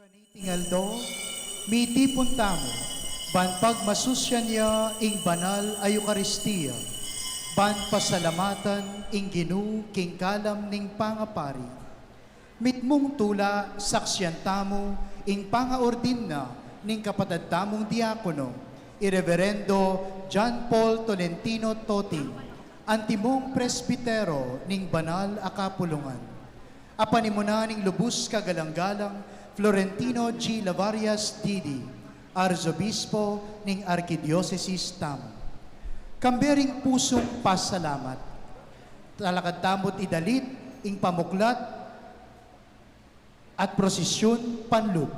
Tingaldo, miti puntamo, ban pagmasusya niya ing banal ay Eucharistia, ban pasalamatan ing ginu king kalam ning pangapari. Mitmong tula saksyan tamo ing pangaordin na ning kapatad tamong diakono, Ireverendo John Paul Tolentino Toting, antimong presbitero ning banal a kapulungan. Apanimuna ning lubos kagalanggalang Florentino G. Lavarias Didi, Arzobispo ning Arkidiocese Tamo. Kambering pusong pasalamat. Talakad tamot idalit ing pamuklat at prosesyon panlub.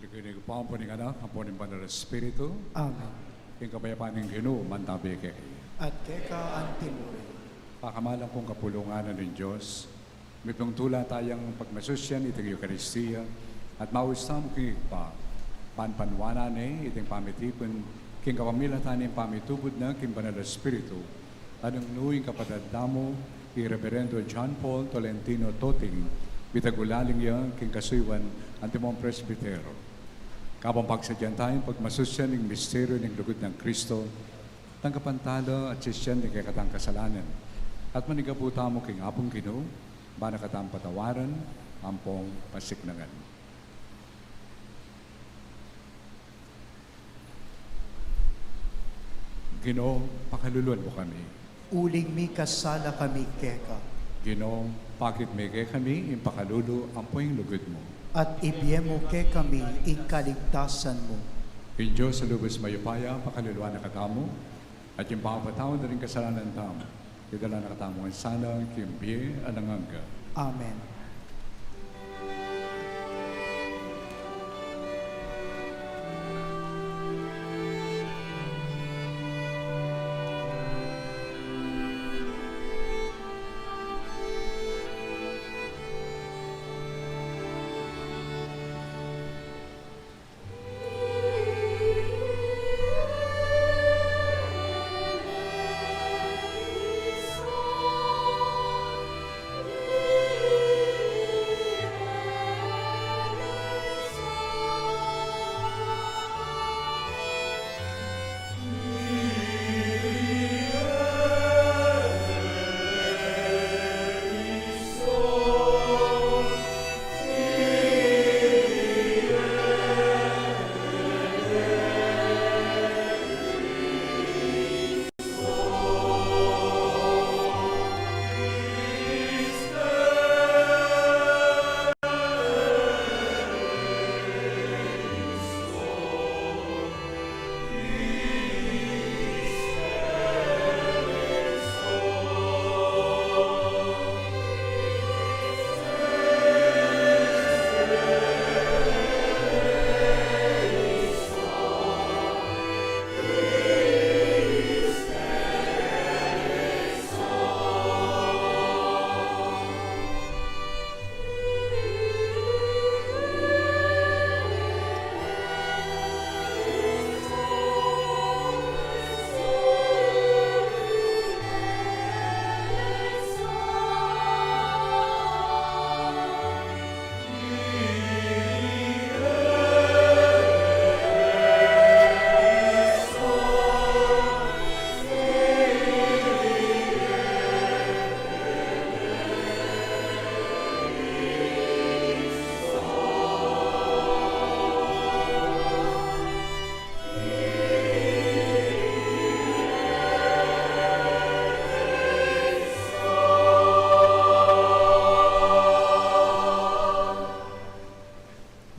Kinikinig po ang puning anak, ang puning banal na Espiritu, Amen. yung kabayapaan ng Ginoo, mantabi kay. At keka antimuri. Pakamalang kong kapulungan ng Diyos, may tula tayong pagmasusyan itong Eucharistia, at mausam kong pa, panpanwanan iting pamitipon, king kapamilatan ng pamitubod na king banal na Espiritu, anong nuing kapadadamo, kay Reverendo John Paul Tolentino Toting, bitagulaling yan king kasuywan antimong presbitero. Kapang pagsadyan tayong pagmasusyan ng misteryo ng lugod ng Kristo, tangkapantalo at sisyan ng kakatang kasalanan. At manigabuta mo king apong Ginoo, ba nakatang patawaran, ampong pasiknangan. Ginoo, pakaluluan mo kami. Uling mi kasala kami keka. Ginoo, bakit may kami, impakalulo, ampoy lugod mo. At ibiyemo ke kami ing kaligtasan mo. In Diyos sa lubos mayupaya, pakaluluan na katamo, at yung pangapatawad na rin kasalanan tamo. Idala na katamo ang sana, kimbiye, ananganga. Amen.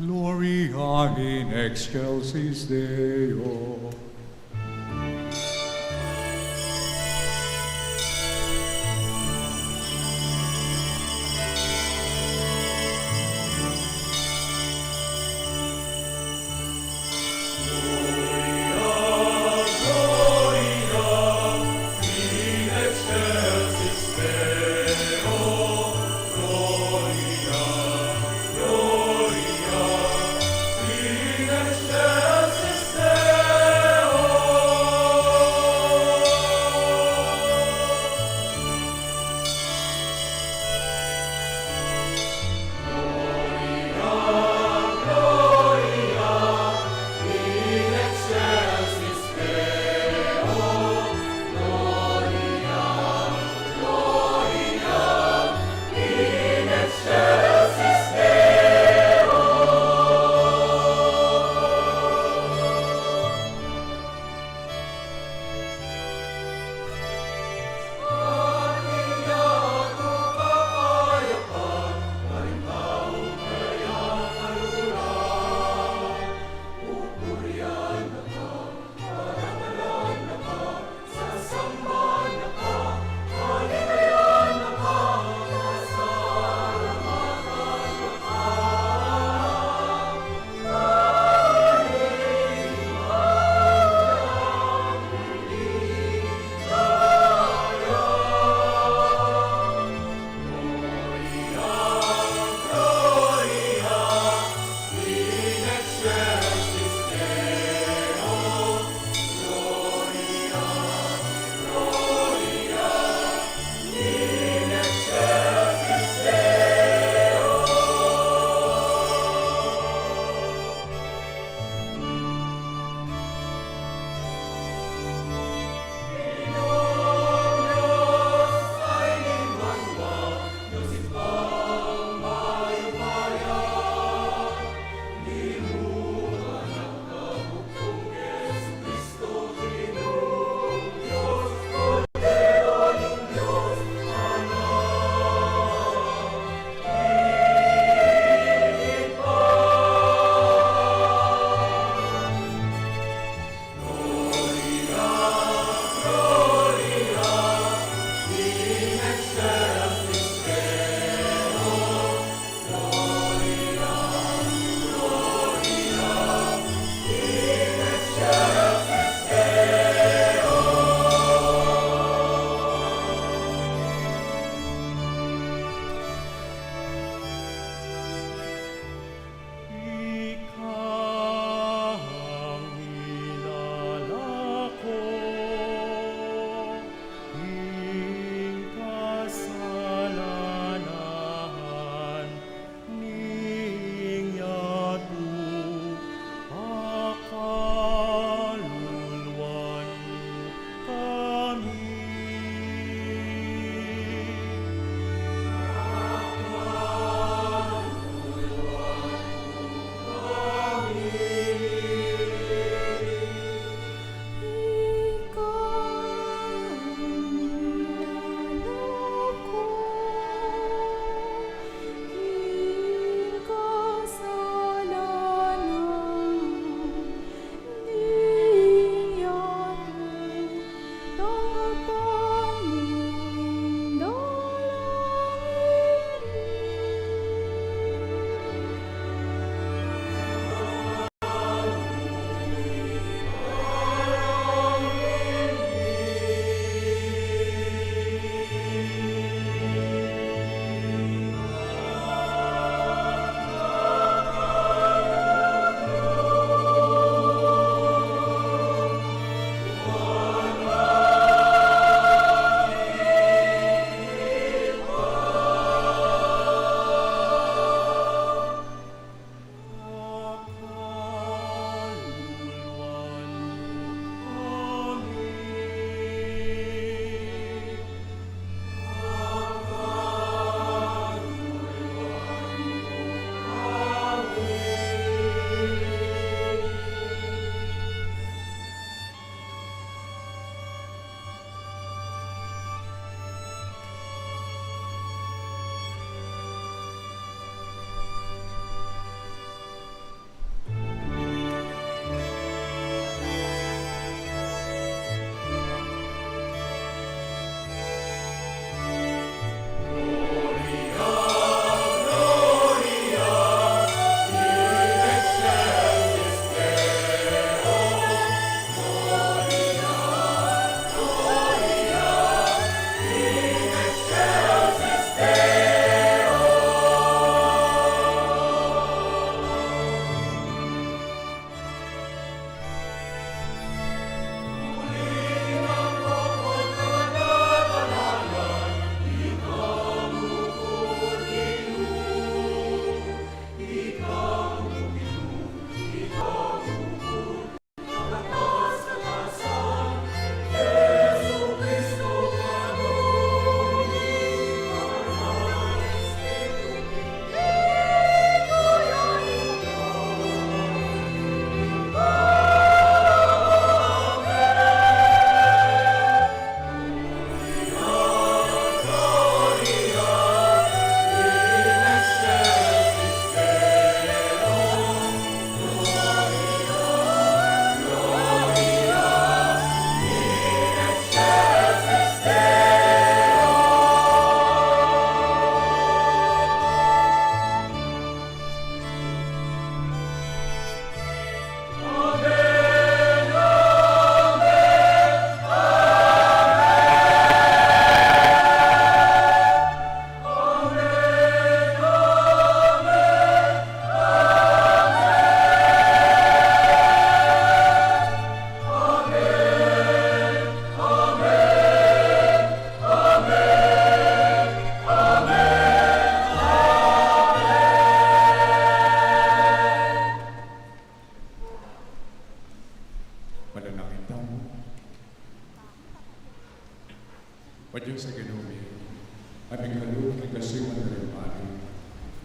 Gloria in excelsis Deo. Excelsis Deo.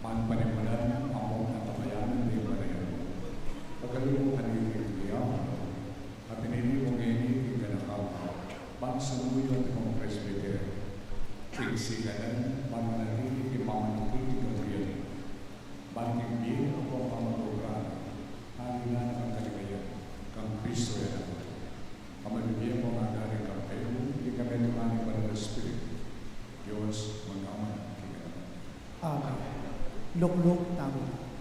panimulan ang ng kabayanan ng Maria. Pagkalunong kanilin niya, at pinili mong ini ikanakaw, pangsaluyo at mga presbyter, tigsikanan, pamanalili, ipamanalili, ikabriyan, banting biyo ako ang pamaturan, halinan ang kaligayan, kang Kristo yan ako. Kamalibiyang mo nga galing kang kayo, hindi kami naman iba ng Espiritu. Diyos, mag-aman, kinaman. Amen. Lukluk tamo.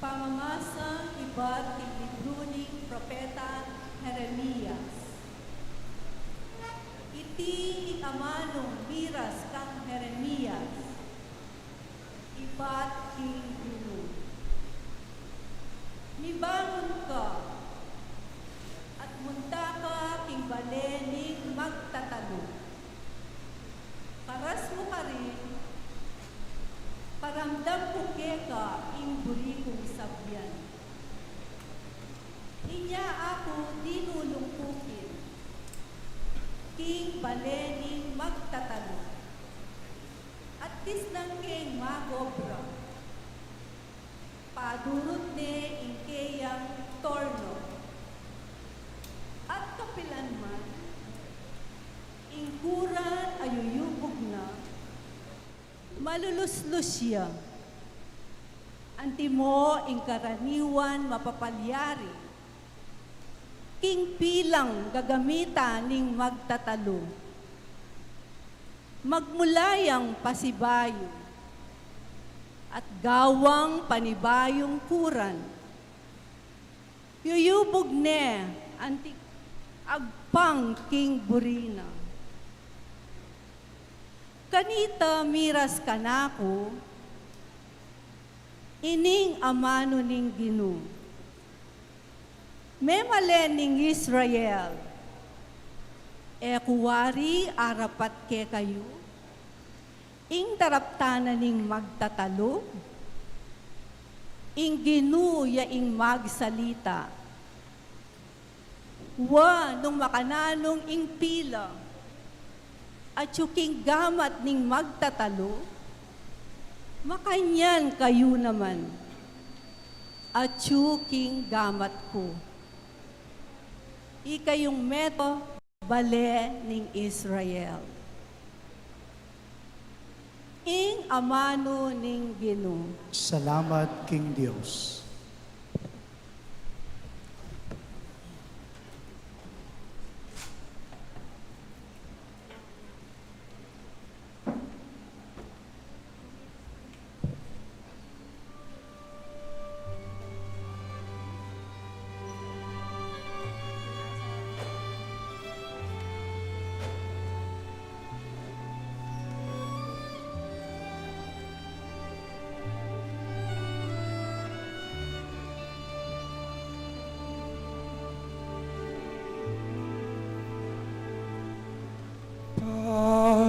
Pamamasa iba't libro ni Propeta Jeremias. Iti ikamanong miras kang Jeremias, iba't king mibangon ka, at munta ka king balening magtatalo. Karas mo ka rin, paramdam ko ka ing buri kong sabyan. Inya ako dinulungkukin, king balening magtatalo. At tisnang king magobra, padurot ne ing kayang torno. At kapilan man, ing kuran ayuyubog na, maluluslus siya. Antimo ing karaniwan mapapalyari, king pilang gagamita ning magtatalo. Magmulayang pasibayo, at gawang panibayong kuran. Yuyubog ne antik agpang king burina. Kanita miras kanako, ining amano ning Gino. Memalen ning Israel, kuwari arapat ke kayo, ing taraptanan ning magtatalo, ing Gino ya ing magsalita. Wa nung makananong ing pila, at yuking gamat ning magtatalo, makanyan kayo naman, at yuking gamat ko. Ikayong meto bale ning Israel. Ing amano ning Gino. Salamat, King Diyos.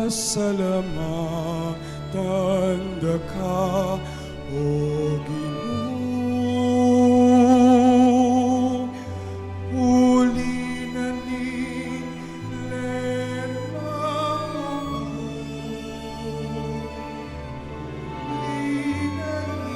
Pasalamatan ka, O Ginoo. Uli na ni lemang uli na ni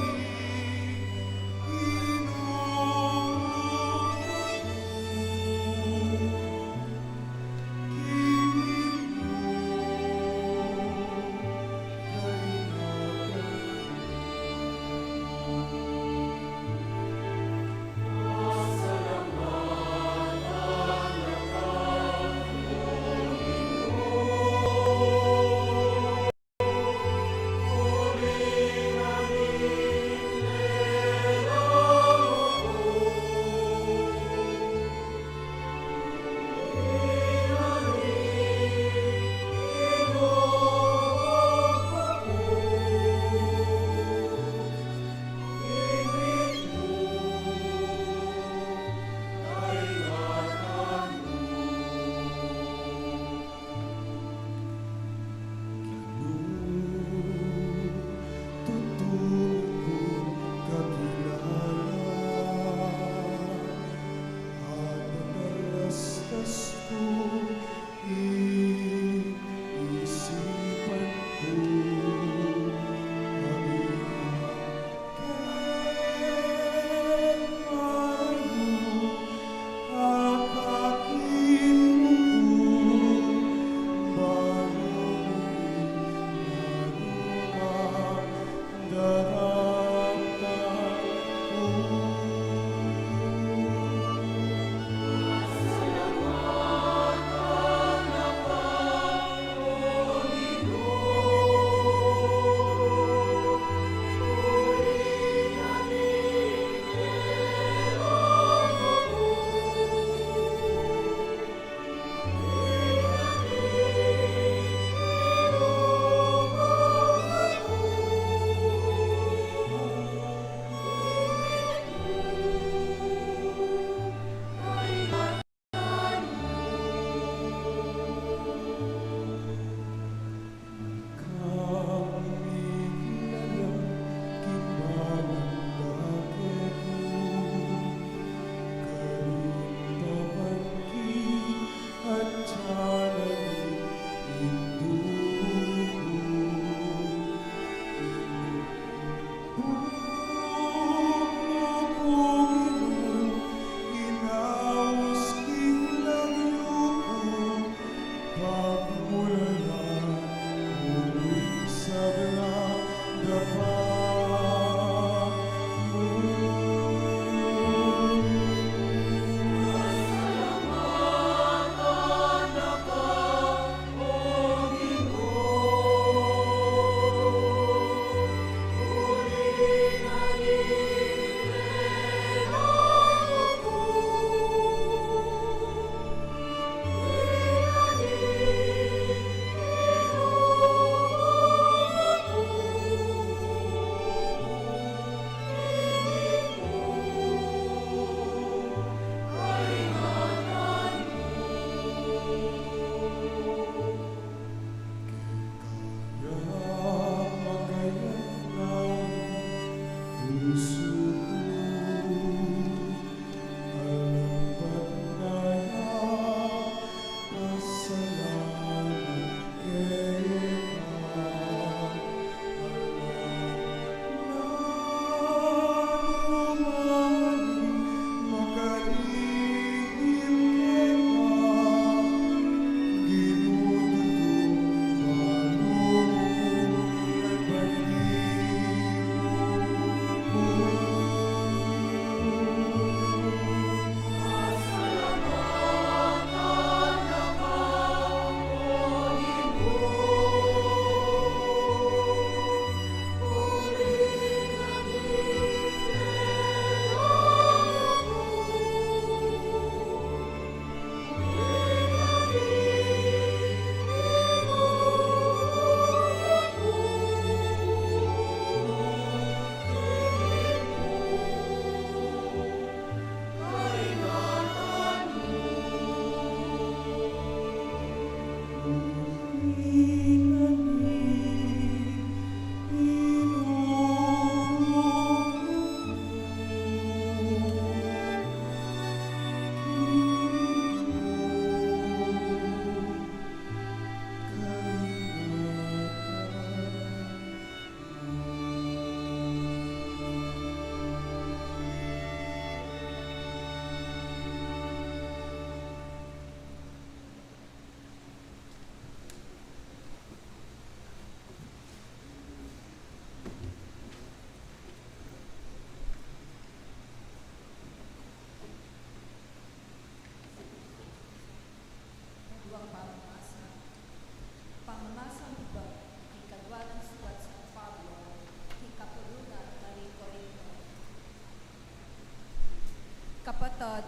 Kapatid,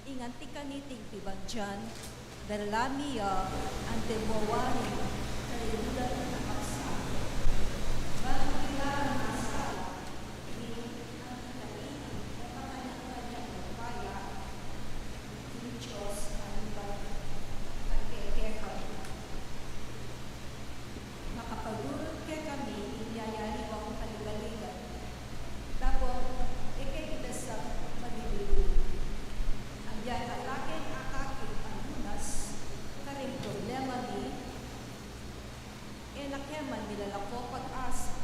inganti ka niting pibadyan, darlamiya ang demowani, kalimutan na nakaksa. Bakit kailangan masala, hindi ang kailangan o kanyang kaya, yung Diyos ang ibang kagkekekal. Makapagurot ke kami, inyayari ko ang kaligaligan. Tapos, ikikita sa madiliw. Ang diyan alakin akakin ang lunas, karing problema ni, nakeman nilalako pag-asa.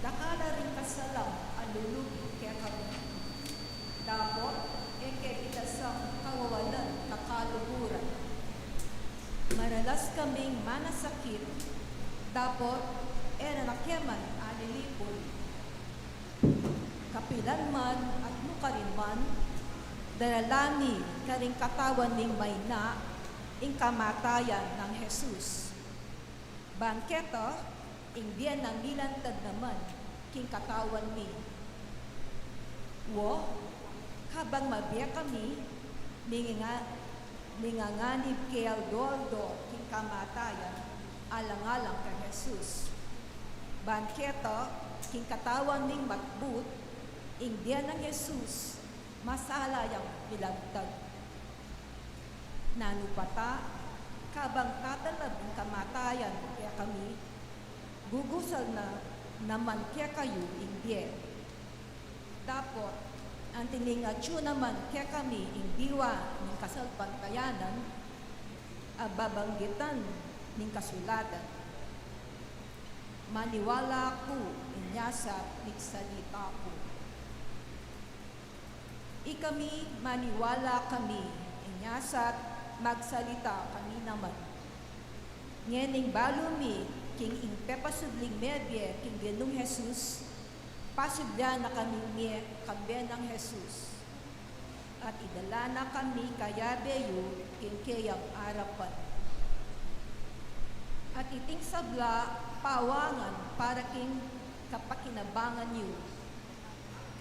Dakala rin kasalam ang lulubi kaya kami. Tapos, ikikita sa kawawalan, kakaluburan. Maralas kaming manasakit, tapos, nakeman alilipon. Kapilan man at mukarin man, daralami karing katawan ning may na, ing kamatayan ng Jesus. Bangketo, ing diyan ng nilantad naman, king katawan ni. Wo, habang mabiya kami, ninganganib kay Aldoldo, king kamatayan, alang-alang kay Jesus. Bangketo, king katawan ning matbut, ing diyan ng Jesus, masala yung bilagtag. Nanupata, kabang tatalab ng kamatayan kaya kami, gugusal na naman kaya kayo hindi. Tapos, ang tiningatyo naman kaya kami ing diwa ng kasalpantayanan, babanggitan ng kasulatan. Maniwala ko inyasa nagsalita ko. Ikami maniwala kami inyasat magsalita kami naman. Ngening balumi king ingpepasudling medye king Ginoong Jesus, pasudya na kami niya kambe ng Jesus. At idala na kami kaya beyo king kayang arapan. At iting sabla pawangan para king kapakinabangan niyo.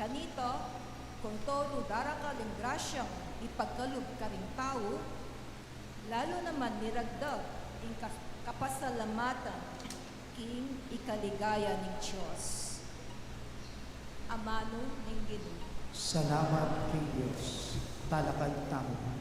Kanito, kung todo daraka ng grasyang ipagkalub ka ring tao, lalo naman niragdag ang kapasalamatan king ikaligaya ng Diyos. Amano ng Ginoo. Salamat kay Diyos. Talakad tamo.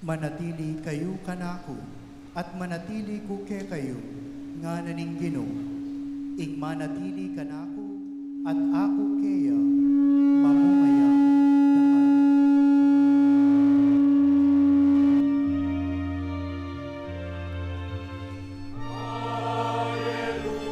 Manatili kayo kanako, at manatili ko ke kayo, nga naning Ginoo. Ing manatili kanako, at ako keya, mamumaya dapat. Hallelujah.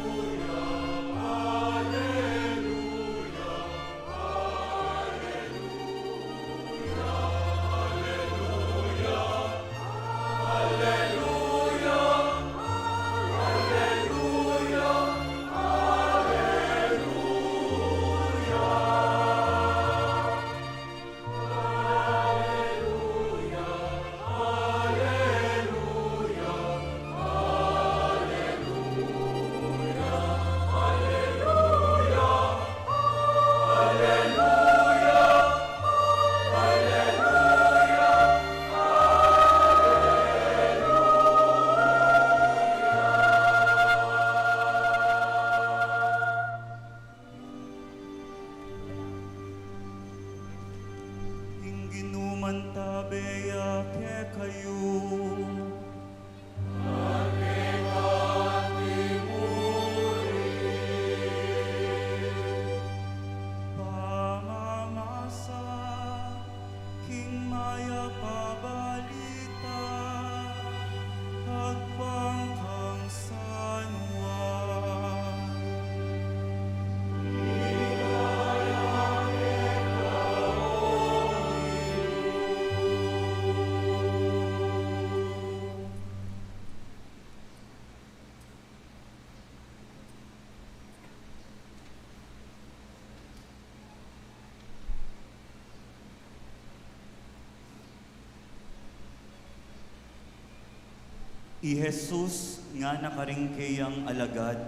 I Jesus nga nakaringkayang alagad,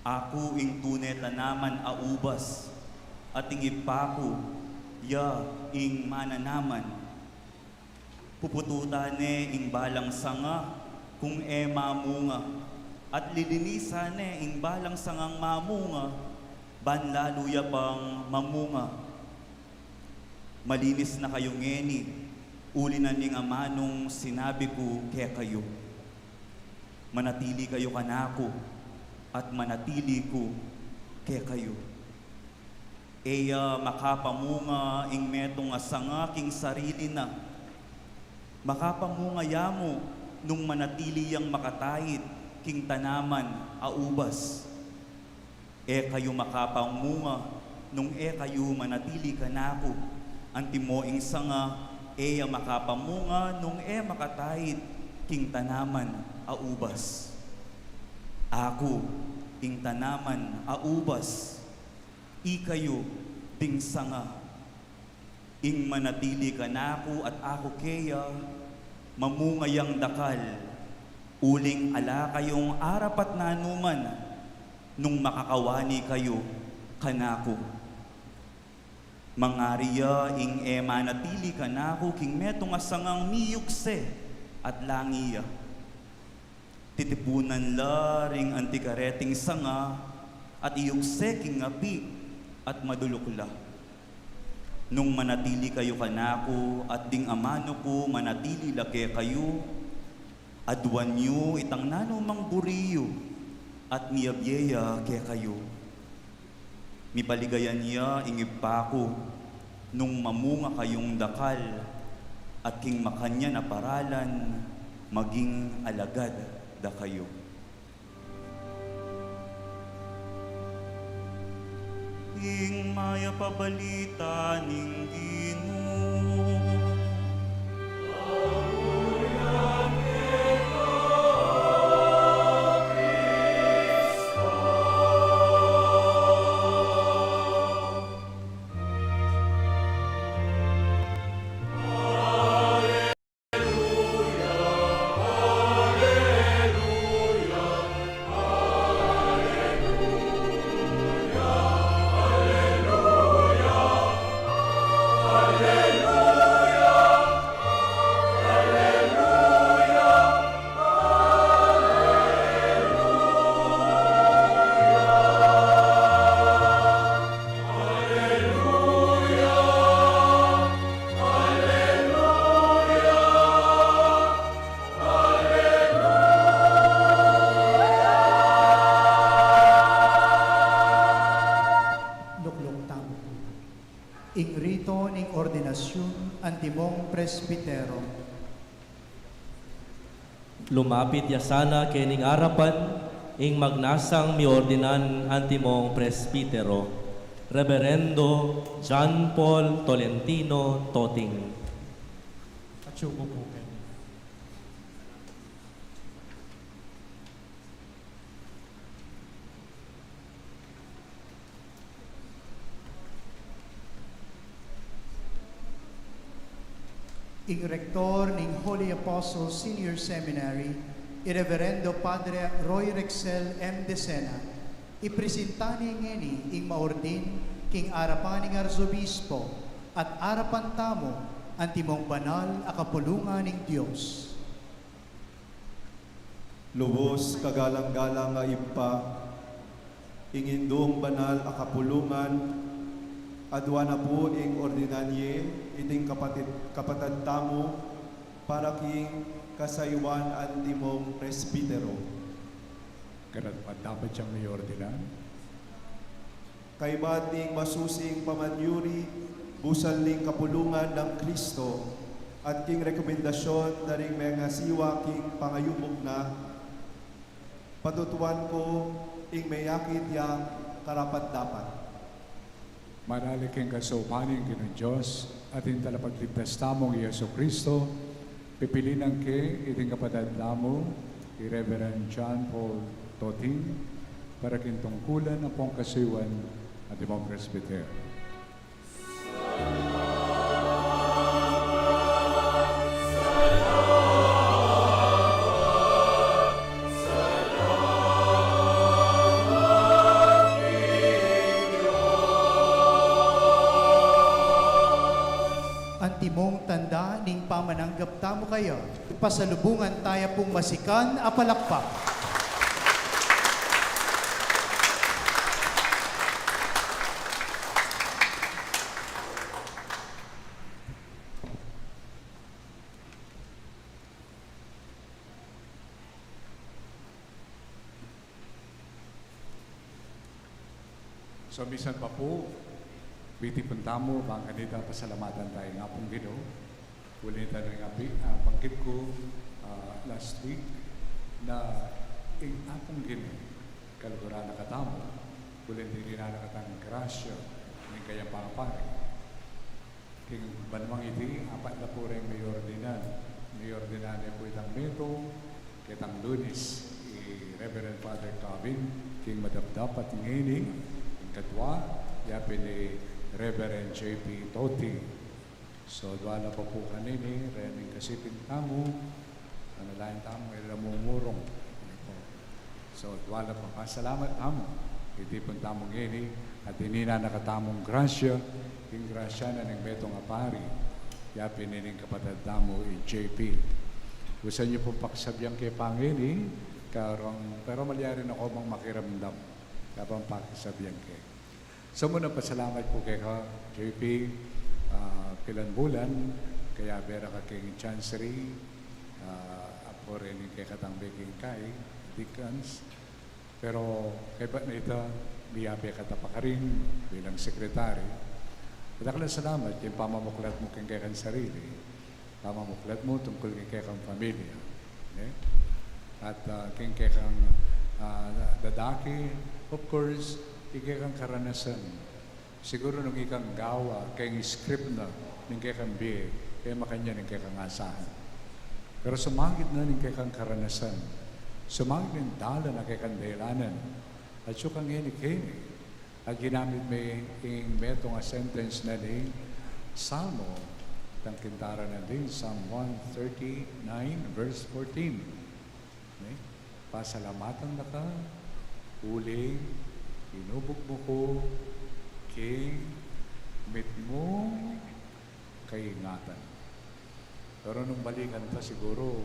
ako ing tunay tanaman aubas, at ing ipako, ya ing mananaman. Pupututane ing balang sanga, kung mamunga, at lilinisane ing balang sangang mamunga, banlaluya pang mamunga. Malinis na kayo ngeni, uli na ning amanong sinabi ko kaya kayo. Manatili kayo kanako, at manatili ko kaya kayo. Eya makapamunga ing metong asanga king sarili na. Makapamunga yamo nung manatili yang makatayit king tanaman aubas. Kayo makapamunga nung kayo manatili kanako. Antimo ing sanga eya makapamunga nung makatayit king tanaman aubas. Ako ing tanaman aubas, ikayo ding sanga. Ing manatili kanako at ako keya, mamungayang dakal, uling ala kayong arapat nanuman, nung makakawani kayo kanako. Mangariya ing manatili kanako king metong asangang miyukse at langiya. Titipunan la ring antikareting sanga at iyukse king api at madulukla. Nung manatili kayo kanako at ding amano ko manatili lake kayo, adwan nyo itang nanumang buriyo at miyabyeya ke kayo. Mipaligayan niya ingipako nung mamunga kayong dakal at king makanya na paralan maging alagad da kayo. Ing maya pabalita ning Ginoo. Ing rito ning ordinasyon antimong presbitero. Lumapit ya sana kening arapan, ing magnasang miordinan antimong presbitero, Reverendo John Paul Tolentino Toting. At subo po kayo. Ing rektor ning Holy Apostle Senior Seminary, Reverendo Padre Roy Rexel M. Decena, ipresentani ngeni ing maordin king arapan ning Arzobispo at arapan tamo antimong banal a kapulungan ning Dios. Lubos kagalang-galang nga impa, ingindong banal a kapulungan, adwa na po ing ordinanye, iting kapatid tamo, para king kasayuan antimong presbitero. Karat pa dapat siyang may ordinan. Kay bating masusing pamanyuri, busaling kapulungan ng Kristo, at king rekomendasyon na ring mga siwa king pangayumog na, patutuan ko ing mayakit ya karapat dapat. Marali kang kasupaning Ginoong Diyos at yung talapagligtas tamong Yeso Kristo, pipilinan ke iting kapatid namo, kay Reverend John Paul Toting, para kintungkulan ang pong kasiwan at imong presbiter. timong tanda ning pamananggap tamo kayo. Pasalubungan tayo pong masikan a palakpak. So bisan pa po, biti tamo, bang kanita pasalamatan tayo nga pong Ginoo. Ulit tayo nga banggit ko last week na ing apong Ginoo, kalugura na katamo, ulit din na nakatang grasya ng kayang pangapari. King banwang iti, apat na po rin may ordinan. May ordinan niya po itang Meto, kitang Lunes, Reverend Father Calvin, king madapdapat ngayon, kadwa, yapin ni Reverend J.P. Toti. So, dwala pa po kanini, rening kasipin tamo, ano lain tamo, ilamumurong. So, dwala pa. Pasalamat tamo. Hindi po tamo ngayon, at hindi na nakatamong grasya, yung grasya na ng betong apari, yapin ni kapatid tamo, J.P. Gusto niyo pong pakisabyang kay Pangini, pero malyarin ako mang makiramdam. Kapang pakisabihan kay. So muna pasalamat po kay ka, JP, pilan bulan, kaya bera ka kay Chancery, apo rin kay Katangbe king kay, Deacons. Pero kay ba't na ito, biyabi ka pa rin bilang sekretary. At ako salamat yung pamamuklat mo kay kang sarili, pamamuklat mo tungkol kay kang pamilya. Okay? At kay kang dadaki, of course, ikang karanasan. Siguro nung ikang gawa, kayong script na, ng kayang biye, kaya makanya ng kayang asahan. Pero sumangit na ng kayang karanasan. Sumangit ng dala na kayang dailanan. At sukang hini-kini. At ginamit may yung metong a sentence na din, Salmo, tang kintara na din, Psalm 139, verse 14. Okay? Pasalamatan na ka, uling, inubog mo ko, king, mit mo, kaingatan. Pero nung balikan pa siguro,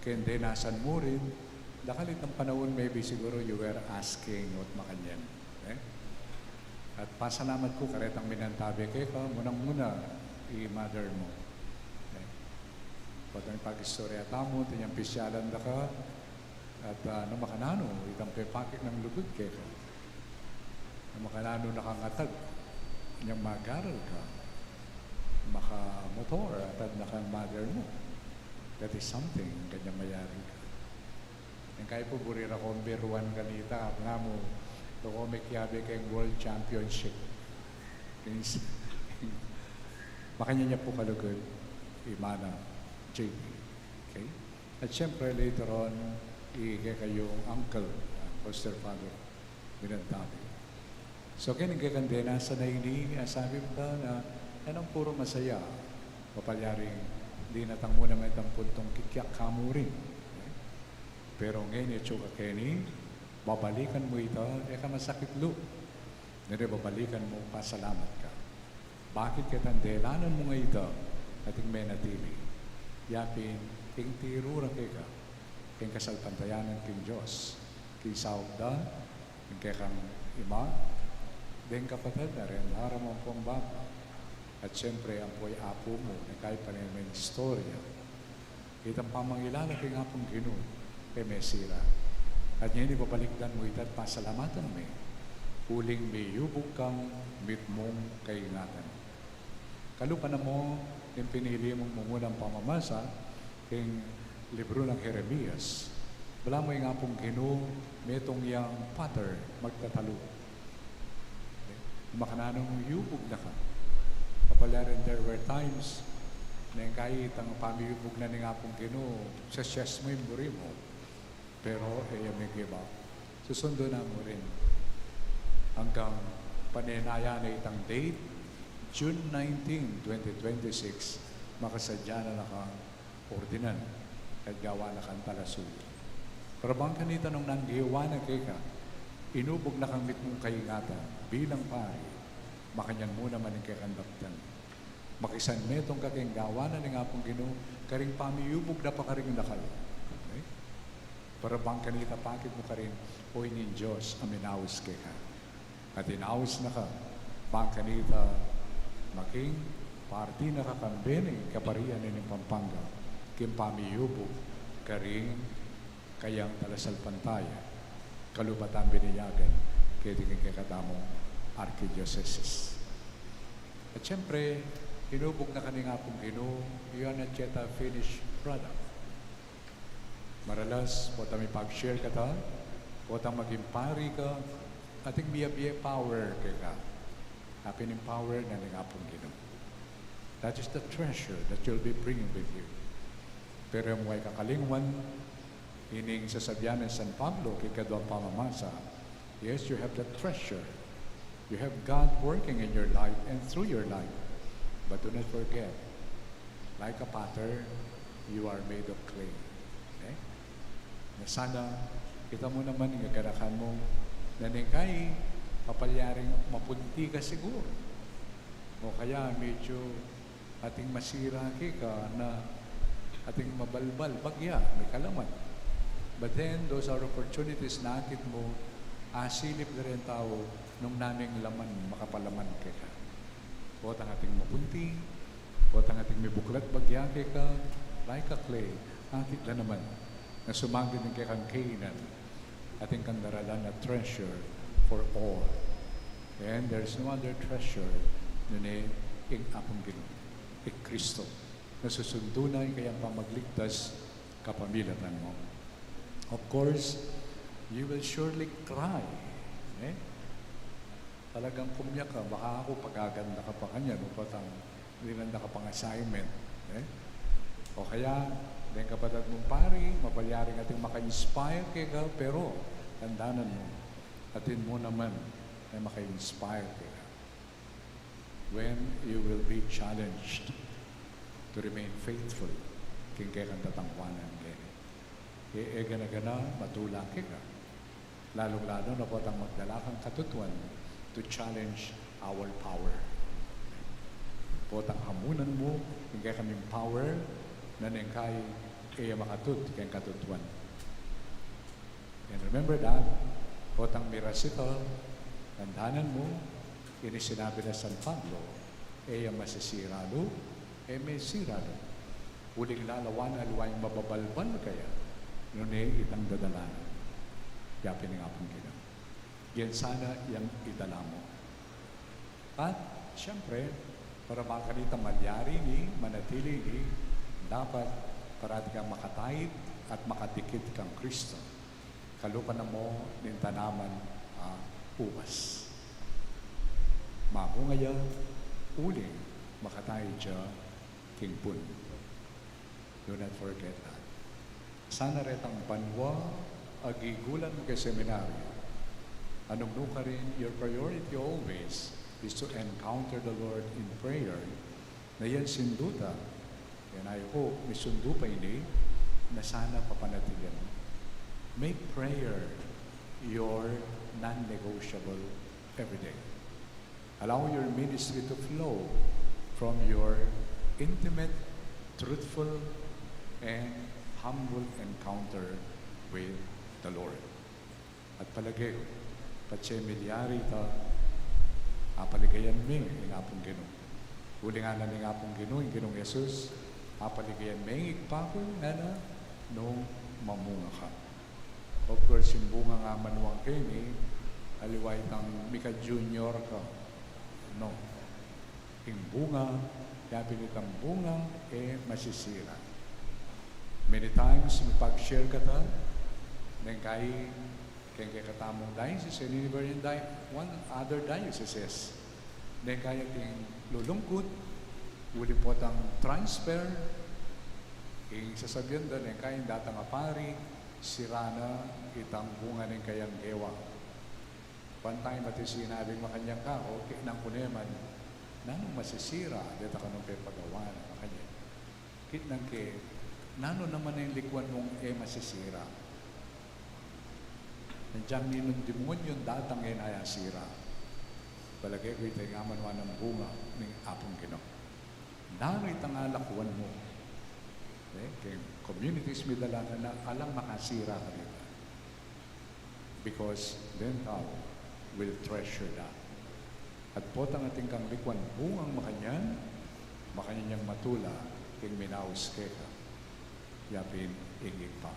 kende nasan mo rin, lakalit ng panahon maybe siguro you were asking what makanyan. Okay? At pasalamat ko, karetang minantabi kay ka, munang-muna, i-mother mo. Okay? Patang pag-istorya tamo, tanyang pisyalan na ka, at makanano, itang pepakik ng lugod kay ka. Makanano nakangatag, niyang mag-aral ka, makamotor, at nakang-mother mo. That is something, kanyang mayari ka. Ang kaya po, burira ko, biruan kanita, nga mo, ito ko may kiyabi kayong World Championship. Makanya niya po kalugod, Imana, JP. Okay? At syempre, later on, ikay kayong uncle, foster father, binantabi. So, kinigagandena sa naini, sabi mo ba na anong puro masaya, papalyaring di natang muna may itang puntong kikyak kamo rin. Okay? Pero ngayon, ito ka Kenny, babalikan mo ito, ka masakit lo. Nire, babalikan mo, pasalamat ka. Bakit kitang delanan mo nga ito at may natili? Yapin, king tirura ka, king kasalpantayanan king Diyos, king saugda, king kang ima, din kapatid na rin, harap mo po ang bata. At siyempre, ang po'y apo mo, na kahit pa rin may istorya. Itang pamangilala kay nga pong Ginoo, kay Mesira. At ngayon, ipabalikdan mo ito at pasalamatan mo. Uling may yubog kang mitmong kaingatan. Kalupa na mo, yung pinili mong mungunang pamamasa, yung libro ng Jeremias. Wala mo yung nga pong Ginoo, metong yang patter, magtatalo. Makananong yubog na ka. Kapala rin there were times na yung kahit ang pamiyubog na nga pong Ginoo, sa chest mo yung buri mo. Pero, may give up. Susundo na mo rin. Hanggang paninaya na itang date, June 19, 2026, makasadya na naka-ordinan at gawa na kang talasuyo. Pero bang kanita nung nanggiwa na kay ka, inubog na kang mitmong kaingatan bilang pari, makanyan mo naman ang kakandaktan. Makisan metong kaking gawanan ng apong Ginoo, karing pamiyubog na pa karing nakal. Okay? Para bang kanita pakit mo karin, o inin Diyos, aminawas kay ka. At inawas na ka, bang kanita, making parti na kakambene, kaparian ng Pampanga, kim pamiyubog, karing kayang talasal pantaya, kalubatan biniyagan, kaya tingin kay katamong Archdiocese. At syempre, hinubog na kaninga pong Ginoo, yun at yet a finished product. Maralas, po tayo pag-share ka ta, po tayo maging pari ka, ating biya-biya power kay ka. Happy ng power na nga pong Ginoo. That is the treasure that you'll be bringing with you. Pero yung may kakalingwan, ining sasabihan ng San Pablo, kay kadwang pamamasa, yes, you have that treasure. You have God working in your life and through your life. But do not forget, like a potter, you are made of clay. Okay? Na sana, kita mo naman yung gagarakan mo, na ningkay, papalyaring mapunti ka siguro. O kaya medyo ating masira ka na ating mabalbal, bagya, may kalaman. But then, those are opportunities na akit mo, asilip na rin tao nung naming laman, makapalaman ka. O ang ating mapunti, o ang ating may buklat bagyake ka, like a clay, akit na naman, na sumagin ng kang Canaan, ating kandaralan na treasure for all. And there's no other treasure nun ing apong Ginoo, Kristo, na susundo na kayang pamagligtas kapamilatan mo. Of course, you will surely cry. Eh? Talagang kumya ka, baka ako pagaganda ka pa kanya, no, patang linanda ka pang assignment. Eh? O kaya, din kapatid mong pari, mapalyaring ating maka-inspire kay ka, pero tandanan mo, atin mo naman ay maka-inspire kay ka. When you will be challenged to remain faithful, king kay kang tatangwanan gani. Gana-gana, matulang kay ka. Lalong-lalo na po ang magdala kang katutuan to challenge our power. Potang hamunan mo, hingga kaming power na nengkay kaya makatut, kaya katutuan. And remember that, potang mirasito, tandanan mo, ini sinabi na San Pablo, kaya masisiralo, may siralo. Uling lalawan, alawang mababalban kaya, nunay itang dadalan. Kaya pinangapong Ginoo. Yan sana yung idala mo. At, siyempre, para makanita malyari ni, manatili ni, dapat parati kang makatayid at makatikit kang Kristo. Kalupan na mo ng tanaman uwas. Mabungaya, uling, makatayid siya, kingpun. Do not forget that. Sana retang banwa, agigulan mo kay seminaryo. Anong ka rin, your priority always is to encounter the Lord in prayer. Na yan sinduta. And I hope, may sundo pa ini, na sana papanatigan. Make prayer your non-negotiable every day. Allow your ministry to flow from your intimate, truthful, and humble encounter with the Lord. At palagay, patse milyari ta, apaligayan mi, ng apong Ginoo. Ulinganan ng apong Ginoo, yung Ginoong Yesus, apaligayan mi, igpako na nung mamunga ka. Of course, yung bunga nga manuang kini, aliway ng Mika Junior ka. No. Yung bunga, kaya pinitang bunga, masisira. Many times, pag-share ka ta, nang kaya katamong diocese, and even one other diocese, nang kaya ting lulungkot, uli po tang transfer, yung sasabihan doon, nang kaya datang apari, sirana, itang bunga ng kayang ewa. Pantay mati sinabing makanyang kao, nang kuneman, nang masisira, dito ka nung paggawa na makanya. Kit nang nano naman yung likwan mong masisira. Nandiyan ninong demonyo datang ayasira. Palagay ko ito'y ngamanwa ng bunga ng apong Ginoo. Nano'y tangalakuan mo. Kaya communities may dala na alang makasira ka nila. Because then thou will treasure that. At potang ating kang likwan bungang makanyang matula, king minaus keka. Yapin ingig pa.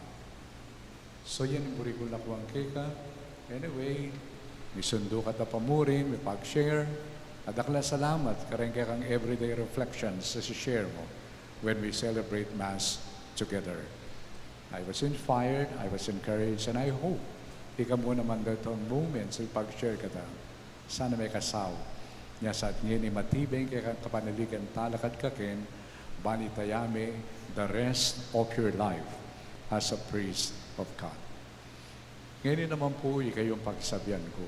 So yan yung burikul na kuwang keka. Anyway, may sundo ka ta pamurin, may pag-share. At akla salamat, kareng kang everyday reflections sa share mo when we celebrate Mass together. I was inspired, I was encouraged, and I hope ikaw mo naman datong moments sa pag-share ka ta. Sana may kasaw. Nya sa at ngayon matibeng kaya kang kapanaligan talakad kakin, banitayame the rest of your life as a priest of God. Ngayon naman po ikayong pagsabihan ko.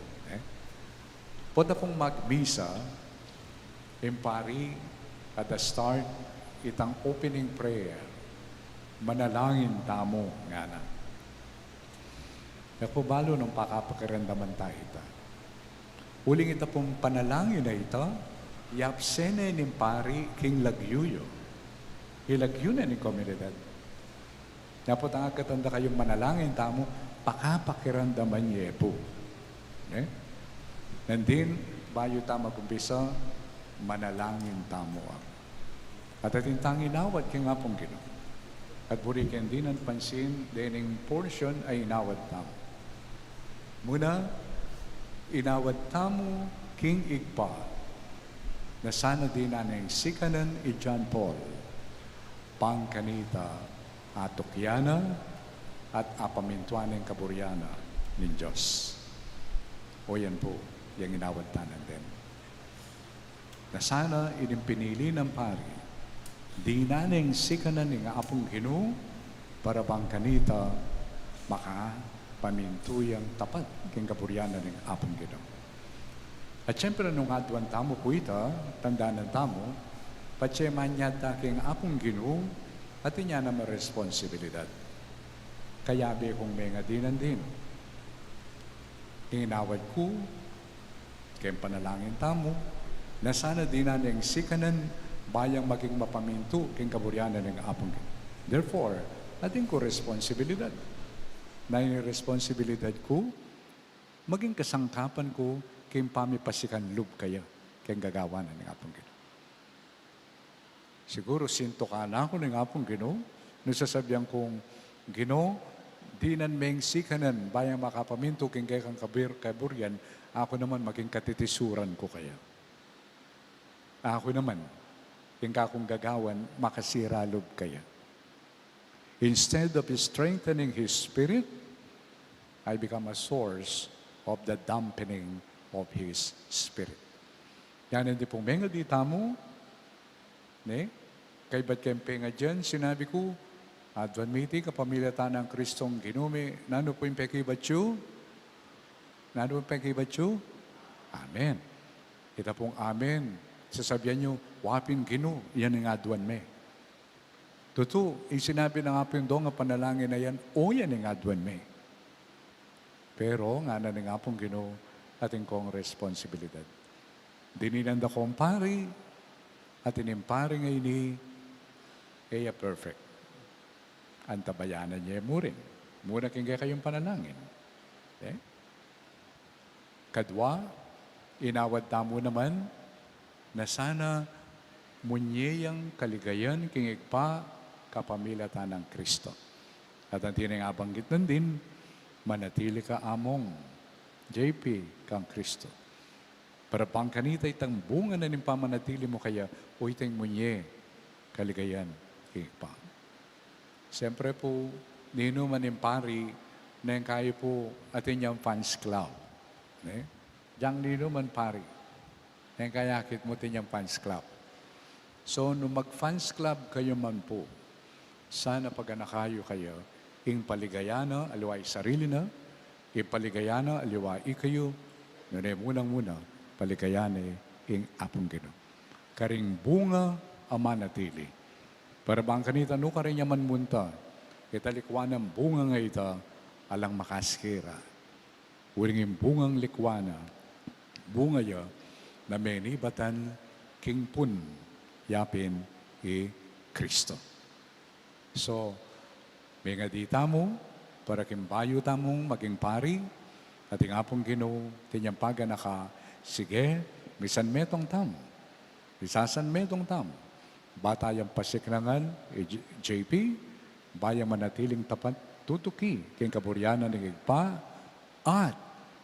Punta pong magmisa, impari, at the start, itang opening prayer, manalangin tamo nga na. Naku balo nung pakapakirandaman tayo ita. Uling ita pong panalangin na ito, yapsene ng pari king lagyuyo. Ilagyo na ni komunidad. Napot ang katanda kayong manalangin tamo, pakapakirandaman niya po. And then, bayo tama kumpisa, manalangin tamo ang. At atintang inawad kaya nga pong Ginoo. At burikin din ang pansin, dening portion ay inawad tamo. Muna, inawad tamo king igpa, na sana din anay sikanan i John Paul, pangkanita atokyana at apamintuaning kaburyana ng Diyos. O yan po, yung inawad tanan din. Na sana inimpinili ng pari, di naning sikanan ng apong Ginoo para bang kanita makapamintuyang tapat king kaburyana ng apong Ginoo. At syempre nung adwan tamo po ita, tandaan ng tamo, patsemanyata king apong Ginoo at inya na responsibilidad. Kaya be kong may nga dinan din. Inawad ko, kaya panalangin tamo, na sana din naning sikanan bayang maging mapaminto king kaburyanan ng apong Ginoo. Therefore, ating ko responsibilidad. Na yung responsibilidad ko, maging kasangkapan ko king pamipasikan loob kaya king gagawanan ng apong Ginoo. Siguro sinto ka na ako ng apong Ginoo, nung sasabihan kong Ginoo, di nan meng sikanan bayang makapaminto king kang kaburyan, ako naman maging katitisuran ko kaya. Ako naman, yung kakong gagawan, makasira loob kaya. Instead of strengthening His Spirit, I become a source of the dampening of His Spirit. Yan hindi pong menga di tamo, kay ba't kayong dyan, sinabi ko, Advan meeting, kapamilya ta ng Kristong Ginumi, nano po yung pekibatyo? Nano po yung pekibatyo? Amen. Ita pong amen. Sasabihan nyo, wapin Ginoo, yan ang adwan me. Totoo, yung sinabi ng apong doon nga panalangin na yan, o yan ang adwan me. Pero, nga na ng apong Ginoo, ating kong responsibilidad. Dininanda kong pari, at inimpari ngayon ni kaya perfect. Antabayanan niya mo rin. Muna kaya kayong panalangin. Kadwa, inawad tamo naman na sana munyeyang kaligayan kingig pa kapamilata ng Kristo. At ang tinangabanggit nun din, manatili ka among JP kang Kristo. Para pang kanita itang bunga na ng pamanatili mo kaya o itang munye kaligayan kingig pa. Siyempre po, nino man yung pari na yung kayo po atin yung fans club. Diyan nino man pari na yung kayakit mo atin yung fans club. So, nung mag-fans club kayo man po, sana pag anakayo kayo, ing paligayana, aliway sarili na, ing paligayana, aliway ikayo, nunay munang-muna, paligayana, ing apong Ginoo. Karing bunga, ama natili. Para bang kanita, no ka rin yaman munta, italikwan ng bunga nga ita, alang makaskira. Uring yung bungang likwana, bunga ya, na menibatan, king pun, yapin, Kristo. So, may nga di tamo, para kimbayo tamong maging pari, at nga pong Ginoo, tinyampaga naka, sige, misan metong tamo, isasan metong tamo, batayang pasiknangan, JP, bayang manatiling tapat, tutuki, king kaburyanan ng igpa, at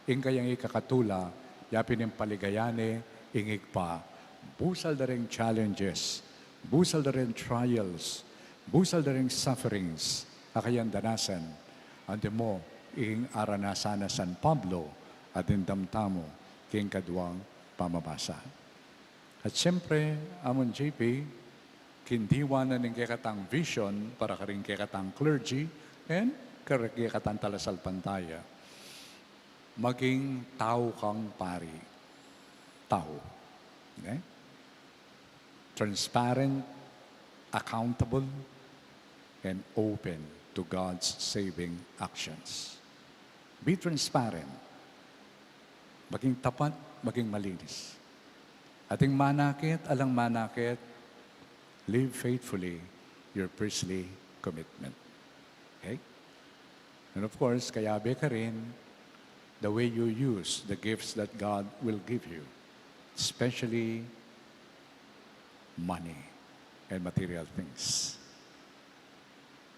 ing kayang ikakatula, yapin ng paligayane, ingig pa, busal na rin challenges, busal na rin trials, busal na rin sufferings, akayan danasan, ante mo, ing aranasana San Pablo, at indamtamo, king kaduang pamabasa. At siyempre, amon JP, kindiwanan ng kekatang vision para karing kekatang clergy and kekatang talasal pantaya. Maging tao kang pari. Tao. Okay? Transparent, accountable, and open to God's saving actions. Be transparent. Maging tapat, maging malinis. Ating manakit, alang manakit, live faithfully your priestly commitment. Okay? And of course, kayabe ka rin the way you use the gifts that God will give you, especially money and material things.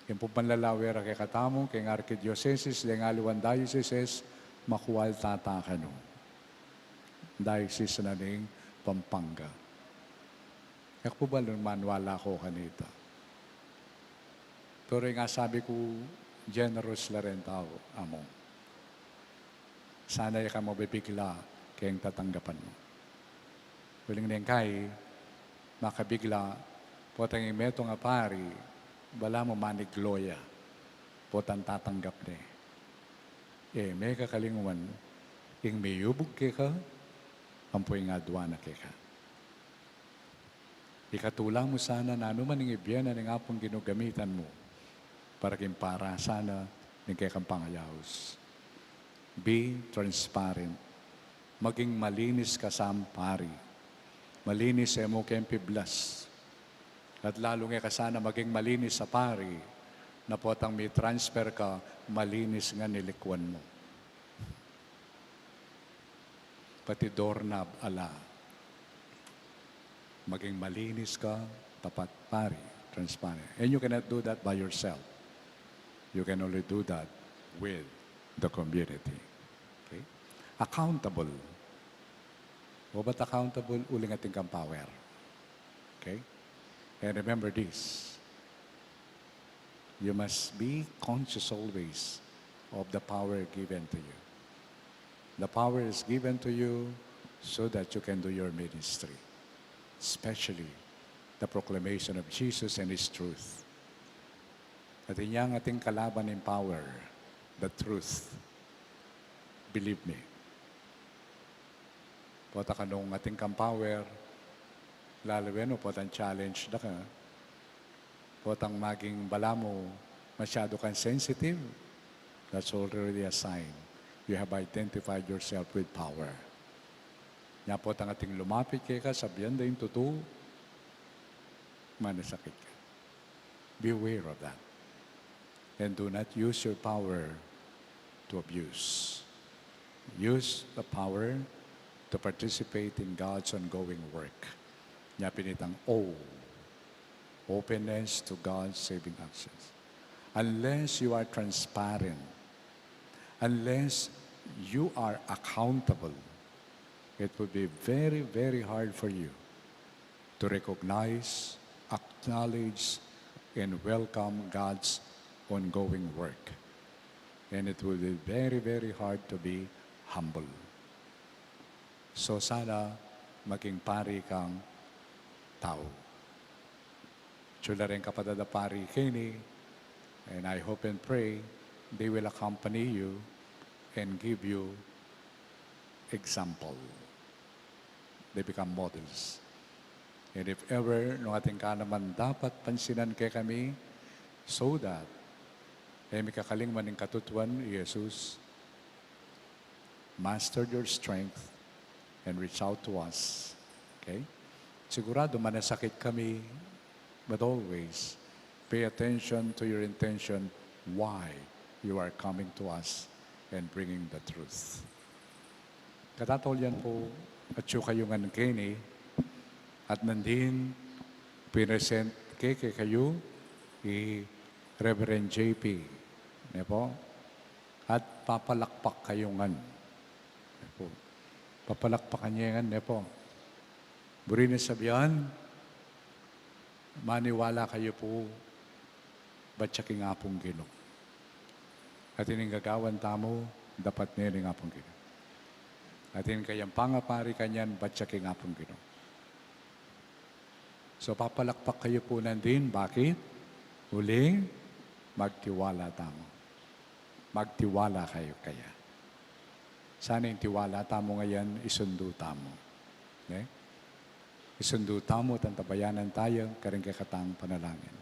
Yung po panlalawer kay katamo, kay Archidioceses, kay Aliwan Diocese, makuwal tatakano. Diocese na ning Pampanga. Kaya po ba nung manwala ko kanita? Pero nga sabi ko, generous la rin tao, amo. Sana ka mo bibigla kayang tatanggapan mo. Huling niyang kay, makabigla, potang imeto nga pari, bala mo manigloya, potang tatanggap ni. May kakalinguan, ing may yubog ka, ampoy nga duwana ka. Ikatula mo sana na anuman ng ibiyana ng apong ginugamitan mo para para sana ng kayang pangayahos. Be transparent. Maging malinis ka sa ampari. Malinis sa mo kempi blas. At lalo nga ka sana maging malinis sa pari na potang may transfer ka, malinis nga nilikwan mo. Pati doorknob ala. Maging malinis ka, tapat pari, transparent. And you cannot do that by yourself. You can only do that with the community. Okay? Accountable. O ba't accountable? Uling ating kang power. Okay? And remember this. You must be conscious always of the power given to you. The power is given to you so that you can do your ministry. Especially the proclamation of Jesus and His truth. At inyang ating kalaban in power, the truth. Believe me. Pota ka nung ating power, lalawin mo potang challenge na ka. Potang maging bala mo, masyado kang sensitive. That's already a sign. You have identified yourself with power. Nga potang ating lumapit ka, sabihan na yung totoo, manasakit ka. Beware of that. And do not use your power to abuse. Use the power to participate in God's ongoing work. Nya pinitang O, openness to God's saving actions. Unless you are transparent, unless you are accountable, it would be very, very hard for you to recognize, acknowledge, and welcome God's ongoing work. And it will be very, very hard to be humble. So sana maging pari kang tao. Chula rin kapadada pari kini, and I hope and pray they will accompany you and give you example. They become models. And if ever, nung ating ka naman dapat pansinan kay kami, so that may kakaling man ng katutuan, Jesus, master your strength and reach out to us. Okay? Sigurado manasakit kami, but always pay attention to your intention why you are coming to us and bringing the truth. Katatolyan po at kayo nga ng kini at nandin present kay kayo Reverend JP. Ne po? At papalakpak kayo ngan. Ne po? Papalakpakan niya ngan. Ne po? Buri na sabihan, maniwala kayo po batsaking nga pong Ginoo. At ininggagawan tamo, dapat nila nga pong Ginoo. At kayang pangapari kanyan, batsaking nga pong Ginoo. So papalakpak kayo po nandin. Bakit? Huling, magtiwala tamo. Magtiwala kayo kaya. Sana yung tiwala tamo ngayon, isundo tamo. Okay? Isundo tamo, tantabayanan tayo, karing kakatang panalangin.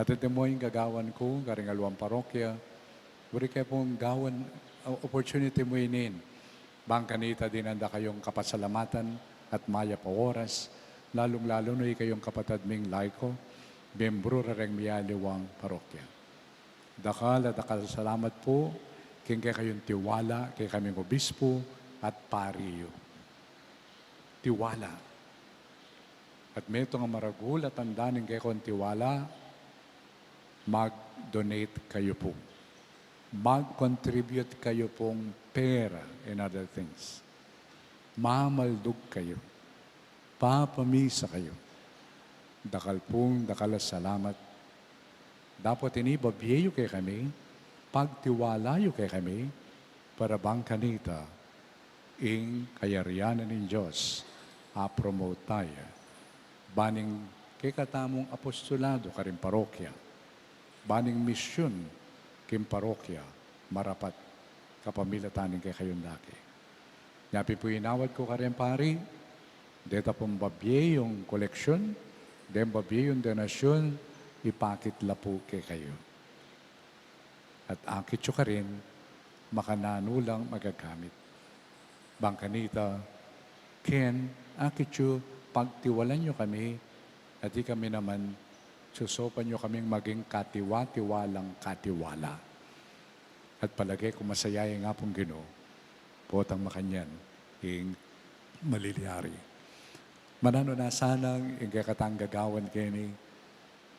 At ito mo yung gagawan ko, karing alawang parokya, buri kayo pong gawan, opportunity mo inin. Bangkanita din anda kayong kapasalamatan at maya pa oras, lalong-lalo na kayong kapatid ming laiko, membro rareng miyaliwang parokya. Dakal salamat po, kaya kayong tiwala, kay kaming obispo at pariyo. Tiwala. At may ito nga maragul at tandanin kayo kong tiwala, mag-donate kayo po. Mag-contribute kayo pong pera and other things. Mamaldog kayo. Papamisa kayo. Dakal salamat. Dapat inibabyeyo kay kami, pagtiwalayo kay kami, para bang kanita, ing kayarianan ng Diyos, a-promote tayo. Baning kay katamong apostolado karing parokya, baning misyon kim parokya, marapat kapamilatanin kay kayong daki. Napi po inawad ko karing pari, deta pong babye yung koleksyon, den babye yung donasyon, ipakit la po kay kayo. At akityo ka rin, makananulang magagamit. Bangkanita, Ken, akit yo, pagtiwalan nyo kami, at di kami naman, susopan nyo kaming maging katiwa-tiwalang katiwala. At palagay kung masayay nga pong Ginoo, potang makanyan, ing maliliyari. Manano na sanang ing katanggagawan kini,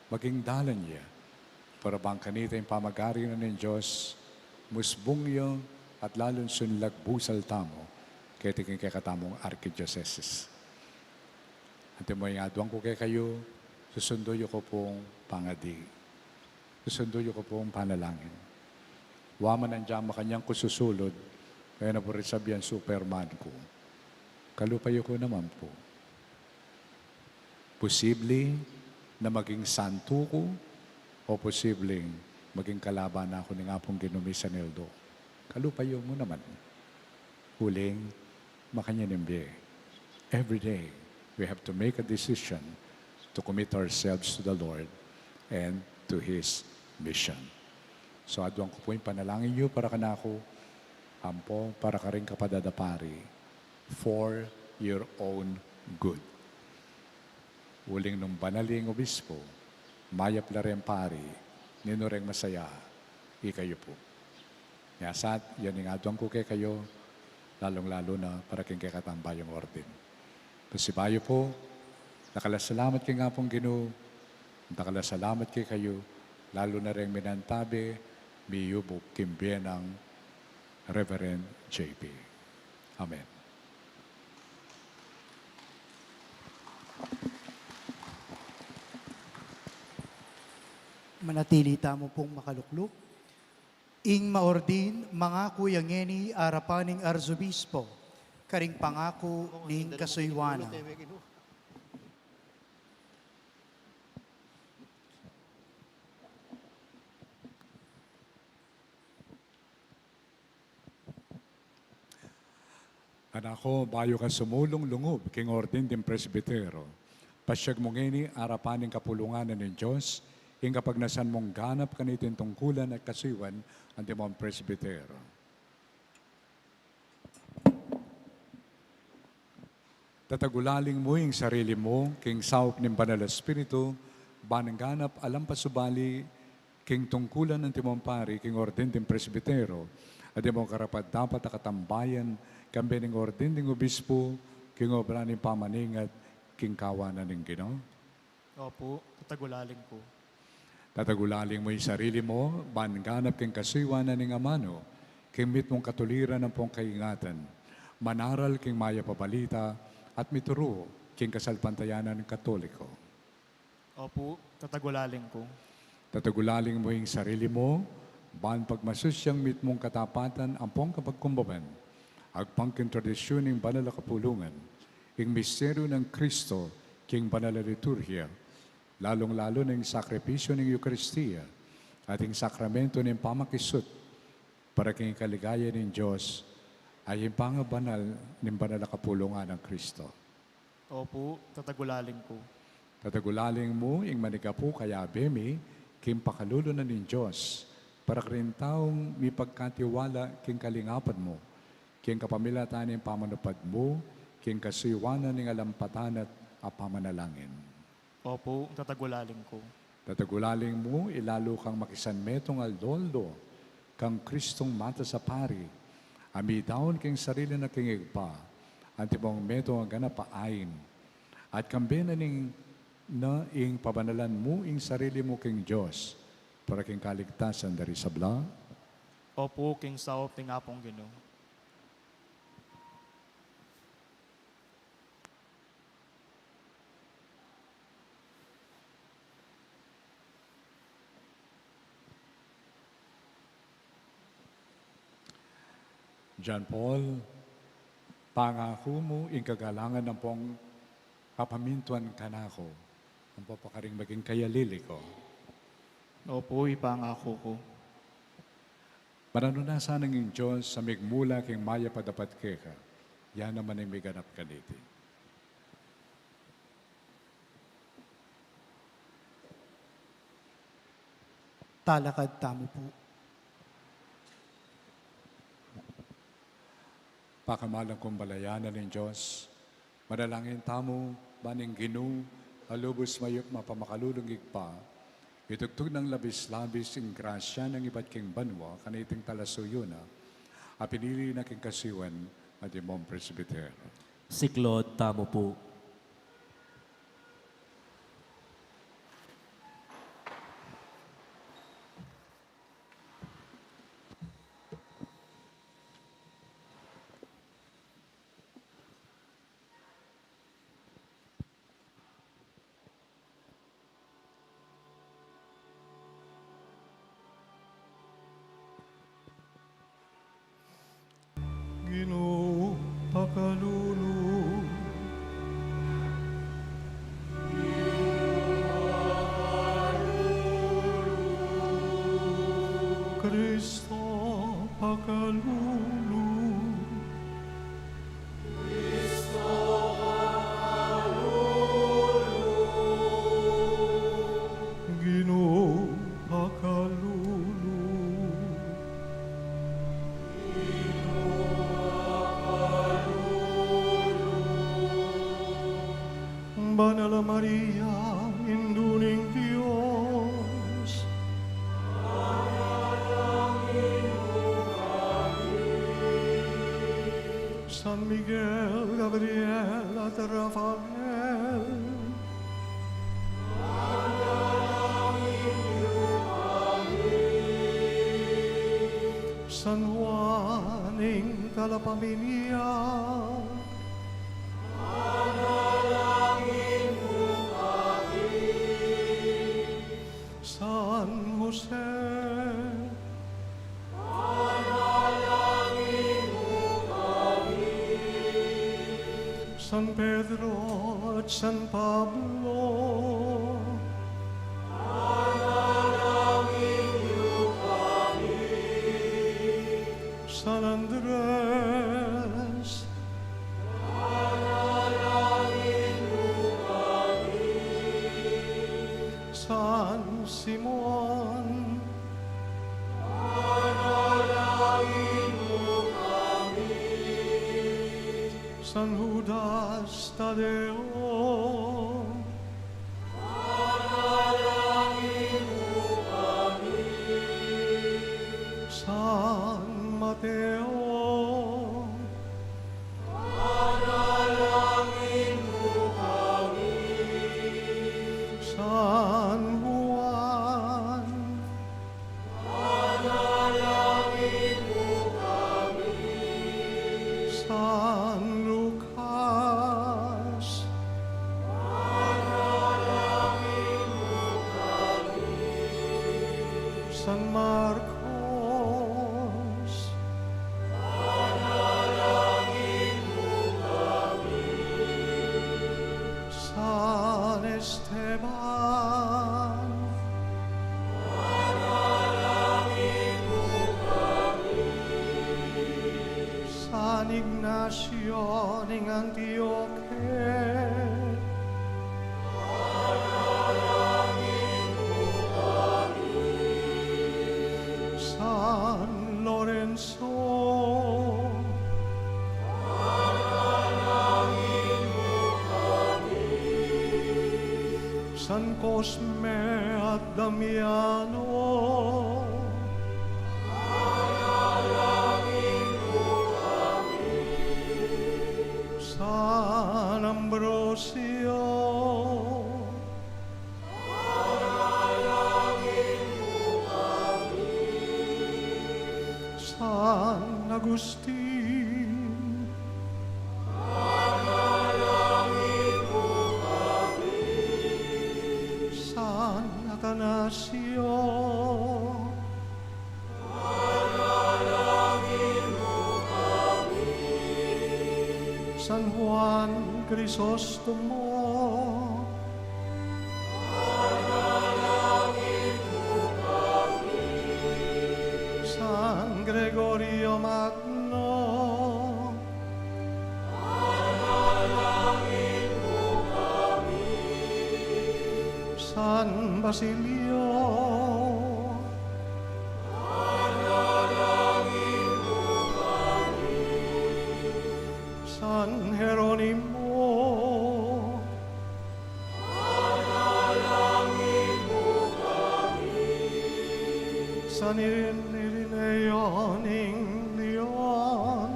maging dalan niya, para bang kanita yung pamagari na ng Diyos, musbungyo at lalong sunlag busal tamo, kaya tingin kay katamong Archdiocese. At mo yung adwang ko kay kayo, susunduyo ko pong pangadi. Susunduyo ko pong panalangin. Waman ang diyama kanyang kususulod, kaya na po rin sabihan Superman ko. Kalupayo ko naman po. Posible na maging santo ko, o posibleng maging kalaban ako ni nga pong Ginoo Saneldo. Kalupayo mo naman. Huling, makanyanimbe. Every day, we have to make a decision to commit ourselves to the Lord and to His mission. So, adwang ko po yung panalangin niyo para ka na ako, ampo, para ka rin kapadadapari, for your own good. Uling nung banaling obispo, mayap la rin pari, ninureng masaya, ikayo po. Yasat, yan yung adwang ko kay kayo, lalong-lalo na para king kay katambayong orden. Pasibayo po, nakalasalamat kay nga pong Ginoo, nakalasalamat kay kayo, lalo na rin minantabi, miyubok kimbyen ng Reverend JP. Amen. Manatili tamo pong makalukluk. Ing maordin, mga kuyangeni arapaning arzobispo, karing pangako ning kasuywana. Anako, bayo ka sumulong lungob, king orden din presbitero. Pasyag mong ini, arapaning kapulunganan ng Diyos, ing kapag nasan mong ganap kanitin tungkulan at kasiwan, ang mong presbitero. Tatagulaling mo yung sarili mo, king saup ng Banal na Espiritu, banangganap alam pasubali, king tungkulan ng timong pari, king orden ng presbitero, at imong karapat dapat akatambayan, kambi ng orden ng obispo, king obra ng pamaningat, king kawanan ng Ginoo. Opo, tatagulaling ko. Tatagulaling mo yung sarili mo, banganap king kasiwanan ng amano, king mit mong katuliran ng pong kaingatan, manaral king maya pabalita, at mituro king kasalpantayanan ng Katoliko. Opo, tatagulaling ko. Tatagulaling mo yung sarili mo, ban pagmasusyang mit mong katapatan ang pong kapagkumbaban, agpangking tradisyon ng banal na kapulungan, ing misteryo ng Kristo, king banal na liturhia, lalong-lalo ng sakripisyo ng Eucharistia, at yung sakramento ng pamakisut, para king kaligaya ng Diyos, ay yung pangabanal ng banal na kapulungan ng Kristo. Opo, tatagulaling ko. Tatagulaling mo, ing manigapu kaya bemi, king pakalulo na ng Diyos, para rin taong may pagkatiwala king kalingapan mo, king kapamilatan ng pamanupad mo, king kasiwanan ng alampatan at apamanalangin. Opo, tatagulaling ko. Tatagulaling mo, ilalo kang makisanmetong aldoldo, kang Kristong mata sa pari, amidaon king sarili na king igpa, antibong meto ang ganapaain, at kambi na ing pabanalan mo ing sarili mo king Diyos, para king kaligtasan dari sabla, Opo, king saup ting apong Ginoo. John Paul, pangako mo ing kagalangan ng pong kapamintuan kanako, ang papakaring maging kayalili ko. Opo, ipangako ko. Mananunasan ng Diyos sa migmula king maya padapat keka, yan naman ay may ganap kaniti. Talakad tamo po. Pakamalang kumbalayanan ng Diyos, manalangin tamo, baning Ginoo, alubos mayok mapamakalulungig pa, itugtog ng labis-labis ing grasya ng iba't king banwa, kaniting talasuyo na, apinili na king kasiwan at imong presbitero. Siklod tamo po. Ginoo, pakalulu. Kristo, pakalulu. Ginoo, pakalulu. Banal Maria, induning Diyos. San Miguel, Gabriel at Rafael. San Juan ing Kalapaminia. San Jose, San Pedro at San Pablo, San Andres, San Simon, San Judas Tadeo, San Mateo, San Juan, San Lucas, San Marcos, San Esteban, San Ignacio ng Antioque, San Lorenzo, San Cosme at Damiano, San Ambrosio, San Agustin, San Atanasio, San Juan Crisostomo, San Gregorio Magno, San Basilio, San Jeronimo, San Irineo ng Leon,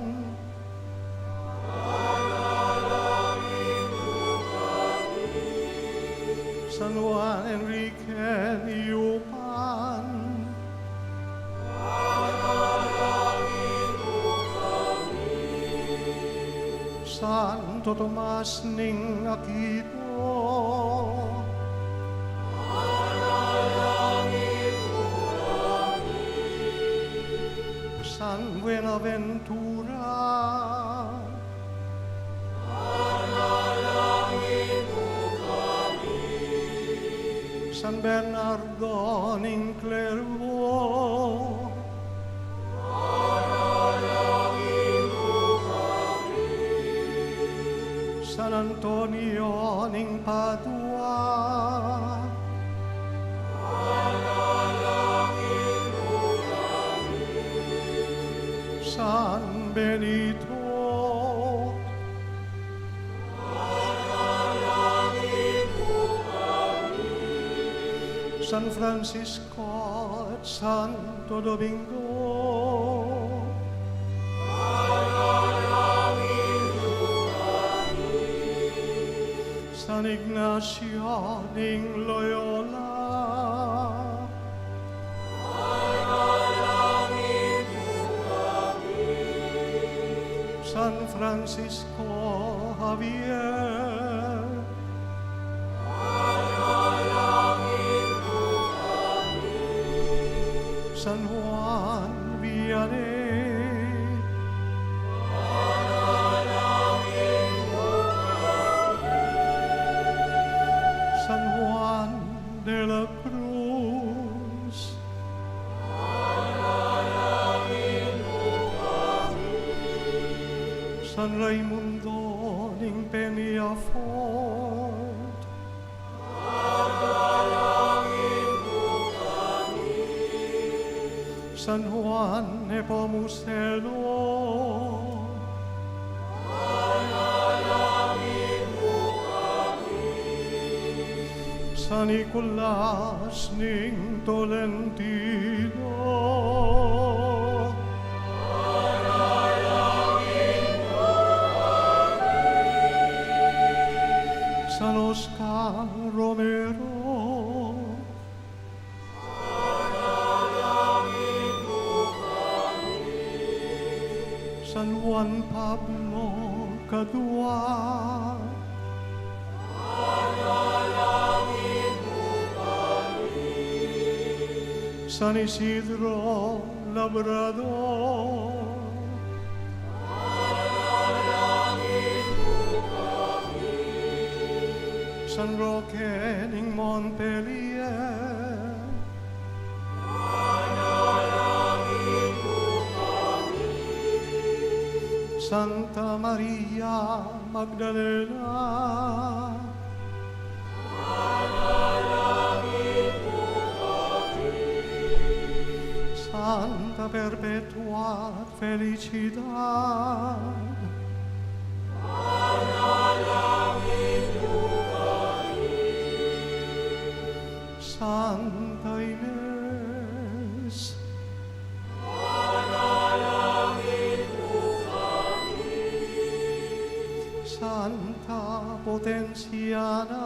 San Juan Enrique Yupan, Santo Tomas ng Aquino, San Buenaventura, San Bernardo ng Clairvaux, San Antonio ng Padua, San Benito, San Francisco at Santo Domingo, San Ignacio ng Loyola, San Francisco Javier, San Juan Vianney, San Juan de la Cruz, San Raimundo ng Peñafort, San Juan Nepomuceno, San Nicolas ning Tolentino, San Oscar Romero, San Juan Pablo Cadua, San Isidro Labrador, San Roque ning Montpellier, Santa Maria Magdalena, Santa Perpetua Felicidad, Santa Inés, Santa Potenciana,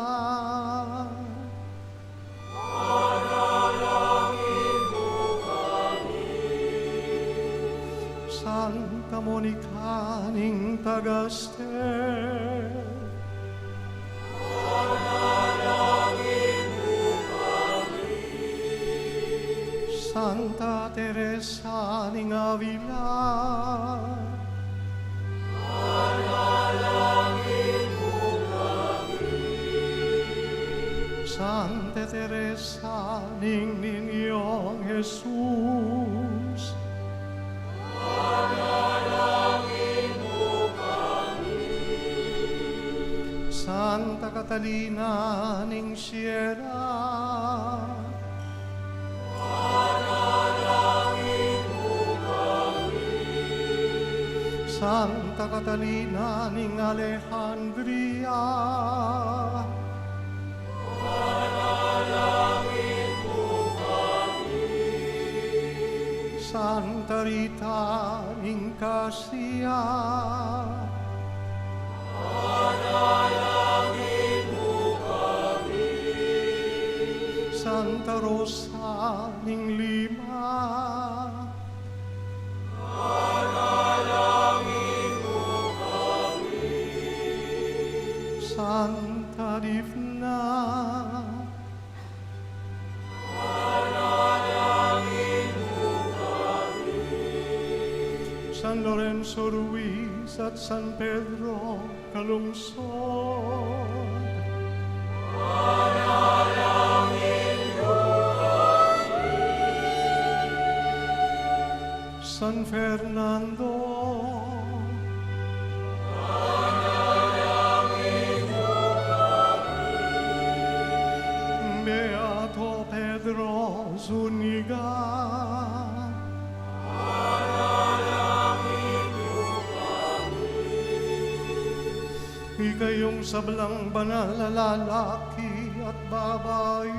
Santa Monica ning Tagaste, Santa Teresa ning Avila, Santa Teresa ning Niñong Jesus, Santa Catalina ning Siena, Santa Catalina ning Alejandria, Santa Rita ning Cassia, Santa Rosa ning Lima, Santa Divna, San Lorenzo Ruiz at San Pedro Calungsod, San Fernando, Beato Pedro Zuniga, ikayong sablang banal na lalaki at babae,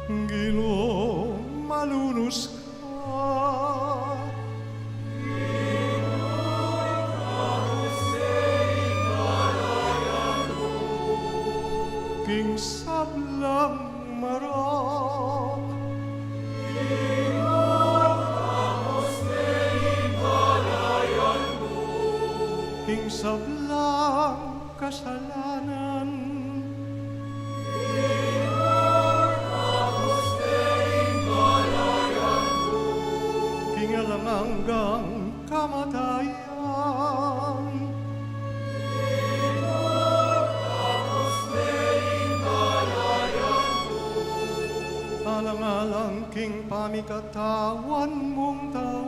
Ginoong malunos ka, king sablang marok, king sablang kasalanan, king alangang kamatayan, alang-alang king pamikatawan mong tao,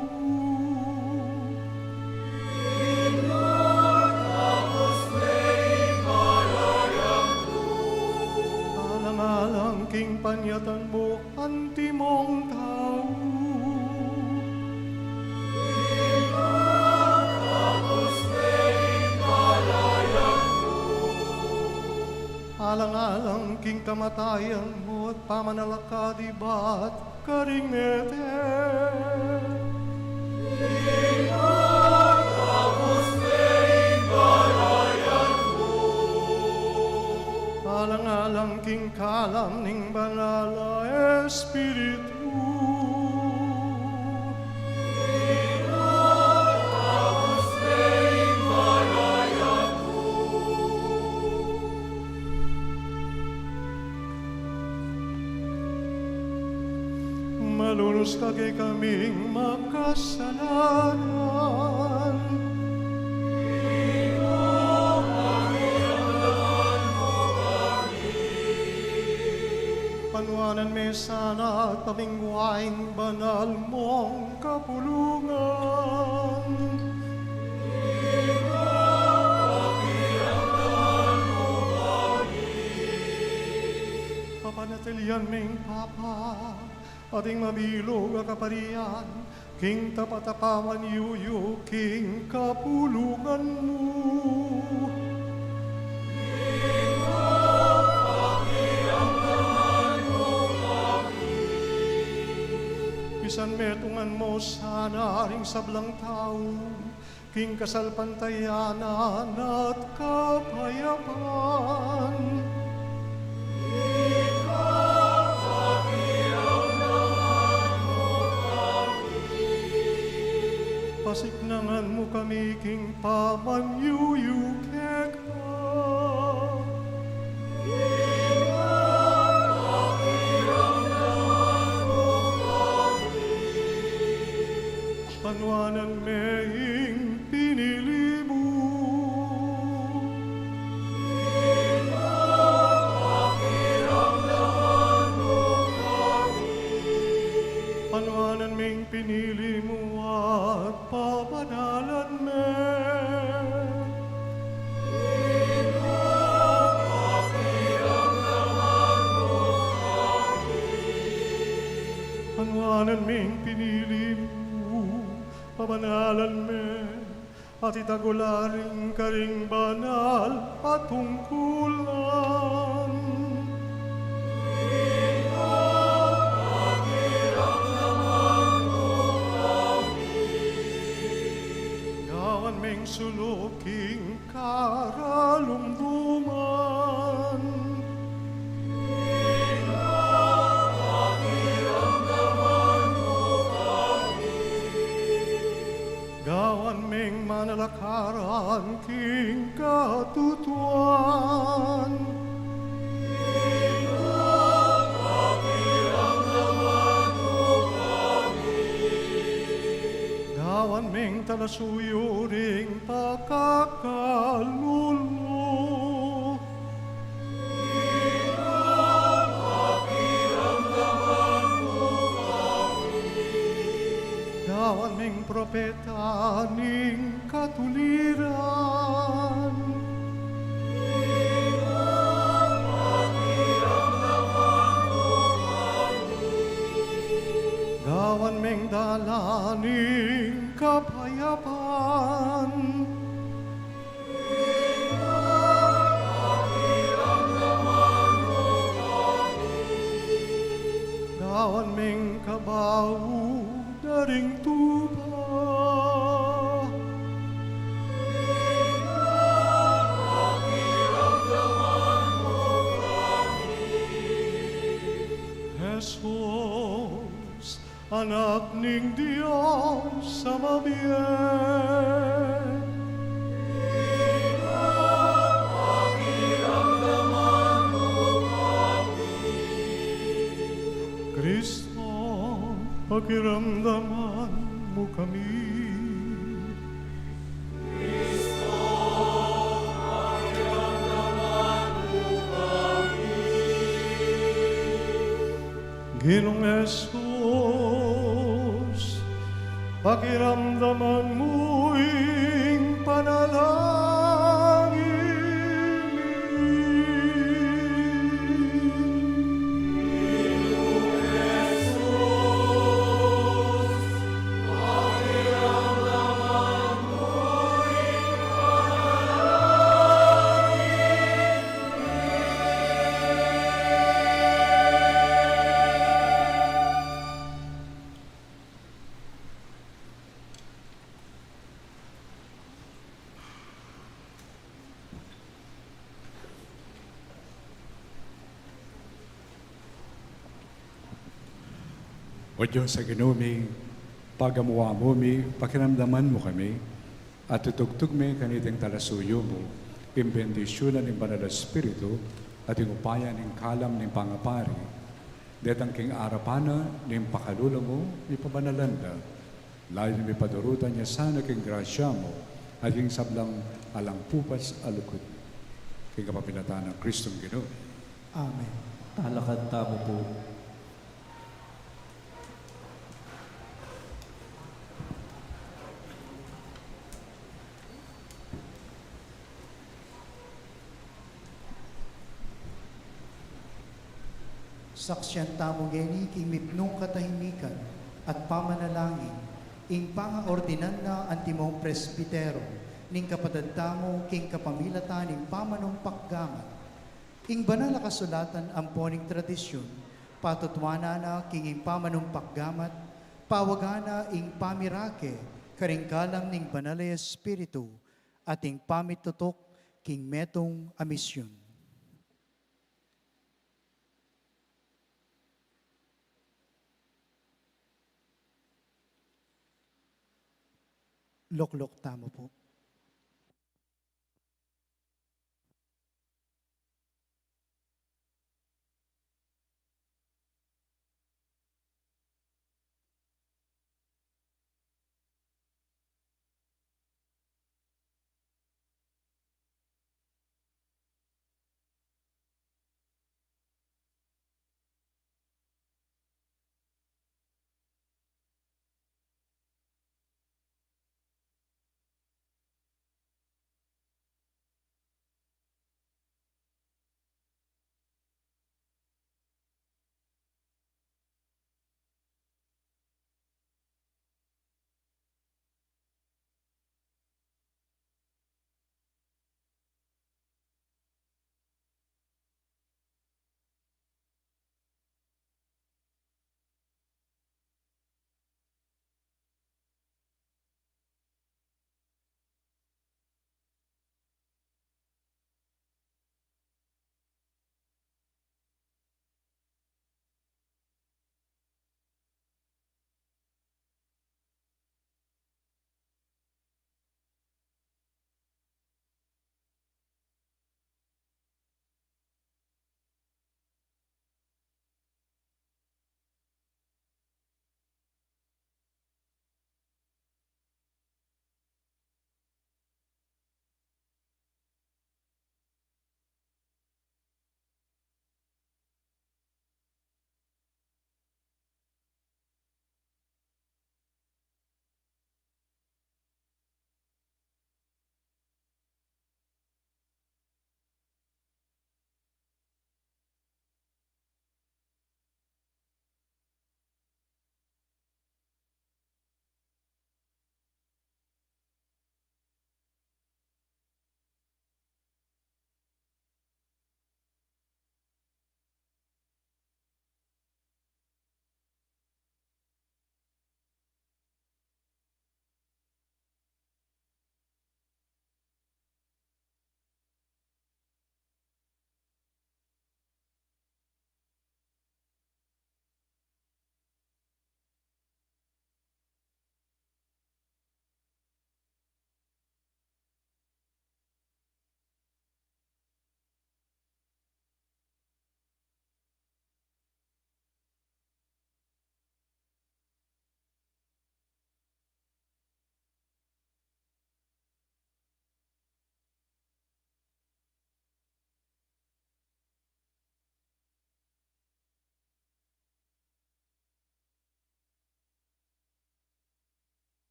alang-alang king panyatan mo, antimong tao. Alang-alang king kamatayan mo at pamanalakadibat karingete. Alang-alang king kalam ning banala Espiritu. Malunos ka kay kaming makasalanan. Panuanan me sana at pamingwaing banal mong kapulungan. Papanatilian ming Papa, ating mabilog a kaparian, king tapatapaman yuyu, king kapulungan mo. Bisan metungan mo sana ring sablang tao, king kasalpantayanan at kapayapan. Pasiknangan mo kami king pamanyuyukek ka. Panuanan meing pinili mo. Panuanan meing pinili mo at pabanalan me. Panuanan ming pinili mo, pabanalan me, at itagularing karing banal at tungkulan. Gawan ming suluking karalumduman. Gawan ming manalakaran king katutuan. Gawan ming talasuyo ring pagkakalulu. Gawan ming propeta ning katuliran. Gawan ming dalaning kapayapan. Gawan ming kabaw daring tuba. Jesus, anak ning Diyos sa mabiyen. Kristo, pakiramdaman mo kami. Ginoong Jesus, pakiramdaman mo'y panalangin. 「O Diyos sa ginumi, pagamuwa mo mi, pakiramdaman mo kami, at tutugtog mi kaniting talasuyo mo, imbendisyonan ng Banal na Espiritu, at inupayan ng kalam ng pangapari, detang king arapana ng pakalula mo, ipabanalanda, layo ni padurutan niya sana king grasya mo, at king sablang alang pupas alukod. King kapapilatan ng Kristong Ginoo. Amen. Talakad tamo po. Saksyan tamo geni king mipnong katahimikan at pamanalangin, ing pangaordinan na antimong presbitero, ning kapadadtamo king kapamilatan ning pamanong paggamat. Ing banal na kasulatan amponing tradisyon, patutwana na king ing pamanong paggamat, pawagana ing pamirake, karingkalang ning banal na espiritu, at ing pamitutok king metong amisyon. Loklok tamo po.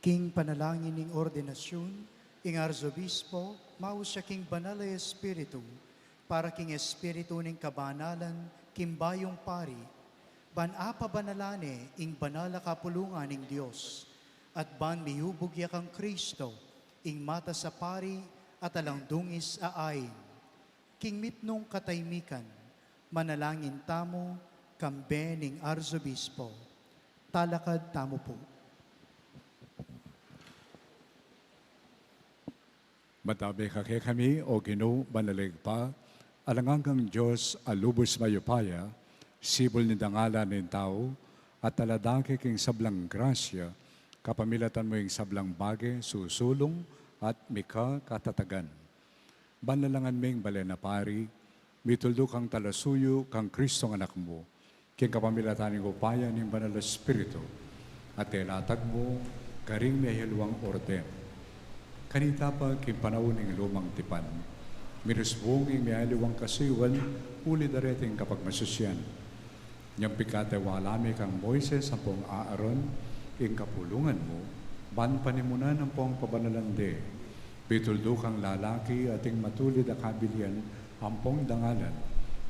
King panalangin ning ordinasyon, ing arzobispo, mao siya king banal ay espiritu, para king espiritu ning kabanalan, kimbayong pari, ban apa banalane, ing banal na kapulungan ning Dios, at ban mihubog ya kang Kristo, ing mata sa pari, at alang dungis aayin. King mitnong kataymikan, manalangin tamo, kambe ning arzobispo. Talakad tamo po. Matabi kake kami o Ginoo banaligpa, alangangang Diyos alubos mayupaya, sibol ni dangalan ng tao, at taladake king sablang grasya, kapamilatan mo yung sablang bagay, susulong, at mika katatagan. Banalangan ming balena pari, mituldo kang talasuyo kang Kristong anak mo, king kapamilatan ng upaya ng banal na Espiritu, at telatag mo, karing may hilwang orden. Kanita pa kinpanawon ng lumang tipan. Minusbong ng may aliwang kasiwan, uli dareting kapag masusyan. Niyang pikate walami kang Moises ang pong Aaron, ing kapulungan mo, ban panimunan ang pong pabanalande. Bituldo kang lalaki ating matulid a kabilian ang pong dangalan,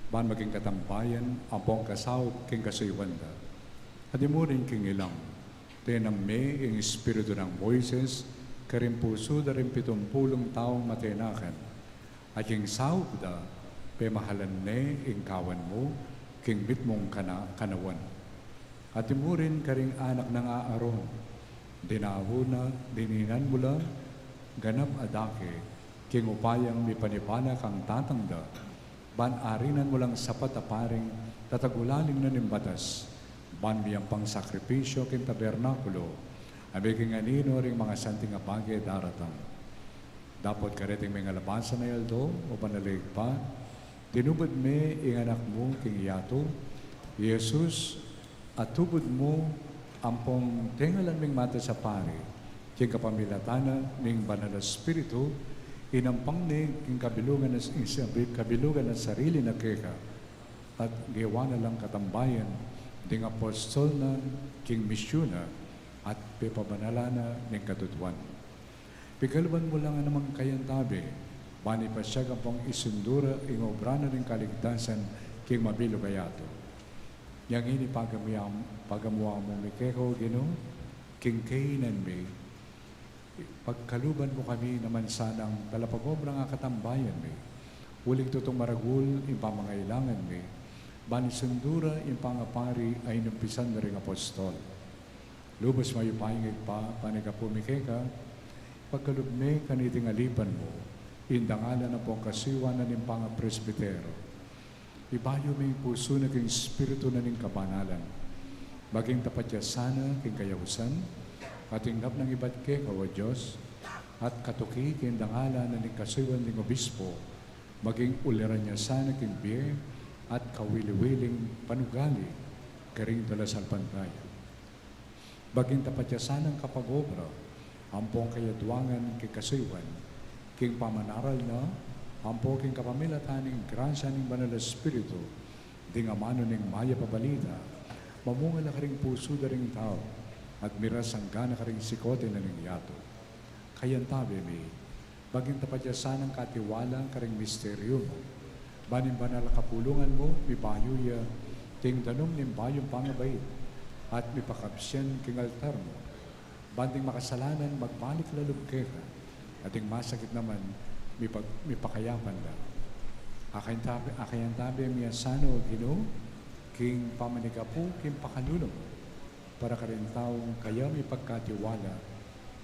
ban maging katambayan ang pong kasawat king kasiwanda. Hadimurin king ilang, tenam me ing espiritu ng Moises, karing puso da rin 70 taong matenakan. At yung sawb da, pemahalan ne ing kawan mo, king bitmong kanawan. At imurin karing anak ng Aaron, dinaho na, dininan mula, ganap adake, king upayang mipanipana kang tatangda, ban arinan mo lang sapat a paring, tatagulaling na nimbatas, ban miyang pang sakripisyo king tabernakulo, abiking anino ring mga santing apage daratang. Dapat kareting may ngalabansa na yaldo o panalig pa, tinubod me ing anak mo king yato, Jesus, at tubod mo ampong tengalan ming mata sa pari, king kapamilatana ning banal na Espiritu, inampang ni king kabilugan na sarili na keka, at gawa na lang katambayan, ding apostol na king misyona, at pipabanalana ng katutuan. Pikalban mo lang namang kayantabi, bani pa siya kapang isundura ing obrana ng kaligtasan king mabilo kayato. Yang ini pagamuha mo mikeko Ginoo, king kainan mi, pagkaluban mo kami naman sanang talapagobra nga katambayan mi, uling tutong maragul ing pamangailangan mi, bani sundura ing pangapari ay numpisan na ring apostol. Lubos mayo paingig pa, panigapumikeka, pagkalubme kaniting aliban mo, indangalan na pong kasiwa na ning panga presbitero. Ibayo may puso na king espiritu na ning kabanalan. Maging tapat ya sana king kayawusan, katinggap ng iba't keka o Diyos, at katuki king dangalan na ning kasiwan ning obispo, maging uliran niya sana king biye, at kawili-wiling panugali, karing dalasal pantaya. Baging tapatyasan kapag-obra, ampong kayadwangan kay kasiwan, king pamanaral na, ampong king kapamilataning gransya ning banal na Espiritu, ding amano ning maya pabalita, mamunga na karing puso da ring tao, at miras ang gana karing sikote na ning yato. Kayantabi mi, baging tapatyasan katiwala karing misteryo mo, banin banal kapulungan mo, mibayuya, ting danom ning bayong pangabait, at mipakabsyan king altar mo. Banding makasalanan, magbalik lalog keka. Ating masakit naman, mipakayapan da. Akayan tabi miya sano, Ginoo, king pamanigapu, king pakalulong, para ka rin taong kaya may pagkatiwala,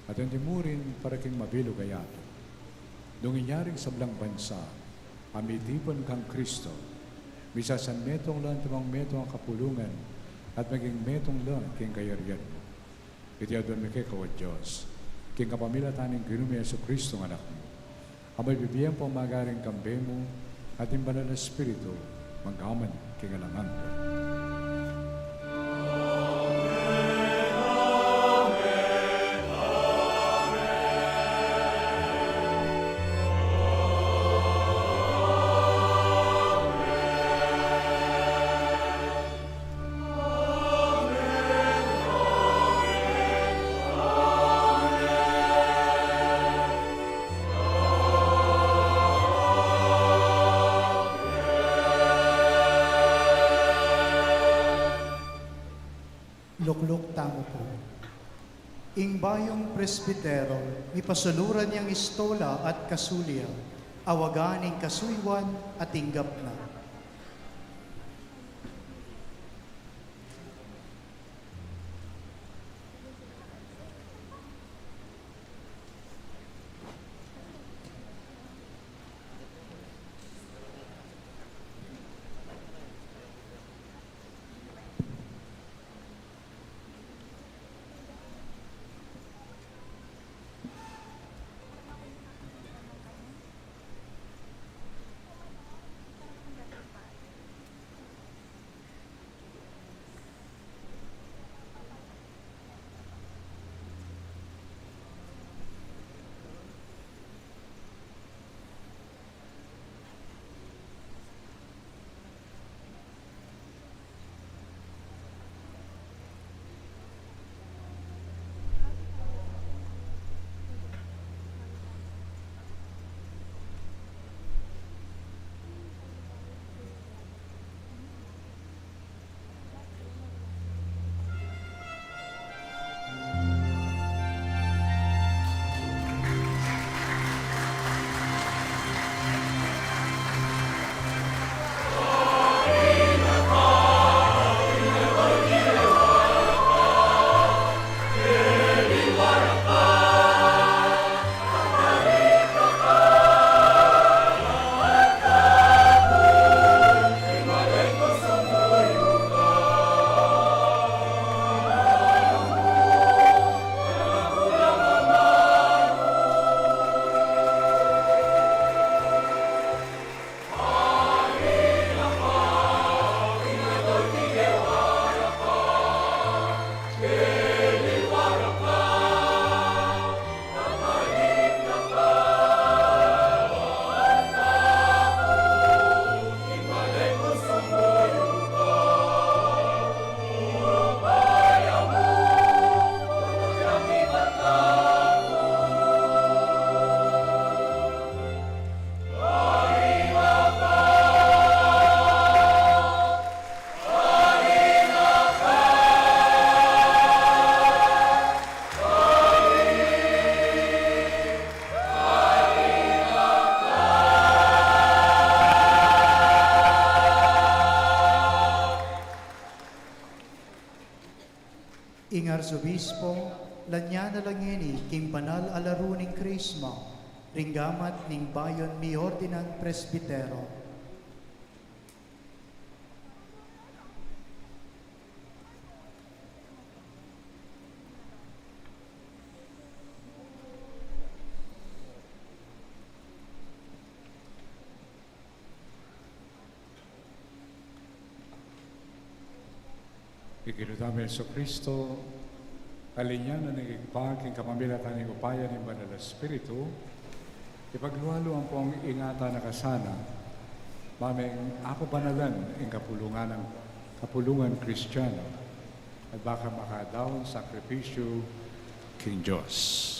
at hindi mo rin para king mabilo gayato. Nung inyaring sablang bansa, amitipon kang Kristo, misasan metong lang tamang metong ang kapulungan, at maging metong lang king kayarian mo. Iti adon mi kay kawad Diyos, king kapamilatan ng Ginoo Yesu Kristo ng anak mo. Amay bibiyang po magaring kambe mo, at yung banal na Espiritu, magkaman king alangan ko. lukluk tamo po. Ing bayong presbitero, mipasuluran niyang istola at kasulya, awaganing kasuywan at tinggap na. Ing Arsobispo, lanya na lang ini, king banal alaro ning Krisma, ringgamat ning bayon mi ordinan presbitero. Ikinutami sa Kristo, kalinyan na nagigpag, king kamamilatan ng upaya ng Banal na Espiritu, ipagluwalo ang pong ingata na kasana, maming ako banalan ang kapulungan Kristiyano, at baka makadaon sakripisyo king Diyos.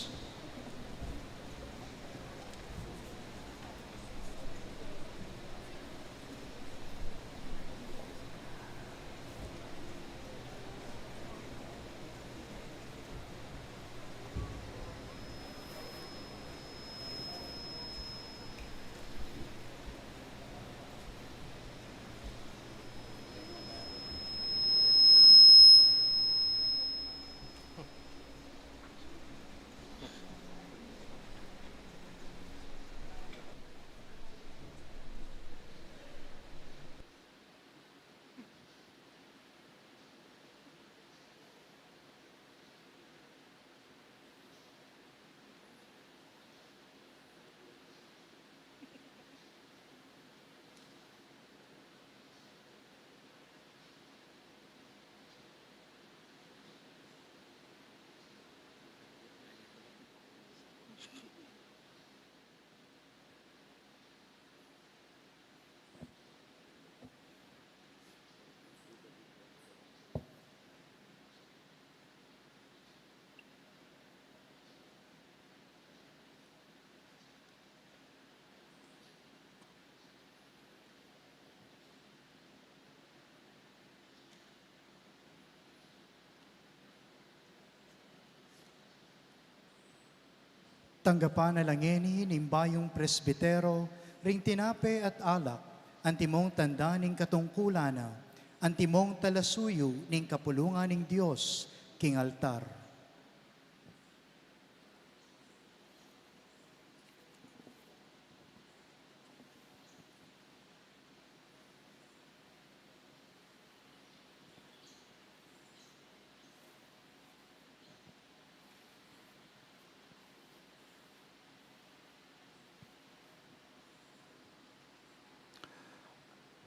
Tanggapan na langeni ning bayong presbitero, ring tinape at alak, antimong tanda ning katungkulana, antimong talasuyo ning kapulungan ning Dios, king altar.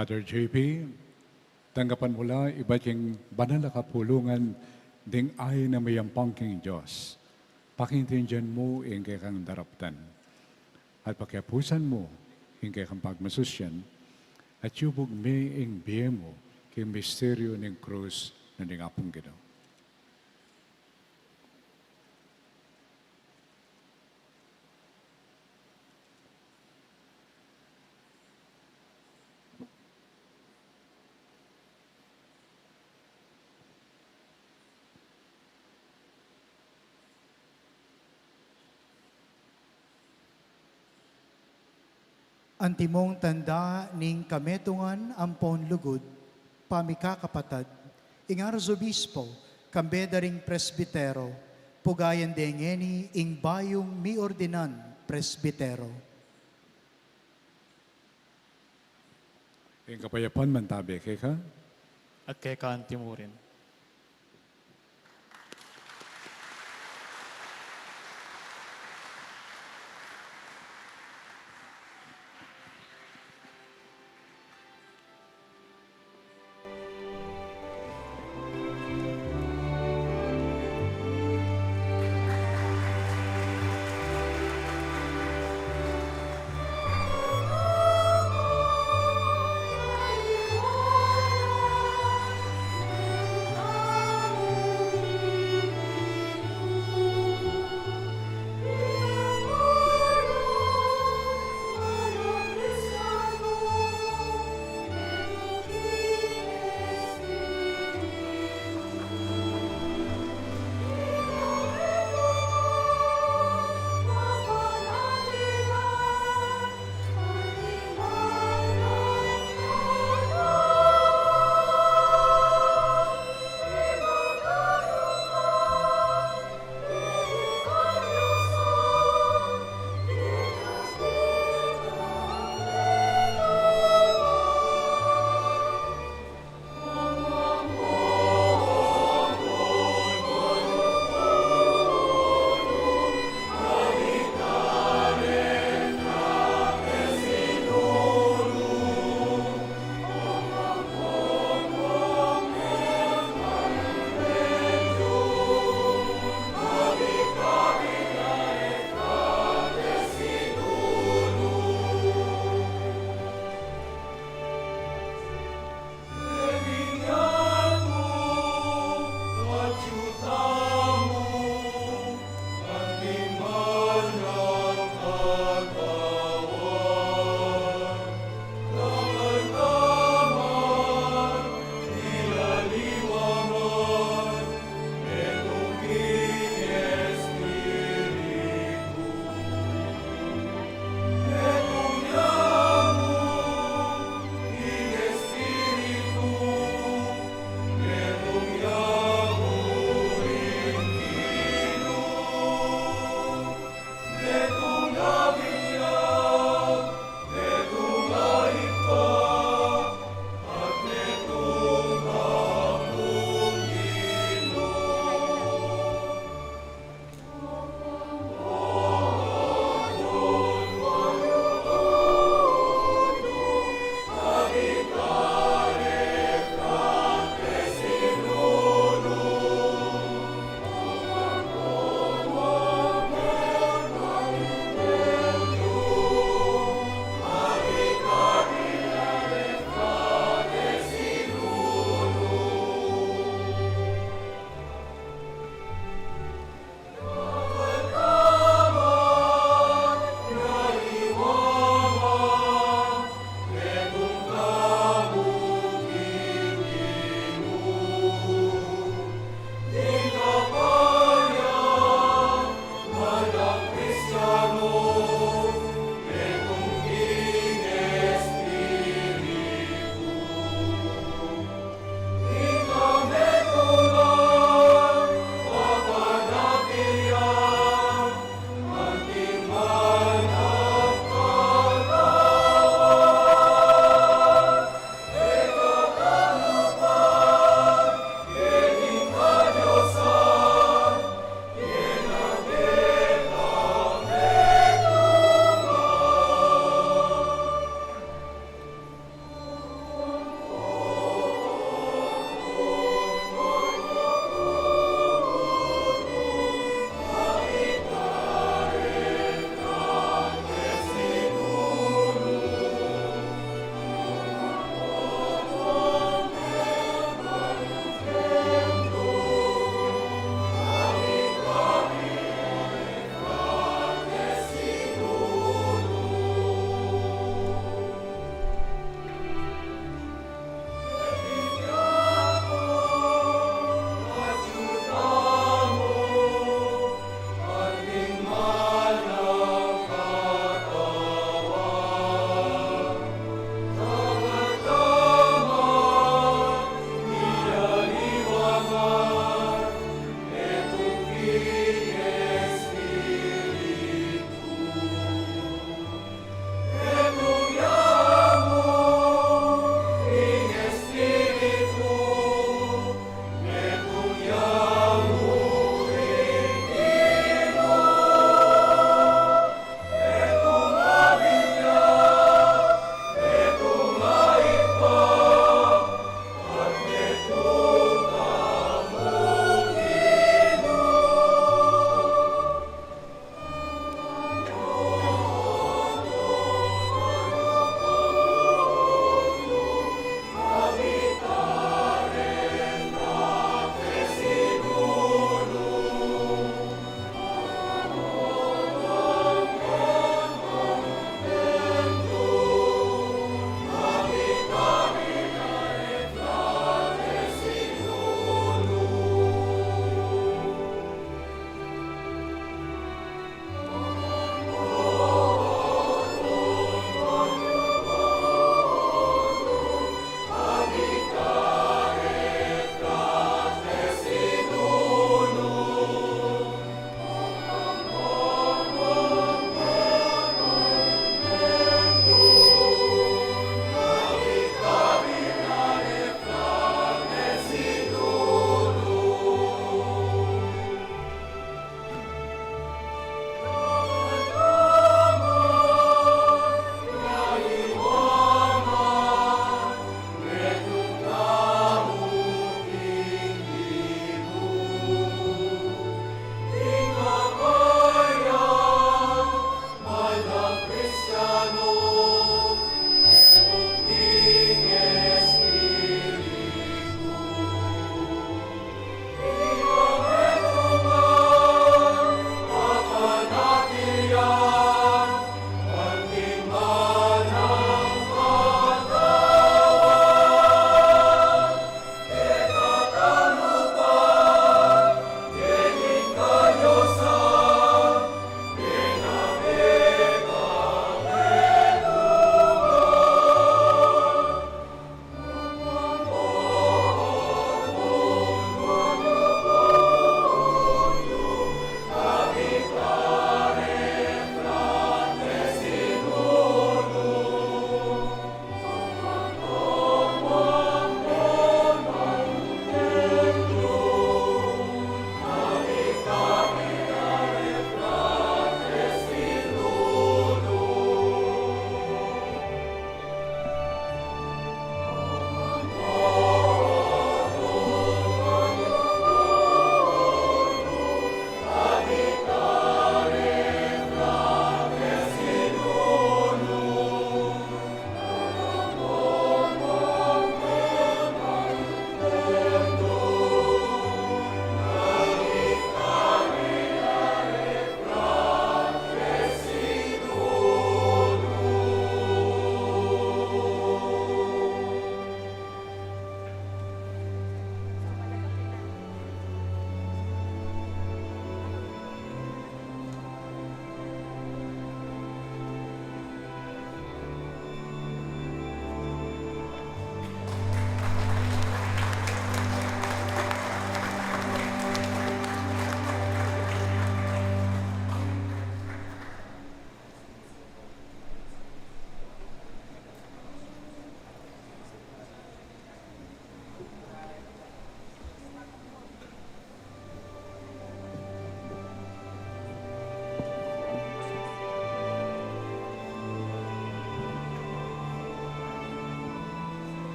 Father JP, tanggapan mula iba yung banal na kapulungan ding ay na mayampang king Diyos. Pakintindihan mo yung kay kang daraptan. At pakiapusan mo yung kay kang pagmasusyan. At yubog may yung biye mo kay misteryo ng krus na ning apong Ginoo. Antimong tanda ning kametungan ampon lugod, pamikakapatad, ing arzobispo, kambeda ring presbitero, pugayan dengeni ing bayong mi ordinan presbitero. Yung kapayapan mantabi kay ka, At kay kaanti mo rin.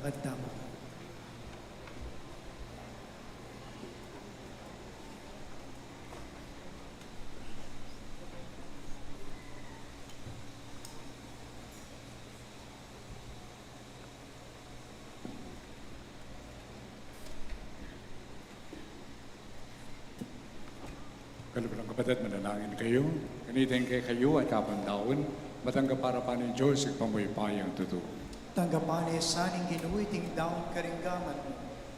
kakanta mo. Kalulang kapatid, manalangin kayo. Kanitin kay kayo at kapandaon, matanggap para pa ng Diyos at pamuypayang totoo. Tanggapani saning ginuiting daon karinggaman mo.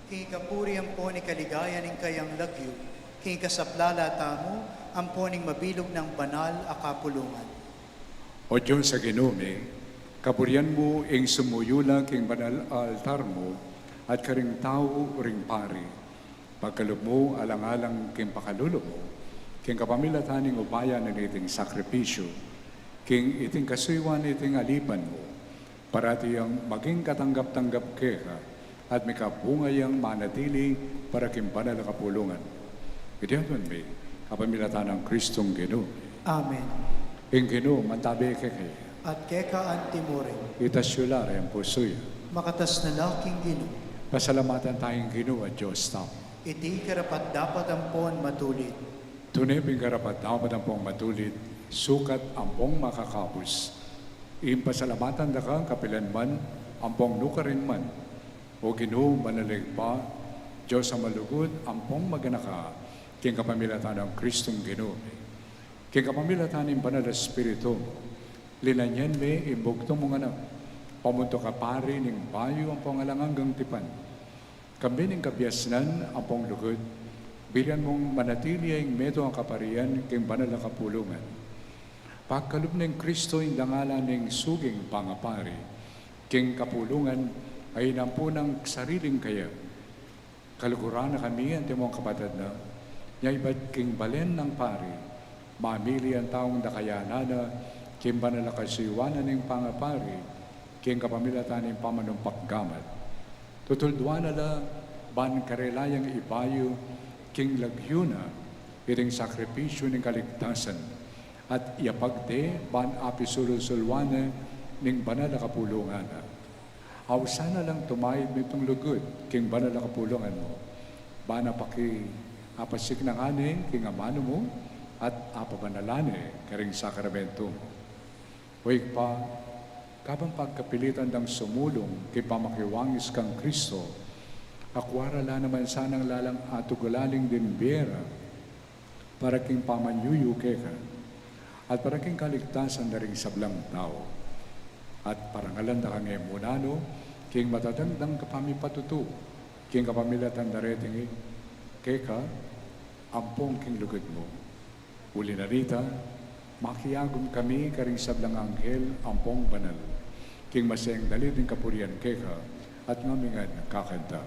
Kay kapuri ang po ni kaligaya ning kayang lagyo. Kay kasaplala tamo, ang po ning mabilog ng banal a kapulungan. O Diyos sa ginume, kapurian mo ing sumuyula king banal altar mo at karing tao ring pari. Pagkalog mo alang-alang king pakalulo mo, king kapamilataning upaya ng iting sakripisyo, king iting kasuywan iting alipan mo, parati ang maging katanggap-tanggap keka at may kabungayang manatili para king banal na kapulungan. Itiyaton mi, kapamilatan ng Kristong Ginoo. Amen. Ing Ginoo, mantabi kekay, At keka antimurin, itasyular ang pusoy. makatas na laking Ginoo. Pasalamatan tayong Ginoo at Diyos tao. Iti karapat dapat ang pon matulit. Tunay bing karapat dapat ang pong matulit, sukat ang pong makakapos. Impasalamatan da kang kapilan man, ang pong nukarin man. O Ginoo, manalig pa, Diyos ang malugod, ang pong maganaka, king kapamilatan ng Kristong Ginoo. King kapamilatan ng banal na Espiritu, linanyan me, imbugto mong anak, pamunto ka pari ning bayo ang pong alanganggang tipan. Kami ning kabiasnan ang pong lugod, bilian mong manatili ang meto ang kaparian king banal na kapulungan. Pagkalub ng Kristo yung dangalan ng suging pangapari, king kapulungan ay nampunang sariling kaya. Kalukuran na kami ang timong kapatid na, niya iba't king balen ng pari, mamili ang taong dakayanana, king banal na kasuywanan ng pangapari, king kapamilatan ng pamanumpak gamat. Tutulduan na ban karelayang ibayo, king lagyuna, iting sakripisyo ng kaligtasan, at iapagde ban apisulusulwana ng banal na kapulungan. Aw sana lang tumayid mo itong lugod, king banal na kapulungan mo. Bana paki apasik ng ane, king amano mo, at apabanalane, karing sakramento mo. Huwag pa, kabang pagkapilitan ng sumulong kay pamakiwangis kang Kristo, akwara la naman sanang lalang atugulaling din bera para king pamanyuyu keka at para king kaligtasan na rin sablang tao. At parangalan na kang emunano, king matatandang kapamipatutu, king kapamilatan na reting keka, ampong king lugod mo. Uli na rita, makiyagom kami karing sablang anghel, ampong banal. King masayang dalit ng kapurian keka at ngamingan kakanta.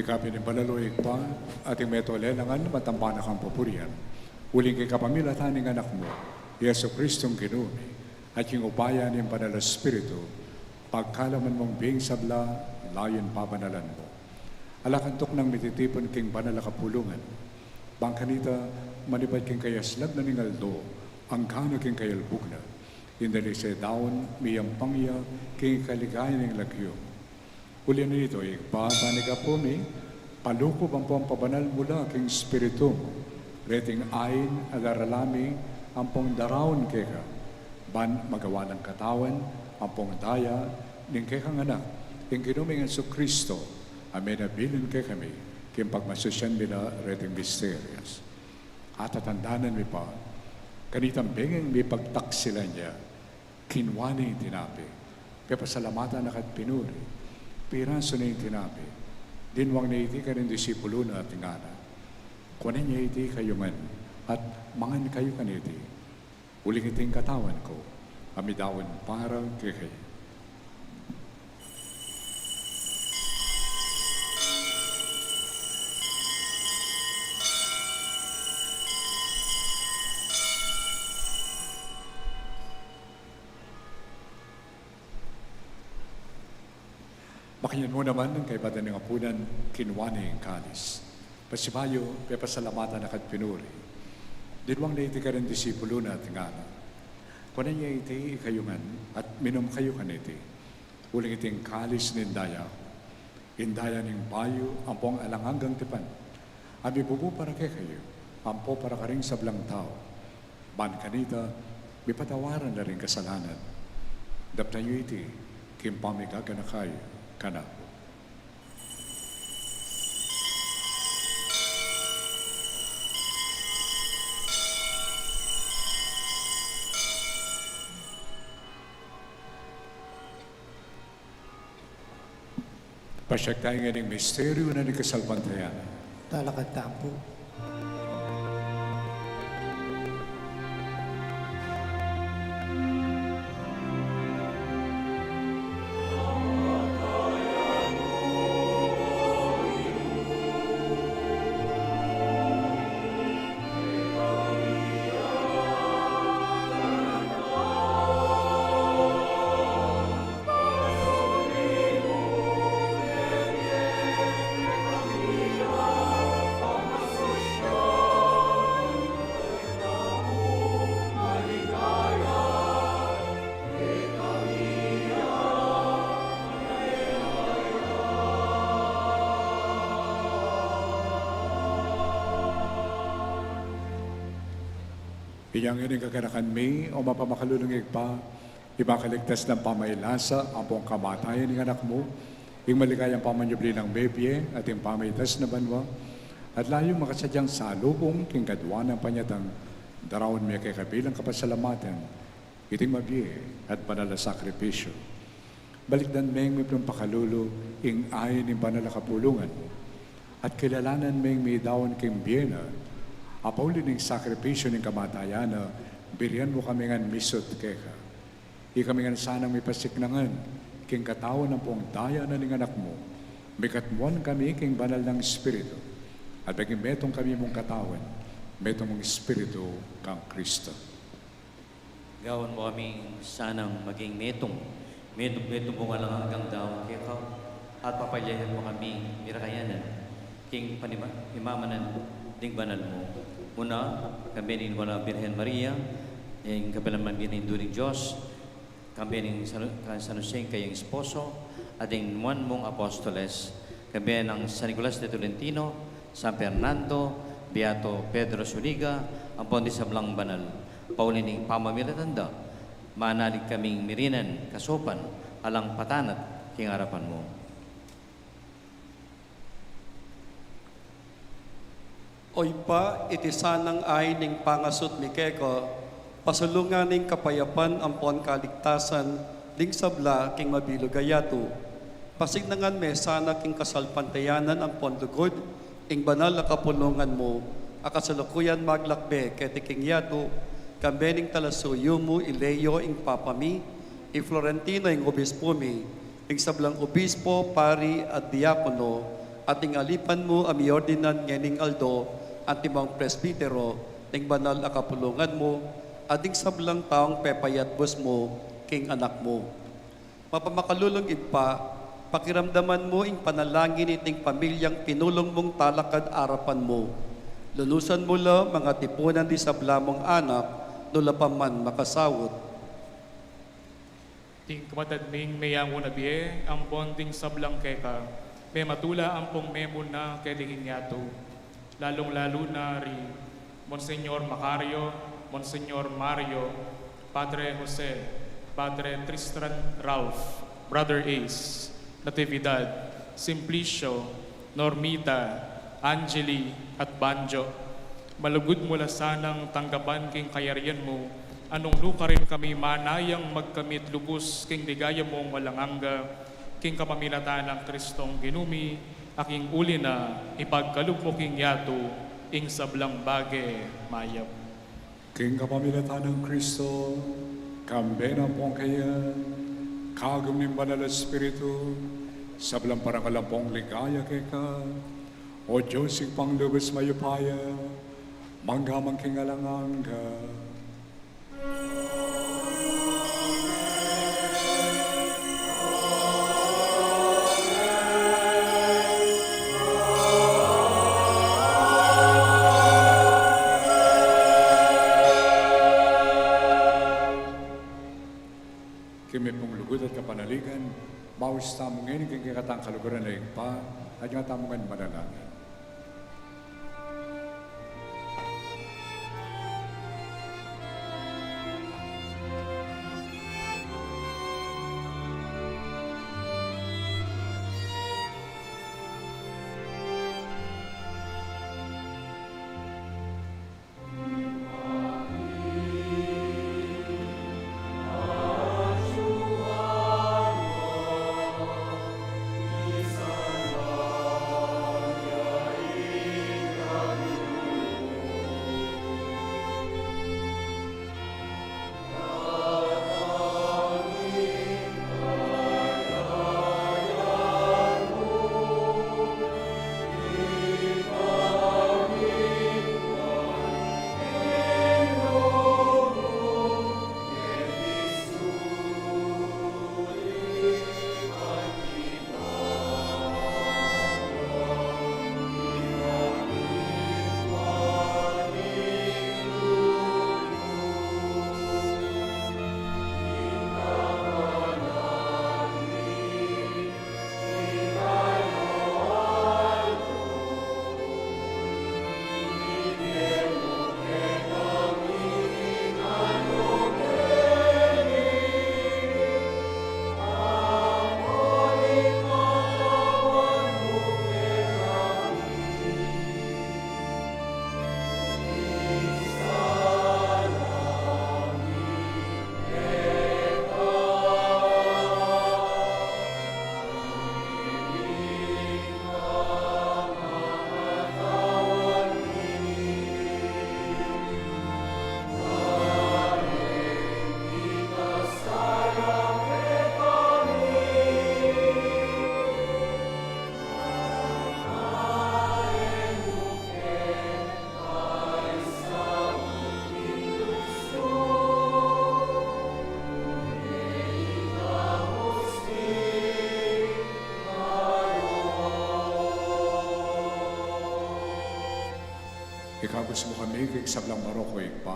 kapin ng palaloy pa, ating metolelangan, matampanak ang papurihan. Uling kay kapamilatan ng anak mo, Yeso Kristong kinuni, at yung upaya ng Banal na Espiritu, pagkalaman mong bing sabla, layon papanalan mo. Alakantok ng mititipon king banal na kapulungan. Bangkanita, manipad king kayaslag na ningaldo, ang kano king kayalbog na. Indali sa daon, miyang pangya, king kaligayan ng lagyo. Uli na nito, ipatani ka po mi, palukob ang pampabanal mula king Espiritu mo. Reting ayin, agaralami, ang pong darawon keka. Ban magawa ng katawan, ang pong daya, ning kekang anak, king kinuming ang Kristo, amen na bilin kay kami, king pagmasusyan nila reting mysterious. At tatandanan mi pa, kanitang bengeng mi pagtaksilan niya, kinwani yung tinapi, kaya pasalamatan na kat pinuri, piraso na yung tinapi, dinwang na iti ka rin disipulo na ating ana. Kunin niya iti kayo man, at mangan kayo kaniti, uling iting katawan ko, amidawan para kay kayo. Bakinyan mo naman ng kaibatan ng apunan, kinwani ang kalis. Pasibayo, pepasalamatan na pinuri. Dinwang na iti ka rin disipulo na ating ana. Kunan niya iti ikayungan at minom kayo kaniti. Uling iting kalis nindaya. Indaya ning bayo, ampong alangangang tipan. Abi bubu para kay kayo, ampo para ka rin sablang tao. Ban kanita, may patawaran na rin kasalanan. Dapta niyo iti, kimpamigaga na kayo. Kana. Pasyak tayo nga ng misteryo na nagkasalpantayan. Talakad tampo. Iyang ining kakanakan mi o mapamakalulungig pa, ibakaligtas ng pamailasa ang pong kamatayan ng anak mo, yung maligayang pamanyubli ng bebye at yung pamaitas na banwa, at layo makasadyang salubong king kadwa ng panyatang darawon mi kay kabilang kapasalamatan, iting mabye at banal na sakripisyo. Balikdan meng mi plong pakalulo, ing ayin ng banal na kapulungan, at kilalanan meng mi dawon king biyena, apauli ng sakripisyo ng kamatayan na biriyan mo kami nga misot keka. Di kami nga sanang may pasiknangan, king katawan ng pong daya na ng anak mo, mikatmuan kami king banal ng Espiritu, at baging metong kami mong katawan, metong mong Espiritu kang Kristo. Gawan mo kami sanang maging metong mo nga lang hanggang daw kaya ka, at papalyahan mo kami mirakayanan, king imamanan ding banal mo. Una, kami rin wala Birhen Maria, yung kapalaman din ng Diyos, kami rin San Jose kayong esposo, at yung one mong apostoles, kami ng San Nicolas de Tolentino, San Fernando, Beato Pedro Suliga, ang Ponte Sablang Banal, paulin ng pamamilatanda, manalig kaming mirinan, kasopan, alang patanat, king harapan mo. Oy pa, iti sanang ay ning pangasot mi keko, pasulungan ning kapayapan ampon kaligtasan, ling sabla king mabilo gayato. Pasignangan me sana king kasalpantayanan ampon lugod, ing banal na kapulungan mo, akasalukuyan maglakbe keti king yato, kambening talasuyo mo ileyo ing papami, ing Florentino ing obispo mi, ing sablang obispo, pari at diakono, at alipan mo ang miordinan ngening Aldo, at timang presbitero, ting banal akapulungan mo, ading sablang taong pepayat bus mo, king anak mo. Mapamakalulong pa, pakiramdaman mo ing panalangin iting pamilyang pinulong mong talakad arapan mo. Lulusan mo la mga tipunan di sablamong anak, nula pa man makasawot. Ting kumatadming mayang unabiye, ang bonding sablang keka, may matula ang pong memo na kedingin yato. Lalong-lalo na ri Monsignor Macario, Monsignor Mario, Padre Jose, Padre Tristan Ralph, Brother Ace, Natividad, Simplicio, Normita, Angeli, at Banjo. Malugod mo la sanang tanggapan king kayarian mo, anong luka rin kami manayang magkamit lubos king ligaya mong walanganga, king kapamilatan ng Kristong ginumi, aking uli na ipagkalug mo king yato, ing sablang bage mayap. King kapamilatan ng Kristo, kambe na pong kaya, kagum ng banal na Espiritu, sablang parang kalampong ligaya keka, o Diyos ing panglubos mayupaya, manggamang king alanganga. Kimi pong lugod at kapanaligan, bawas tamong ngayon king kikatang kaluguran na pa, at nga tamongan manalangin. Ikagos mo kami, kay sablang maroko pa,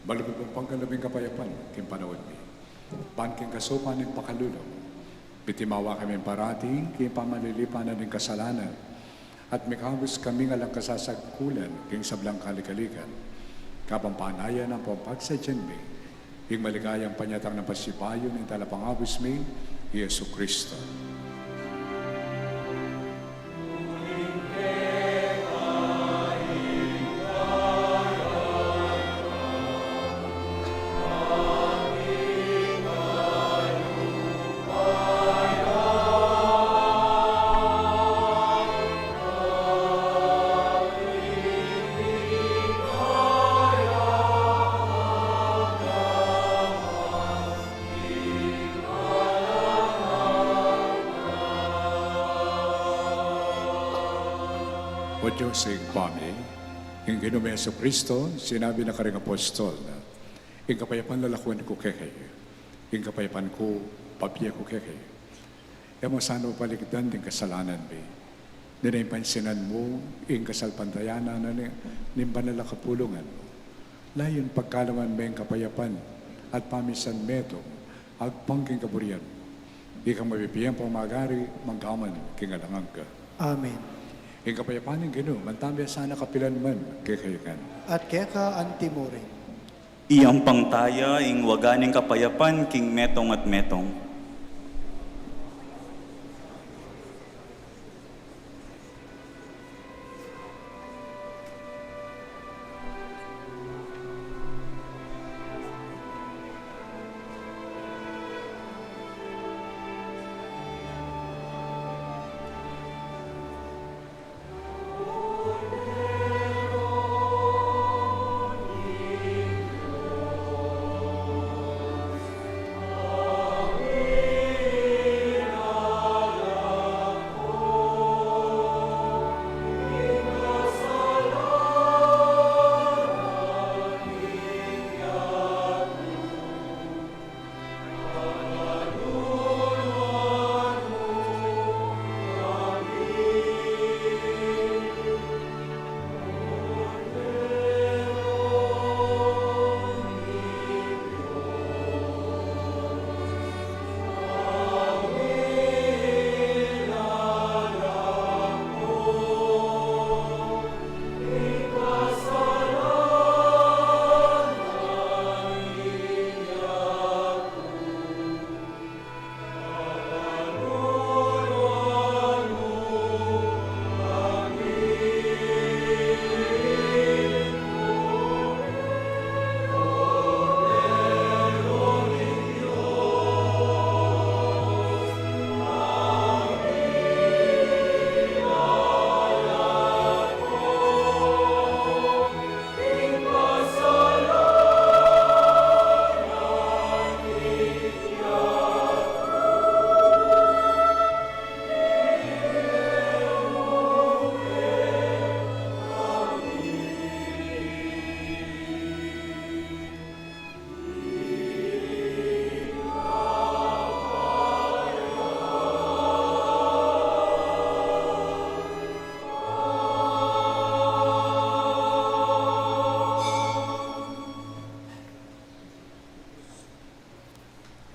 balugod mong panggalabing kapayapan, king panawad mi. Pan king kasupan ng pakalulong, bitimawa kami parating, king pamalilipanan ng kasalanan, at mikagos kami nga lang kasasagkulan, king sablang kalikalikan, kapampanayan ng pampagsadyan mi, king maligayang panyatang ng pasipayo ng talapangabos mi, Yesu Kristo. Diyos sa pami, ang Ginoong Yesu Kristo, sinabi na karing apostol na, ang kapayapan lalakuan ko kekay, ang kapayapan ko papiya ko kekay. Emo sana paligdan din kasalanan be. Dinay pansinan mo, ang kasalpantayanan na nimban na kapulungan mo. Layon pagkalaman mo ang kapayapan at pamisan meto, agpangking kaburian. Ikang mabibiyang pamagari, manggaman, kingalangang ka. Amen. Ang kapayapan ng Ginoo, mantamya sana kapilan man, kekayakan. At keka antimore. Iyang pangtaya ing waganing kapayapan king metong at metong.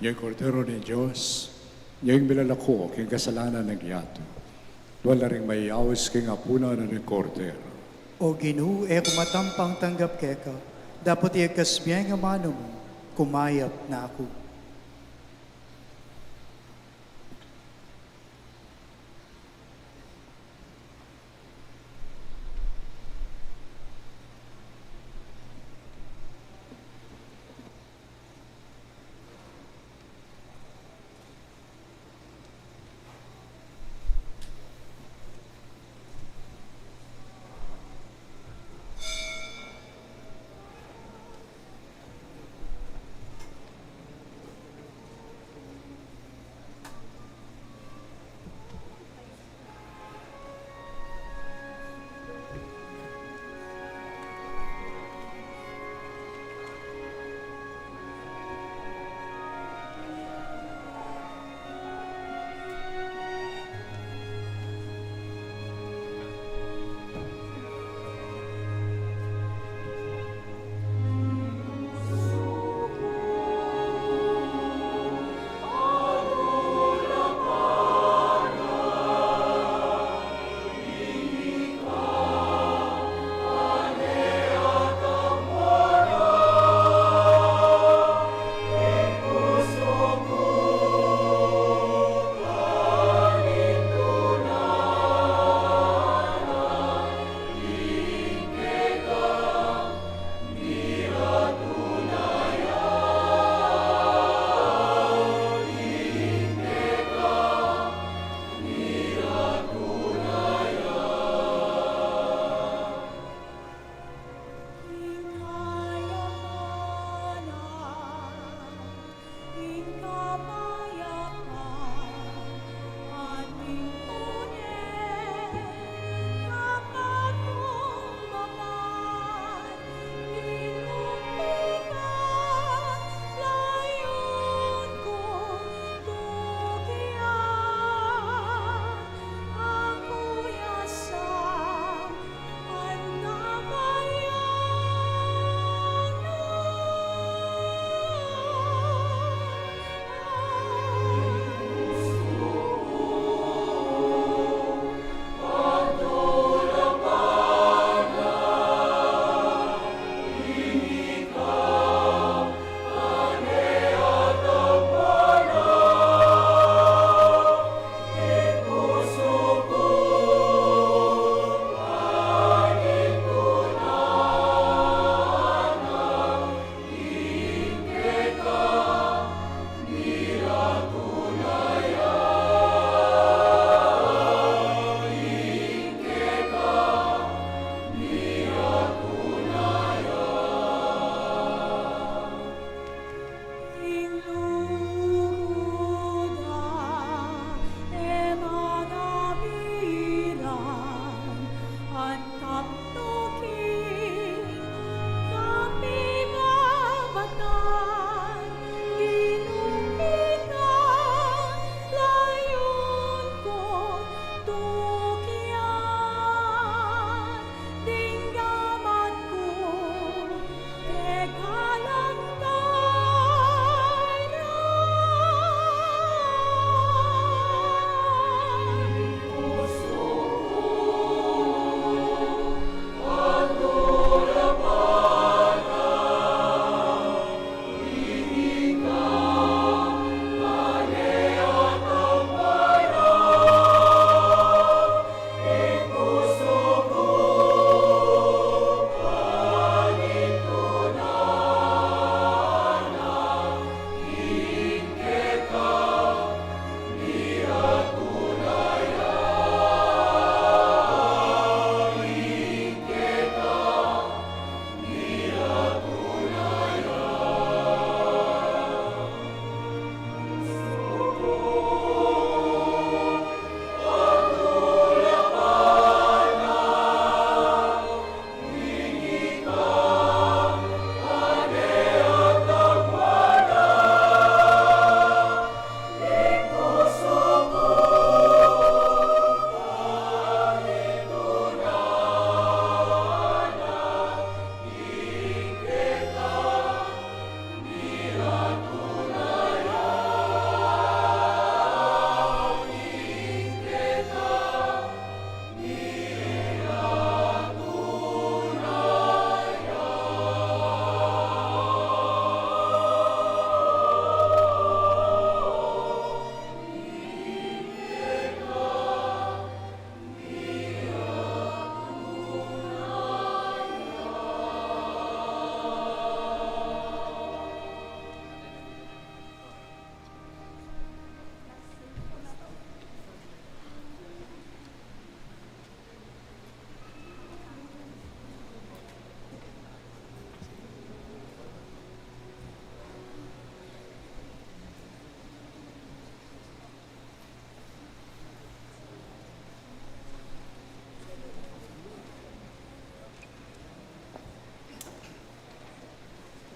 Yung kordero ni Diyos, yung bilalako, king kasalanan ng yato. Wala rin may awis king apuna na ng kordero. O Ginoo, kumatampang tanggap keka. Dapat kasbiyang nga manong kumayap na ako.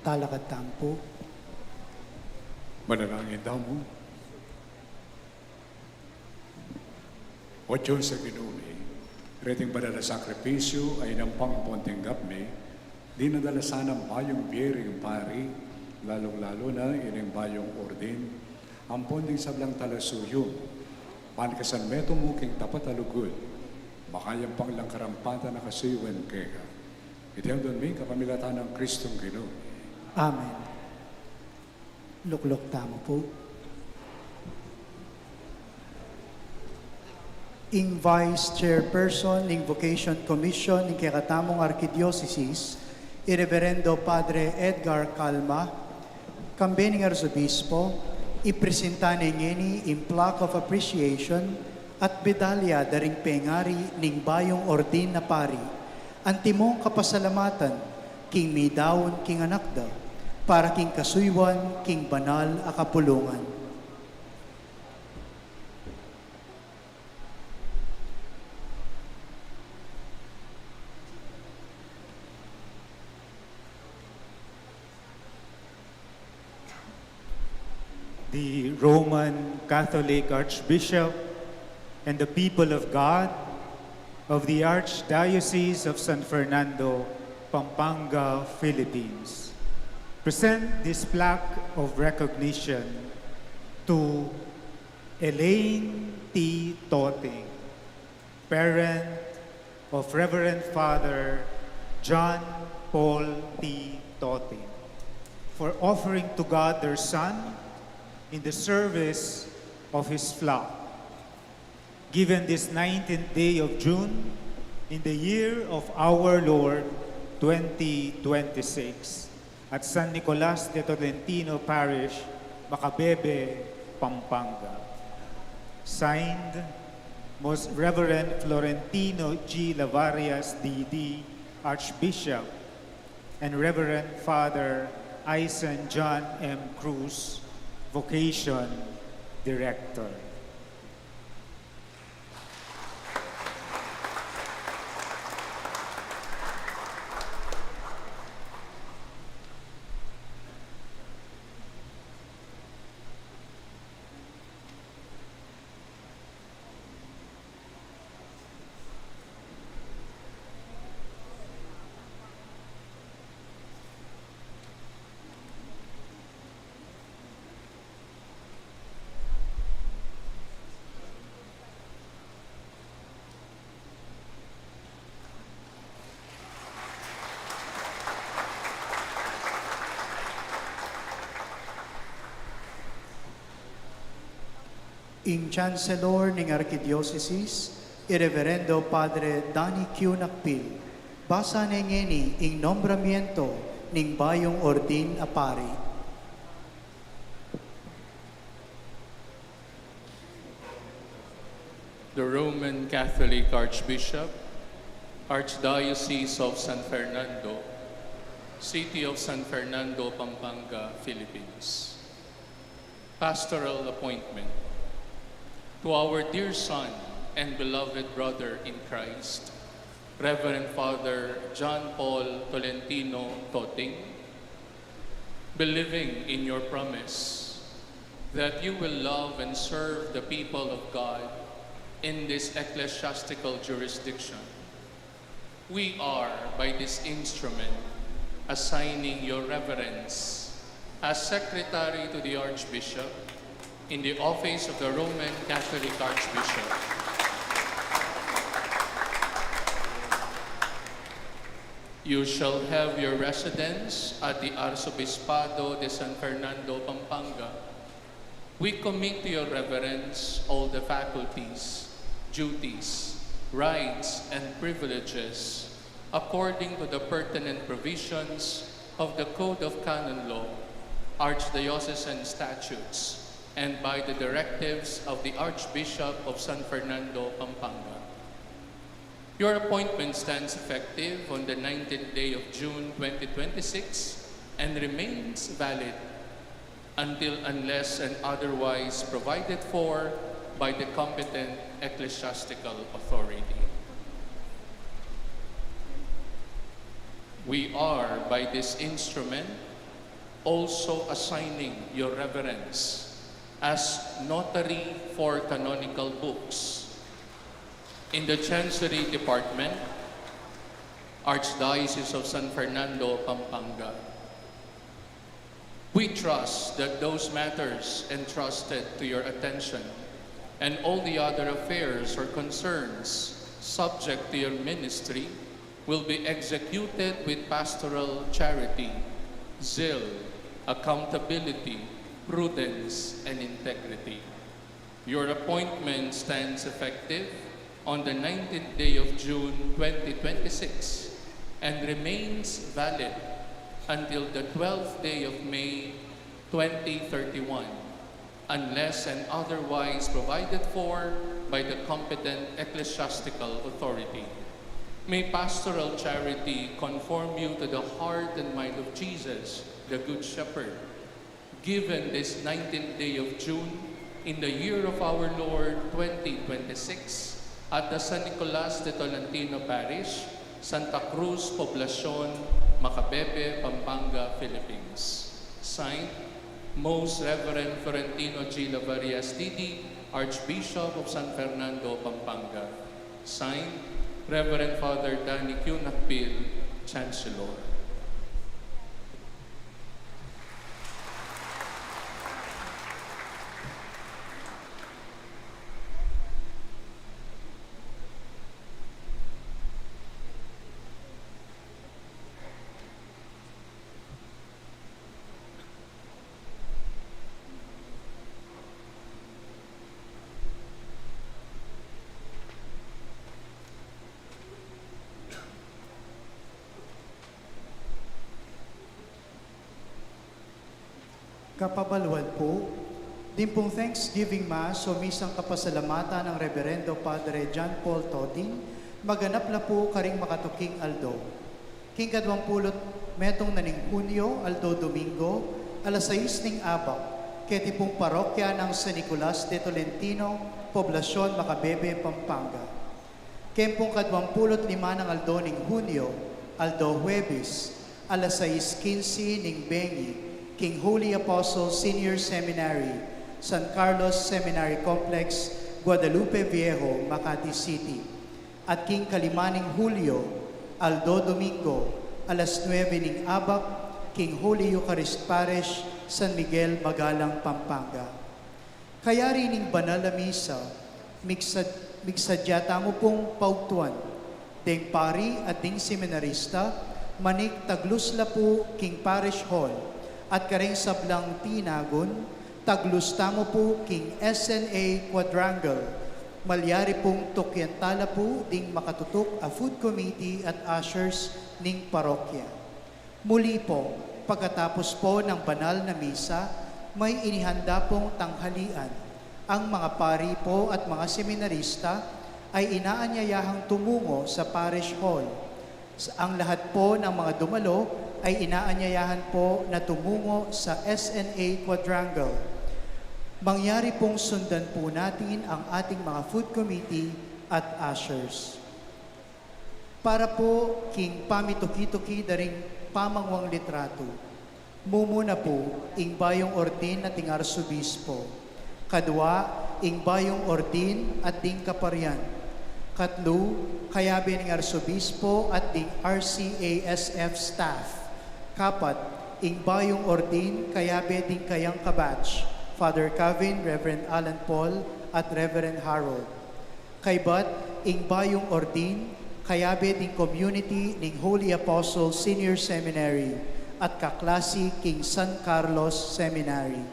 Talakad tampo. Manalangin daw mo. O Diyos sa Ginoo, reting badala sakripisyo ay ng pangponting gapmi, di nadala sana bayong biyering pari, lalong-lalo na ining bayong ordin, ang ponding sablang talasuyo, pankasan meto mo king tapat alugod, makayang panglang karampata na kasiwen kaya. Itiyang doon may kapamilatan ng Kristong Ginoo. Amen. Luklok tamo po. Ing Vice Chairperson ng Vocation Commission ng Kakatamong Arkidiocese, Irreverendo Padre Edgar Calma, kambening Arzobispo, ipresenta ningeni in plaque of appreciation at medalya daring pengari ning bayong ordin na pari, antimong kapasalamatan, king midawon king anakda, para king kasuywan, king banal a kapulungan. The Roman Catholic Archbishop and the people of God of the Archdiocese of San Fernando, Pampanga, Philippines, present this plaque of recognition to Elaine T. Toting, parent of Reverend Father John Paul T. Toting, for offering to God their son in the service of His flock. Given this 19th day of June, in the year of our Lord 2026, at San Nicolas de Tolentino Parish, Macabebe, Pampanga. Signed, Most Reverend Florentino G. Lavarias, D.D., Archbishop, and Reverend Father Ison John M. Cruz, Vocation Director. Ing Chancellor ng Arkidiocese, Irreverendo Padre Danny Q. Nakpil, basa nengeni ing nombramiento ning bayong ordin a pari. The Roman Catholic Archbishop, Archdiocese of San Fernando, City of San Fernando, Pampanga, Philippines. Pastoral appointment. To our dear son and beloved brother in Christ, Reverend Father John Paul Tolentino Toting, believing in your promise that you will love and serve the people of God in this ecclesiastical jurisdiction, we are, by this instrument, assigning your reverence as Secretary to the Archbishop in the office of the Roman Catholic Archbishop. You shall have your residence at the Arzobispado de San Fernando, Pampanga. We commit to your reverence all the faculties, duties, rights, and privileges according to the pertinent provisions of the Code of Canon Law, Archdiocesan statutes, and by the directives of the Archbishop of San Fernando, Pampanga. Your appointment stands effective on the 19th day of June 2026 and remains valid unless and otherwise provided for by the competent ecclesiastical authority. We are, by this instrument, also assigning your reverence as notary for canonical books in the Chancery Department, Archdiocese of San Fernando, Pampanga. We trust that those matters entrusted to your attention and all the other affairs or concerns subject to your ministry will be executed with pastoral charity, zeal, accountability, prudence, and integrity. Your appointment stands effective on the 19th day of June 2026 and remains valid until the 12th day of May 2031, unless and otherwise provided for by the competent ecclesiastical authority. May pastoral charity conform you to the heart and mind of Jesus, the Good Shepherd, given this 19th day of June in the year of our Lord 2026 at the San Nicolas de Tolentino Parish, Santa Cruz, Poblacion, Macabebe, Pampanga, Philippines. Signed, Most Reverend Florentino G. Lavarias Didi, Archbishop of San Fernando, Pampanga. Signed, Reverend Father Danny Q. Nakpil, Chancellor. Kapabalwal po, din pong Thanksgiving Mass o misang kapasalamatan ng Reverendo Padre John Paul Toding, maganap na po karing makatuking aldo. King kadwampulot metong naning Hunyo, aldo Domingo, alas 6 ning abak, keti pong parokya ng San Nicolas de Tolentino, Poblacion, Macabebe, Pampanga. Kempong kadwampulot 5 ng aldo ning Hunyo, aldo Huwebes, alas 6:15 ning Bengi, King Holy Apostle Senior Seminary, San Carlos Seminary Complex, Guadalupe Viejo, Makati City. At King Kalimaning Julio, Aldo Domingo, alas 9 ning abak, King Holy Eucharist Parish, San Miguel, Magalang, Pampanga. Kaya rin ning banal na misa, migsadyata mo pong paugtuan, ding pari at ding seminarista, manik taglusla po King Parish Hall, at kareng sablang tinagon, taglusta mo po King SNA Quadrangle, malyari pong tukyantala po ding makatutok a food committee at ushers ning parokya. Muli po, pagkatapos po ng banal na misa, may inihanda pong tanghalian. Ang mga pari po at mga seminarista ay inaanyayahang tumungo sa parish hall. Ang lahat po ng mga dumalo ay inaanyayahan po na tumungo sa SNA Quadrangle. Mangyari pong sundan po natin ang ating mga food committee at ushers. Para po king pamituki-tuki daring pamangwang litrato, mumuna po ing bayong ordin na ting arsobispo, kadwa ing bayong ordin at ding kaparian, katlo kayabi ng arsobispo at ding RCASF staff, kapat, ing bayong ordin, kayabe ding kayang kabatch, Father Kevin, Reverend Alan Paul, at Reverend Harold. Kaybat, ing bayong ordin, kayabe ding community ning Holy Apostle Senior Seminary, at kaklasi king San Carlos Seminary.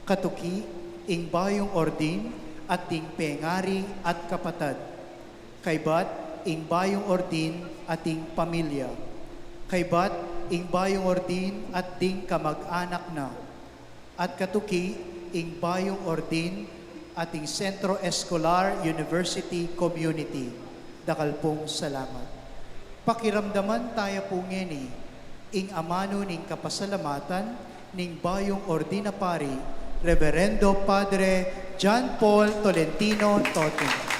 Katuki, ing bayong ordin, at ding pengari at kapatad. Kaybat, ing bayong ordin, at ding pamilya. Kaybat, ing bayong ordin at ding kamag-anak na. At katuki, ing bayong ordin at ing Sentro Escolar University Community. Dakal pong salamat. Pakiramdaman tayo po ngeni, ing amano ning kapasalamatan ning bayong ordina pari, Reverendo Padre John Paul Tolentino Toding.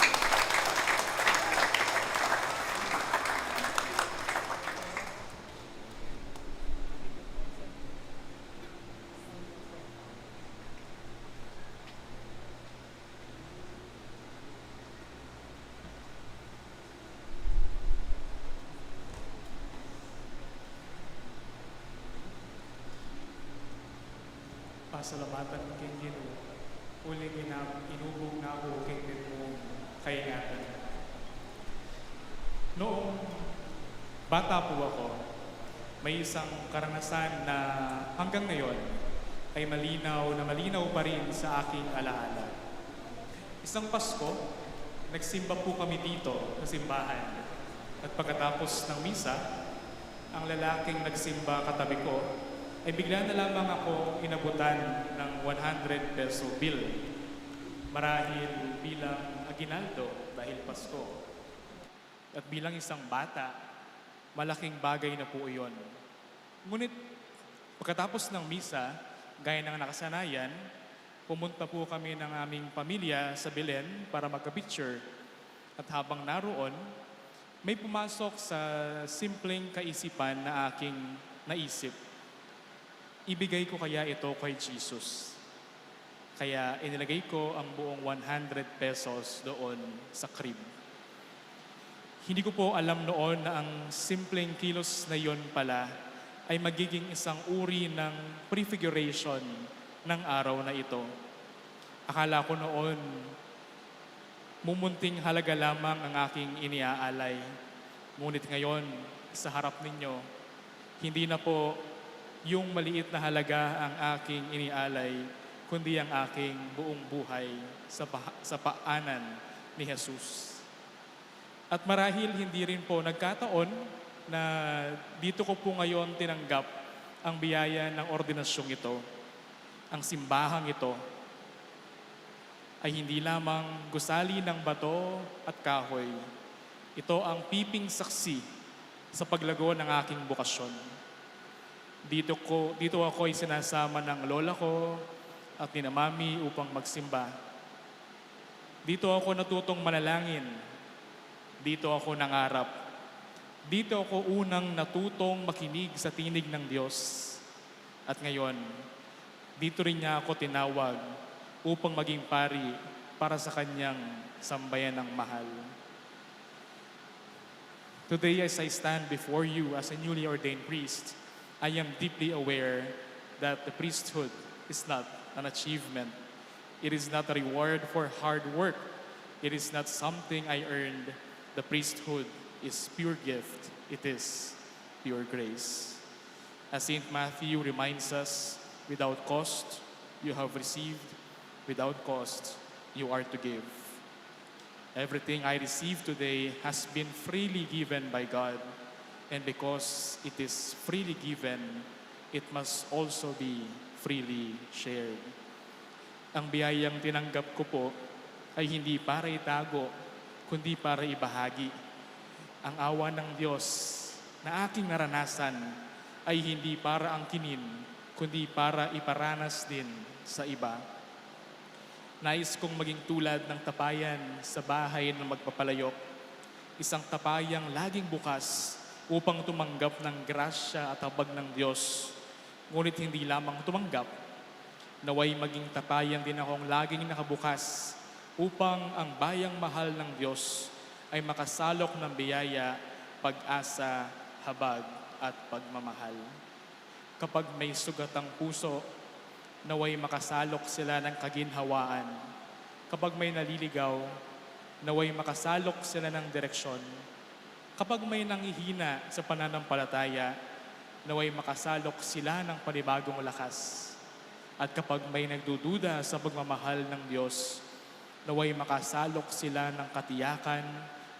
pasalamatan kay Ginoo. Uling inubog na ako kay Ginoo kaingatan. Noong bata po ako, may isang karanasan na hanggang ngayon ay malinaw pa rin sa aking alaala. Isang Pasko, nagsimba po kami dito sa simbahan. At pagkatapos ng misa, ang lalaking nagsimba katabi ko ay bigla na lamang ako inabutan ng 100 peso bill. Marahil bilang aginaldo dahil Pasko. At bilang isang bata, malaking bagay na po iyon. Ngunit pagkatapos ng misa, gaya ng nakasanayan, pumunta po kami ng aming pamilya sa Belen para magka-picture. At habang naroon, may pumasok sa simpleng kaisipan na aking naisip. Ibigay ko kaya ito kay Jesus. Kaya inilagay ko ang buong 100 pesos doon sa crib. Hindi ko po alam noon na ang simpleng kilos na yon pala ay magiging isang uri ng prefiguration ng araw na ito. Akala ko noon, mumunting halaga lamang ang aking iniaalay. Ngunit ngayon, sa harap ninyo, hindi na po yung maliit na halaga ang aking inialay, kundi ang aking buong buhay sa paanan ni Jesus. At marahil hindi rin po nagkataon na dito ko po ngayon tinanggap ang biyaya ng ordinasyong ito, ang simbahang ito, ay hindi lamang gusali ng bato at kahoy. Ito ang piping saksi sa paglago ng aking bukasyon. Dito ako ay sinasama ng lola ko at ni mami upang magsimba. Dito ako natutong manalangin. Dito ako nangarap. Dito ako unang natutong makinig sa tinig ng Diyos. At ngayon, dito rin niya ako tinawag upang maging pari para sa kanyang sambayan ng mahal. Today, as I stand before you as a newly ordained priest, I am deeply aware that the priesthood is not an achievement. It is not a reward for hard work. It is not something I earned. The priesthood is pure gift. It is pure grace. As St. Matthew reminds us, without cost, you have received. Without cost, you are to give. Everything I receive today has been freely given by God. And because it is freely given, it must also be freely shared. Ang biyayang tinanggap ko po ay hindi para itago, kundi para ibahagi. Ang awa ng Diyos na aking naranasan ay hindi para angkinin, kundi para iparanas din sa iba. Nais kong maging tulad ng tapayan sa bahay ng magpapalayok, isang tapayang laging bukas upang tumanggap ng grasya at habag ng Diyos. Ngunit hindi lamang tumanggap, naway maging tapayang din akong laging nakabukas upang ang bayang mahal ng Diyos ay makasalok ng biyaya, pag-asa, habag at pagmamahal. Kapag may sugat ang puso, naway makasalok sila ng kaginhawaan. Kapag may naliligaw, naway makasalok sila ng direksyon. Kapag may nanghihina sa pananampalataya, naway makasalok sila ng panibagong lakas. At kapag may nagdududa sa pagmamahal ng Diyos, naway makasalok sila ng katiyakan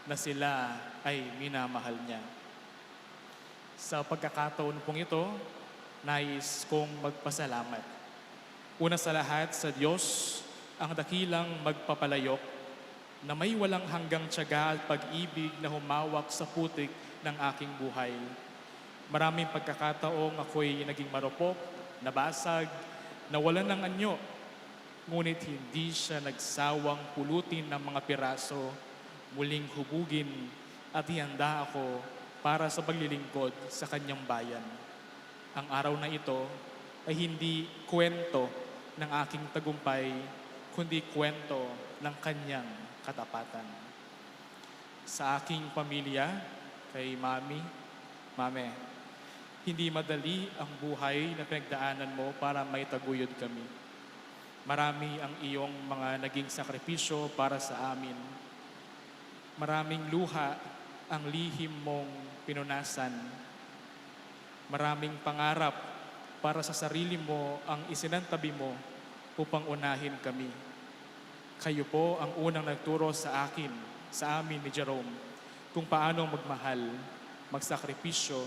na sila ay minamahal niya. Sa pagkakataon pong ito, nais kong magpasalamat. Una sa lahat sa Diyos, ang dakilang magpapalayok na may walang hanggang tiyaga at pag-ibig na humawak sa putik ng aking buhay. Maraming pagkakataong ako'y naging marupok, nabasag, nawalan ng anyo, ngunit hindi siya nagsawang pulutin ng mga piraso, muling hubugin at ihanda ako para sa paglilingkod sa kanyang bayan. Ang araw na ito ay hindi kwento ng aking tagumpay, kundi kwento ng kanyang katapatan. Sa aking pamilya, kay Mami, Mame, Hindi madali ang buhay na pinagdaanan mo para maitaguyod kami. Marami ang iyong mga naging sakripisyo para sa amin. Maraming luha ang lihim mong pinunasan. Maraming pangarap para sa sarili mo ang isinantabi mo upang unahin kami. Kayo po ang unang nagturo sa akin, sa amin ni Jerome, kung paano magmahal, magsakripisyo,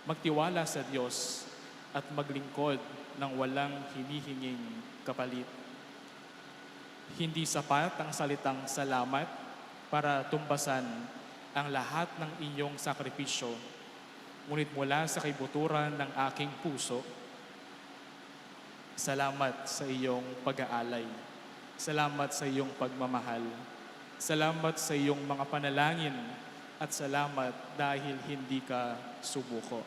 magtiwala sa Diyos at maglingkod ng walang hinihinging kapalit. Hindi sapat ang salitang salamat para tumbasan ang lahat ng inyong sakripisyo. Ngunit mula sa kaibuturan ng aking puso, salamat sa iyong pag-aalay. Salamat sa iyong pagmamahal. Salamat sa iyong mga panalangin at salamat dahil hindi ka subuko.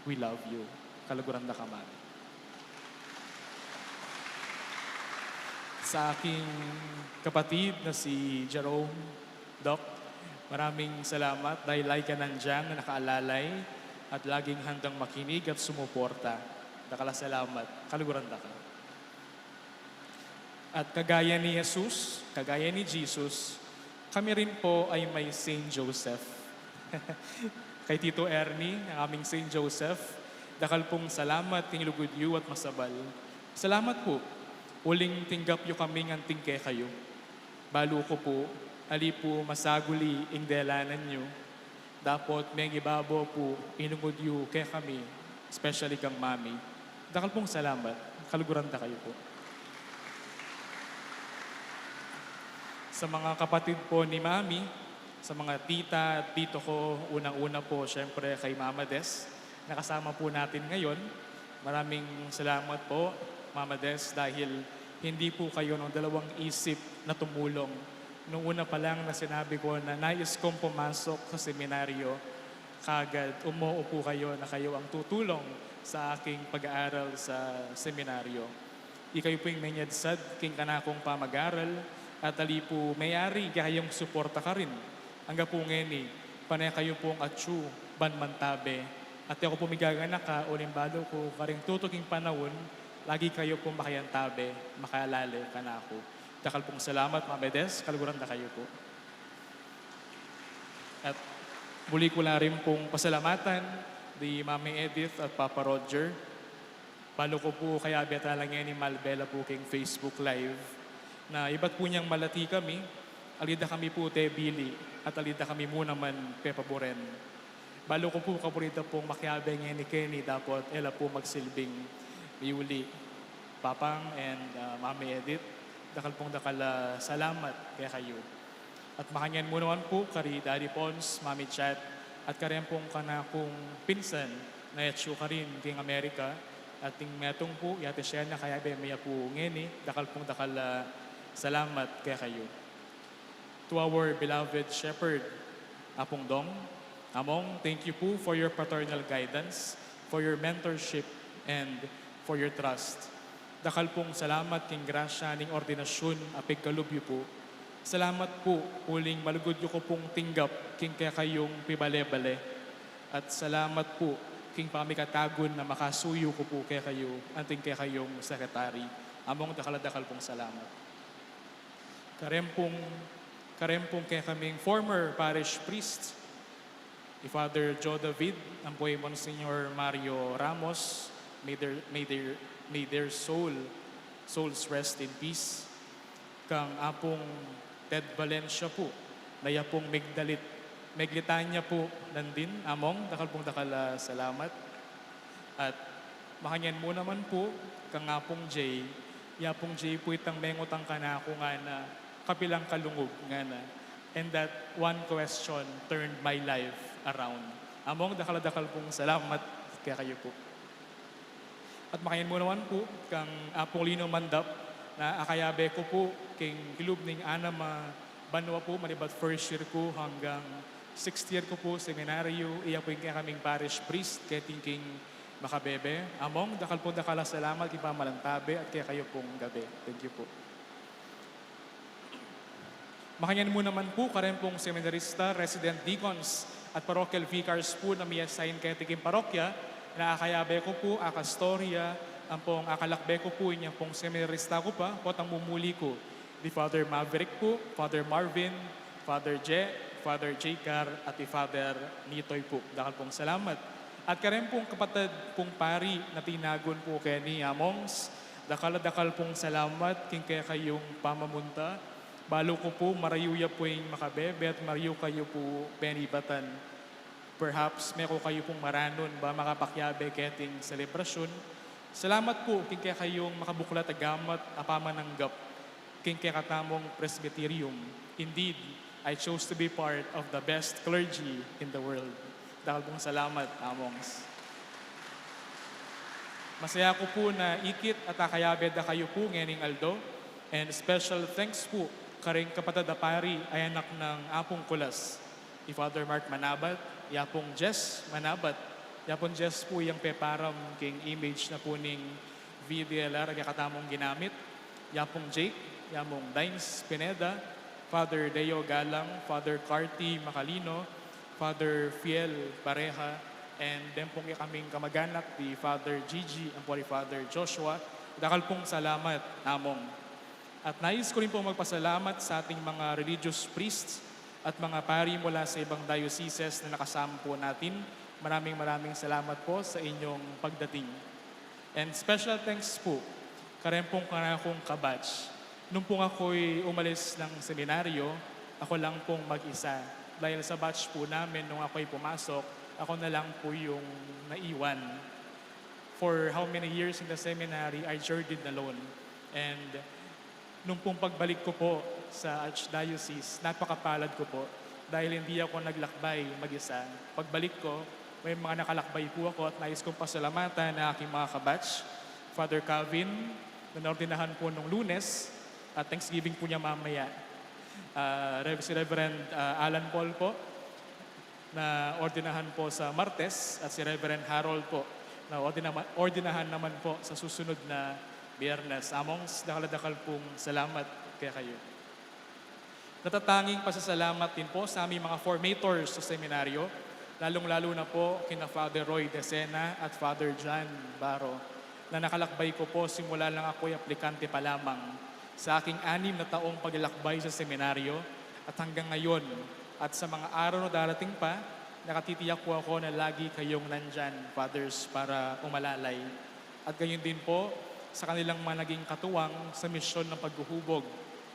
We love you. Kalaguran na kaman. Sa aking kapatid na si Jerome, Doc, maraming salamat dahil lagi ka nandiyan na nakaalalay at laging handang makinig at sumuporta. Dakala salamat. Kalaguran na ka. At kagaya ni Jesus, kagaya ni Jesus, kami rin po ay may Saint Joseph. Kay Tito Ernie, ang aming Saint Joseph, dakal pong salamat, tinglugod yu at masabal. Salamat po, uling tinggap yu kaming anting kay kayo. Balo ko po, ali po masaguli ing delanan nyo. Dapat may ibabo po, inungod yu kay kami, especially kang mami. Dakal pong salamat, kaluguran na kayo po. Sa mga kapatid po ni Mami, sa mga tita at tito ko, unang-una po, syempre kay Mama Des, nakasama po natin ngayon. Maraming salamat po, Mama Des, dahil hindi po kayo ng dalawang isip na tumulong. Nung una pa lang na sinabi ko na nais kong pumasok sa seminaryo, kagad umuupo kayo na kayo ang tutulong sa aking pag-aaral sa seminaryo. Ikayo po yung menyadsad, king kanakong pamag-aaral, at ali po mayari kayong suporta ka rin. Hanggang po ngeni, panay kayo pong atsu, banmantabe. At ako po migaganak ka, ulimbalo ko, karing tutuking panahon, lagi kayo pong makayantabe, makalale ka na ako. Dakal pong salamat, Mama Des, kaluguran na kayo po. At muli ko na rin pong pasalamatan di Mami Edith at Papa Roger. Balo ko po kaya beta lang yan ni Malbela po king Facebook Live na iba't po niyang malati kami, alida kami po te Billy at alida kami muna man pepaboren. Balo ko po kaburita pong makiabe ngayon ni Kenny, dapat ela po magsilbing Yuli, Papang and Mami Edith. Dakal pong salamat kaya kayo. At makanyan mo naman po kari Daddy Pons, Mami Chat, at kariyan pong kanakong pinsan na yatsu ka rin king Amerika. At ting metong po, yate siya na kaya maya po ngeni, dakal pong salamat kaya kayo. To our beloved shepherd, Apong Dong, Among, thank you po for your paternal guidance, for your mentorship, and for your trust. Dakal pong salamat king grasya ning ordinasyon apig kalubyo po. Salamat po uling malugod yu ko pong tinggap king kaya kayong pibale-bale. At salamat po king pamikatagon na makasuyo ko po kaya kayo, anting kaya kayong sekretary. Among dakal pong salamat. Karempong kaya kaming former parish priest, ni Father Joe David, ang po ay Monsignor Mario Ramos, may their souls rest in peace. Kang apong Ted Valencia po, naya pong Meglitanya po nandin, among dakal salamat. At makanyan mo naman po, kang apong Jay, yapong Jay po itang mengutang ka na ako nga na kapilang kalungog nga na. And that one question turned my life around. Among dakal pong salamat kaya kayo po. At makayan mo naman po kang apong Lino Mandap na akayabe ko po king kilub ning anama banwa po manibat first year ko hanggang 6th year ko po seminaryo. Iya po yung kaya kaming parish priest kaya thinking makabebe. Among dakal salamat ipamalantabe at kaya kayo pong gabi. Thank you po. Makanyan mo naman po, karen pong seminarista, resident deacons, at parochial vicars po na may assign kay tiking parokya, na akayabe ko po, akastorya, ang pong akalakbe ko po, inyang pong seminarista ko pa, po at ang mumuli ko, di Father Maverick po, Father Marvin, Father Je, Father Jaycar, at di Father Nitoy po. Dakal pong salamat. At karen pong kapatid pong pari na tinagon po kay ni Amongs, dakal pong salamat king kaya kayong pamamunta. Balo ko po, marayuya po yung makabebe at mariyo kayo po penibatan. Perhaps may ko kayo pong maranon ba makapakyabe keting selebrasyon. Salamat po king kaya kayong makabuklat agamat apamananggap king kaya katamong presbyterium. Indeed, I chose to be part of the best clergy in the world. Dahil pong salamat, Amongs. Masaya ko po na ikit at akayabed na kayo po ngayon Aldo. And special thanks po karing kapatid na pari ay anak ng Apong Kulas. Ni Father Mark Manabat, Yapong Jess Manabat. Yapong Jess po yung peparam king image na po ning VDLR ang katamong ginamit. Yapong Jake, Yapong Dines Pineda, Father Deo Galang, Father Carty Macalino, Father Fiel Pareha, and then pong kaming kamag-anak ni Father Gigi, ang po ni Father Joshua. Dakal pong salamat, Among. At nais ko rin pong magpasalamat sa ating mga religious priests at mga pari mula sa ibang dioceses na nakasama po natin. Maraming salamat po sa inyong pagdating. And special thanks po, karen pong kanakong kabatch. Nung pong ako'y umalis ng seminaryo, ako lang pong mag-isa. Dahil sa batch po namin, nung ako'y pumasok, ako na lang po yung naiwan. For how many years in the seminary, I journeyed alone. And nung pong pagbalik ko po sa Archdiocese, napakapalad ko po dahil hindi ako naglakbay mag-isa. Pagbalik ko, may mga nakalakbay po ako at nais kong pasalamatan na aking mga kabatch. Father Calvin, na naordinahan po nung Lunes, at Thanksgiving po niya mamaya. Si Reverend Alan Paul po, na ordinahan po sa Martes, at si Reverend Harold po, na ordinahan naman po sa susunod na Biyernes. Amongs, dakal pong salamat kaya kayo. Natatanging pasasalamat din po sa aming mga formators sa seminaryo, lalong-lalo na po kina Father Roy Decena at Father John Baro, na nakalakbay ko po simula lang ako'y aplikante pa lamang sa aking 6 na taong paglalakbay sa seminaryo at hanggang ngayon at sa mga araw na darating pa, nakatitiyak po ako na lagi kayong nandyan, Fathers, para umalalay. At gayon din po sa kanilang mga naging katuwang sa misyon ng paghuhubog,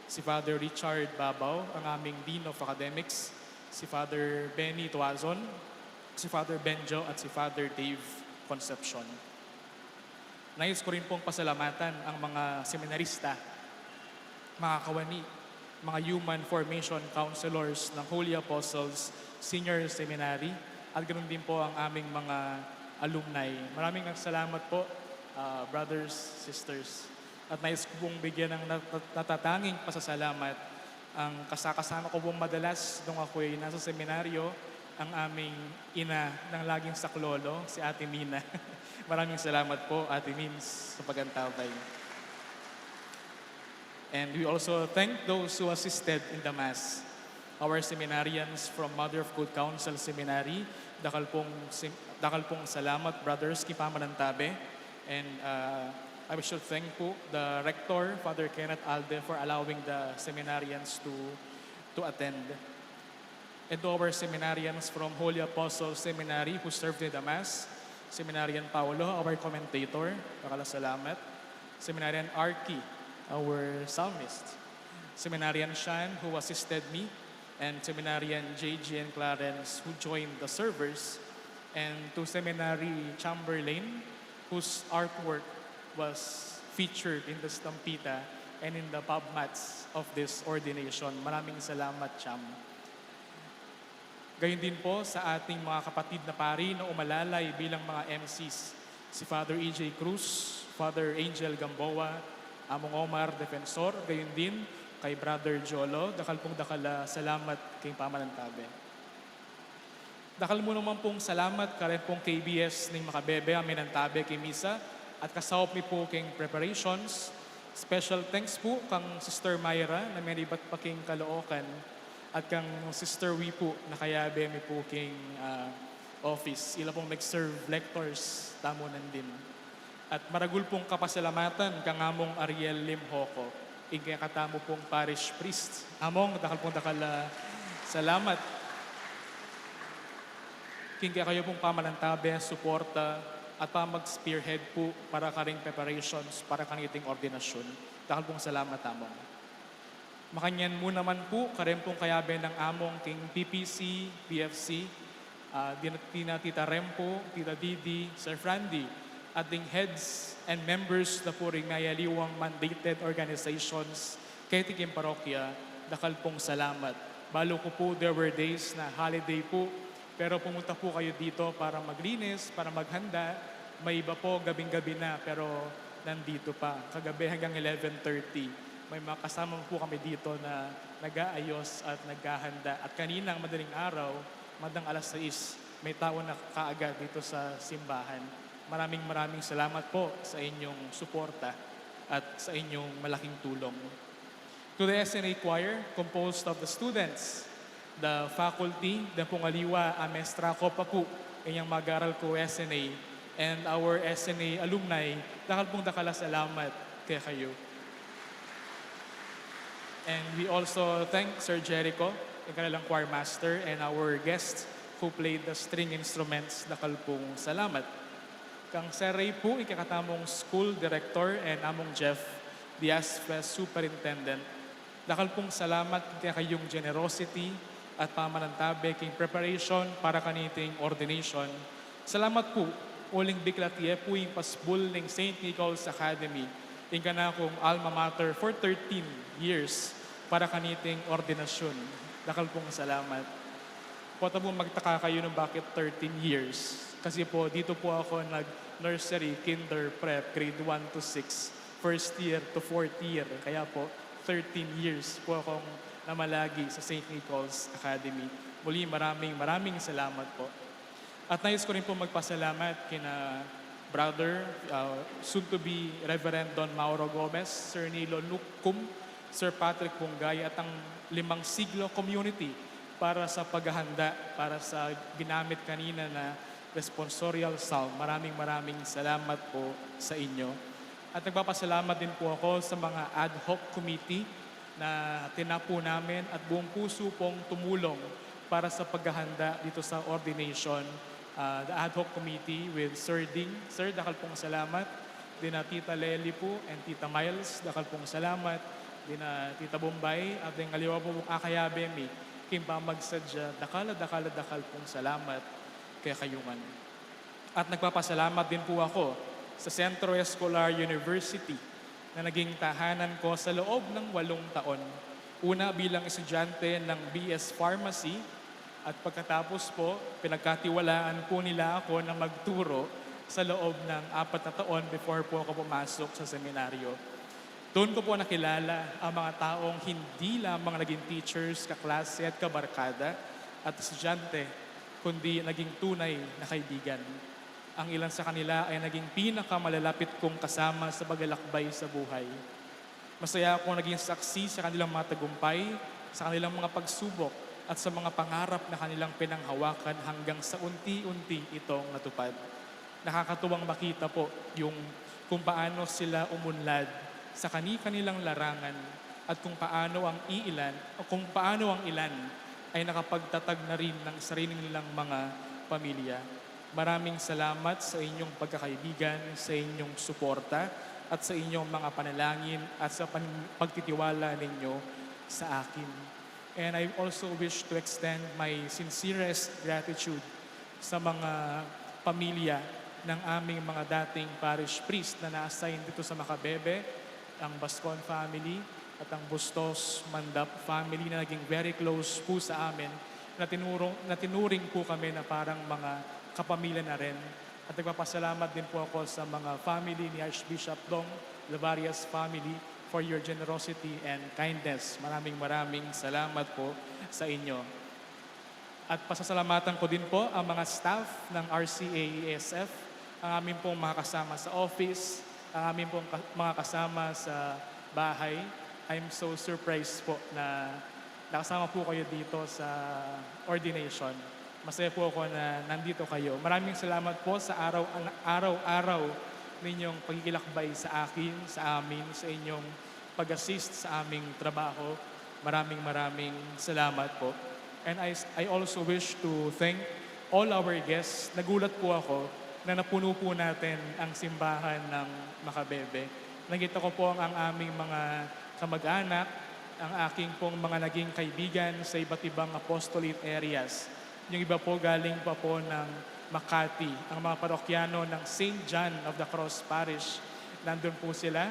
si Father Richard Babaw, ang aming Dean of Academics, si Father Benny Tuazon, si Father Benjo at si Father Dave Concepcion. Nais ko rin pong pasalamatan ang mga seminarista, mga kawani, mga Human Formation Counselors ng Holy Apostles Senior Seminary at ganoon din po ang aming mga alumni. Maraming salamat po, brothers, sisters. At nais ko pong bigyan ng natatanging pasasalamat ang kasakasama ko pong madalas nung ako'y nasa seminaryo, ang aming ina ng laging saklolo, si Ate Mina. Maraming salamat po, Ate Mins, sa pagantabay. And we also thank those who assisted in the Mass. Our seminarians from Mother of Good Counsel Seminary, dakal pong salamat, brothers, kipamanantabe. And I should thank po the Rector, Father Kenneth Alde, for allowing the seminarians to attend. And to our seminarians from Holy Apostles Seminary who served in the Mass, Seminarian Paulo, our commentator, salamat. Seminarian Arki, our psalmist. Seminarian Shan, who assisted me, and Seminarian JG and Clarence, who joined the servers, and to Seminary Chamberlain, whose artwork was featured in the Stampita and in the pub mats of this ordination. Maraming salamat, Cham. Gayon din po sa ating mga kapatid na pari na umalalay bilang mga MCs. Si Father E.J. Cruz, Father Angel Gamboa, Among Omar Defensor, gayon din kay Brother Jolo. Dakal salamat kay Pamanantabe. Dakal mo naman pong salamat ka rin pong KBS ng Makabebe, Aminantabe kay Misa, at kasawap mi po king preparations. Special thanks po kang Sister Myra na may ribat pa king Kaloocan at kang Sister Wi po, nakayabe mi po king office. Ila pong mag-serve lectors, tamo nandin. At maragul pong kapasalamatan kang among Ariel Lim Hoco, ingkaya katamo pong parish priest. Among, dakal salamat. Kingkaya kayo pong pamalantabe, suporta, at mag-spearhead po para karing preparations para kaniting ordinasyon. Dakal pong salamat among. Makanyan mo naman po, karen pong kayabe ng among king PPC, PFC, Tita Rempo, Tita Didi, Sir Frandy, at ding heads and members na po rin ngayaliwang mandated organizations kay Tikim Parokya, dakal pong salamat. Balo ko po, there were days na holiday po, pero pumunta po kayo dito para maglinis, para maghanda. May iba po gabing-gabi na, pero nandito pa. Kagabi hanggang 11:30. May mga kasama po kami dito na nag-aayos at naghahanda. At kaninang madaling araw, madang alas 6, may tao na kaagad dito sa simbahan. Maraming salamat po sa inyong suporta at sa inyong malaking tulong. To the SNA Choir, composed of the students, the faculty, the pungaliwa, amestra ko pa po, inyang mag-aral ko SNA, and our SNA alumni, dakala salamat kay kayo. And we also thank Sir Jericho, yung kanilang choir master, and our guests who played the string instruments, dakal pong salamat. Kang Sir Ray po, ikakatamong school director, and among Jeff, the ASFES superintendent, dakal pong salamat kay kayong generosity at pamanantabe king preparation para kaniting ordination. Salamat po, uling biklatiye po yung pasbul ng St. Nicholas Academy, yung kanakong alma mater for 13 years para kaniting ordinasyon. Dakal pong salamat. Pota po magtaka kayo ng bakit 13 years. Kasi po, dito po ako nag-nursery, kinder, prep, grade 1 to 6, first year to 4th year. Kaya po, 13 years po akong namalagi sa St. Nicholas Academy. Muli, maraming salamat po. At nais ko rin po magpasalamat kina brother, soon to be Reverend Don Mauro Gomez, Sir Nilo Nukum, Sir Patrick Punggay, at ang 5 Siglo community para sa paghahanda, para sa ginamit kanina na responsorial psalm. Maraming salamat po sa inyo. At nagpapasalamat din po ako sa mga ad hoc committee na tinapo namin at buong puso pong tumulong para sa paghahanda dito sa ordination. The ad hoc committee with Sir Ding. Sir, dakal pong salamat. Din na Tita Lely po and Tita Miles, dakal pong salamat. Din na Tita Bombay at din ngaliwa po pong akayabemi. Kimpa magsadya, dakal pong salamat kay kayungan. At nagpapasalamat din po ako sa Centro Escolar University na naging tahanan ko sa loob ng 8 taon. Una bilang estudyante ng BS Pharmacy at pagkatapos po, pinagkatiwalaan po nila ako na magturo sa loob ng 4 na taon before po ako pumasok sa seminaryo. Doon ko po nakilala ang mga taong hindi lamang naging teachers, kaklase at kabarkada at estudyante, kundi naging tunay na kaibigan. Ang ilan sa kanila ay naging pinakamalalapit kong kasama sa paglalakbay sa buhay. Masaya akong naging saksi sa kanilang mga tagumpay, sa kanilang mga pagsubok, at sa mga pangarap na kanilang pinanghawakan hanggang sa unti-unti itong natupad. Nakakatuwang makita po yung kung paano sila umunlad sa kanilang larangan at kung paano ang ilan ay nakapagtatag na rin ng sarili nilang mga pamilya. Maraming salamat sa inyong pagkakaibigan, sa inyong suporta, at sa inyong mga panalangin at sa pagtitiwala ninyo sa akin. And I also wish to extend my sincerest gratitude sa mga pamilya ng aming mga dating parish priest na na-assign dito sa Macabebe, ang Bascon family at ang Bustos Mandap family na naging very close po sa amin, na tinuring po kami na parang mga kapamilya na rin. At nagpapasalamat din po ako sa mga family ni Archbishop Dong, the various family, for your generosity and kindness. Maraming salamat po sa inyo. At pasasalamatan ko din po ang mga staff ng RCA-ESF, ang aming pong mga kasama sa office, ang aming pong mga kasama sa bahay. I'm so surprised po na nakasama po kayo dito sa ordination. Masaya po ako na nandito kayo. Maraming salamat po sa araw-araw ninyong pagkikilakbay sa akin, sa amin, sa inyong pag-assist sa aming trabaho. Maraming salamat po. And I also wish to thank all our guests. Nagulat po ako na napuno po natin ang simbahan ng Makabebe. Nakita ko po ang aming mga kamag-anak, ang aking pong mga naging kaibigan sa iba't ibang apostolate areas. Yung iba po galing pa po ng Makati, ang mga parokyano ng St. John of the Cross Parish. Nandun po sila.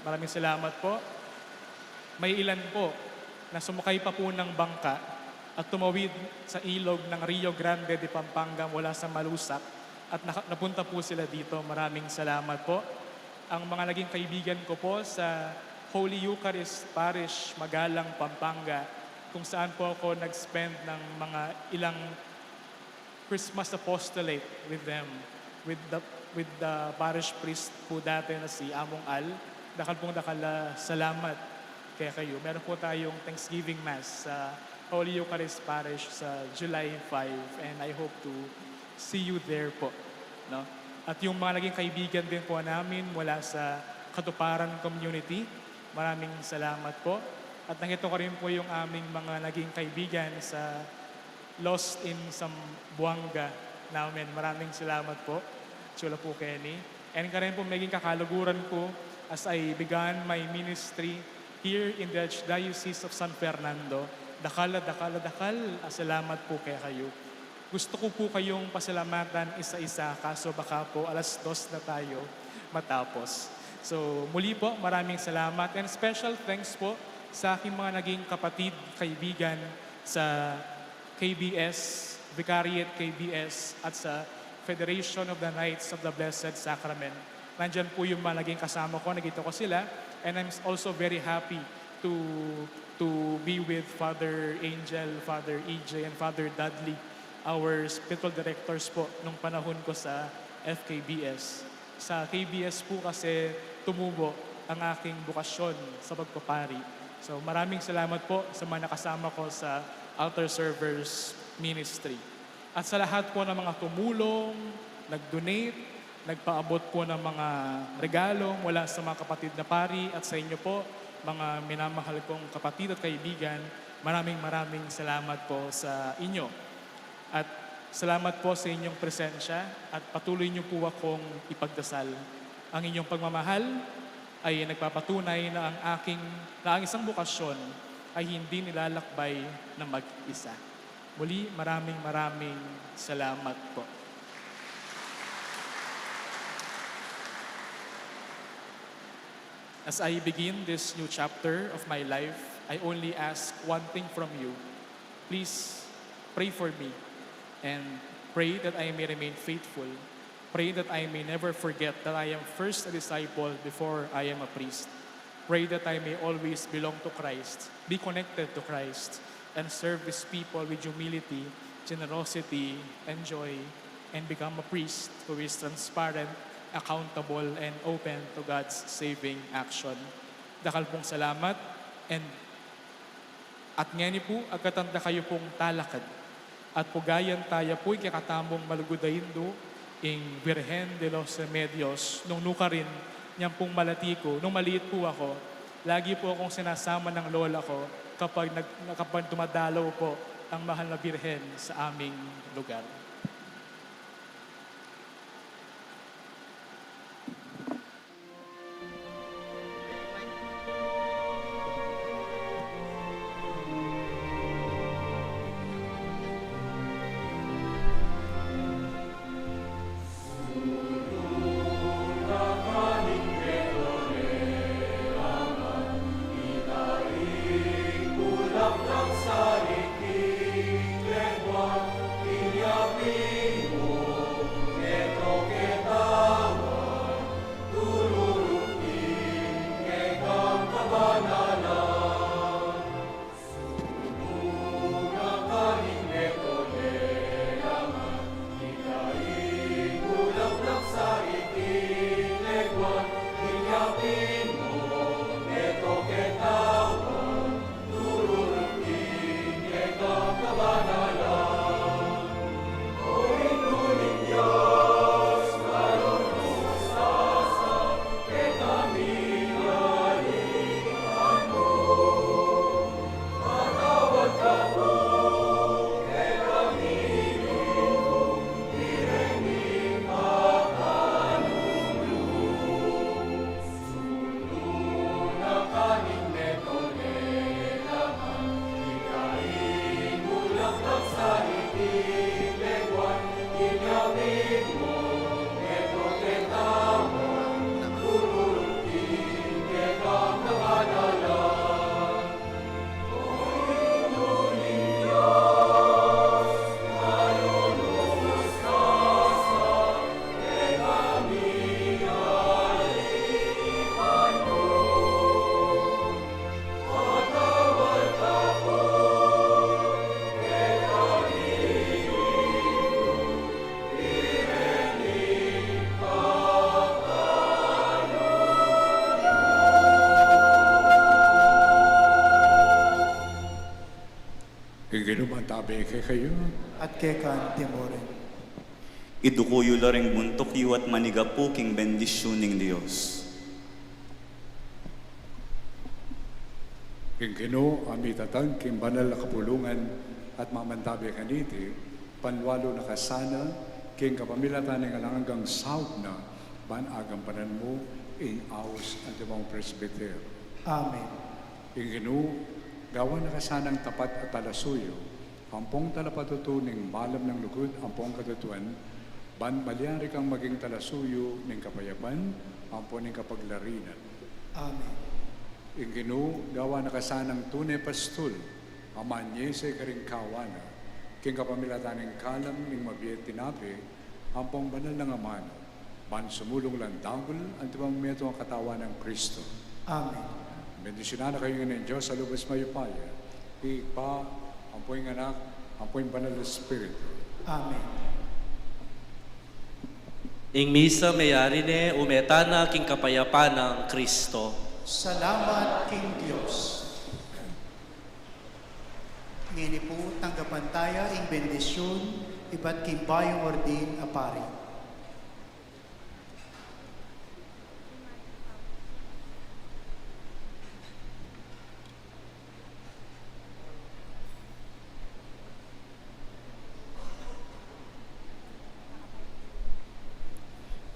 Maraming salamat po. May ilan po na sumakay pa po ng bangka at tumawid sa ilog ng Rio Grande de Pampanga mula sa Malusak at napunta po sila dito. Maraming salamat po. Ang mga naging kaibigan ko po sa Holy Eucharist Parish, Magalang, Pampanga, kung saan po ako nag-spend ng mga ilang Christmas apostolate with them, with the parish priest po dati na si Among Al. Salamat kaya kayo. Meron po tayong Thanksgiving Mass sa Holy Eucharist Parish sa July 5 and I hope to see you there po. No? At yung mga naging kaibigan din po namin mula sa Katuparan Community, maraming salamat po. At nakita ko rin po yung aming mga naging kaibigan sa Lost in Sambuanga namin. Maraming salamat po. Chula po, Kenny. And ka rin po maging kakaluguran ko as I began my ministry here in the Diocese of San Fernando. Dakal. Salamat po kaya kayo. Gusto ko po kayong pasalamatan isa-isa kaso baka po 2:00 na tayo matapos. So muli po, maraming salamat and special thanks po sa aking mga naging kapatid, kaibigan sa KBS, Vicariate KBS at sa Federation of the Knights of the Blessed Sacrament. Nandyan po yung mga naging kasama ko, nakita ko sila and I'm also very happy to be with Father Angel, Father EJ and Father Dudley, our spiritual directors po nung panahon ko sa FKBS. Sa KBS po kasi tumubo ang aking bukasyon sa pagpapari. So maraming salamat po sa mga nakasama ko sa Altar Servers Ministry. At sa lahat po ng mga tumulong, nag-donate, nagpaabot po ng mga regalo mula sa mga kapatid na pari at sa inyo po, mga minamahal kong kapatid at kaibigan, maraming salamat po sa inyo. At salamat po sa inyong presensya at patuloy niyo po akong ipagdasal. Ang inyong pagmamahal ay nagpapatunay na ang isang bukasyon ay hindi nilalakbay na mag-isa. Muli, maraming salamat po. As I begin this new chapter of my life, I only ask one thing from you. Please pray for me and pray that I may remain faithful. Pray that I may never forget that I am first a disciple before I am a priest. Pray that I may always belong to Christ, be connected to Christ, and serve His people with humility, generosity, and joy, and become a priest who is transparent, accountable, and open to God's saving action. Dakal pong salamat, at ngayon po, agkatanda kayo pong talakad, at pugayan tayo po'y kakatamong malugudaindo, ing Virgen de los Remedios, nung nuka rin, niyang pong malatiko, nung maliit po ako, lagi po akong sinasama ng lola ko kapag dumadalaw po ang mahal na Birhen sa aming lugar. Sa iking lengua, inyapin Iginumantabi kay kayo. at kekan timoren. Idukuyo laring buntok yu at manigapu king bendisyon ng Diyos. King Gino, amitatang king banal na kapulungan at mamantabi kaniti, panwalo na kasana, king kapamilatan ng alangang saud na, banagampanan mo, in aus ang timang presbyter. Amen. King Gino, gawa na kasanang tapat at talasuyo, ampong talapatutuning malam ng lugod, ampong katutuan, ban malyari kang maging talasuyo ng kapayapan, ampong ng kapaglarinan. Amen. Inginu, gawa na kasanang tunay pastul, amanye sa ikaring kawana, king kapamilatan ng kalam ng mabiyet tinapi, ampong banal ng amano, ban sumulong lang dagol, ang tibang meto ang katawan ng Kristo. Amen. Bendisyonan na kayo ng Diyos sa lubos mayupaya, Ipa, ampoing anak, ampoing banal na Espiritu. Amen. Ing misa mayari ne umetana king kapayapan ng Kristo. Salamat, King Diyos. Ngini po, tanggapan tayo ing bendisyon, iba't king bayong ordin apari.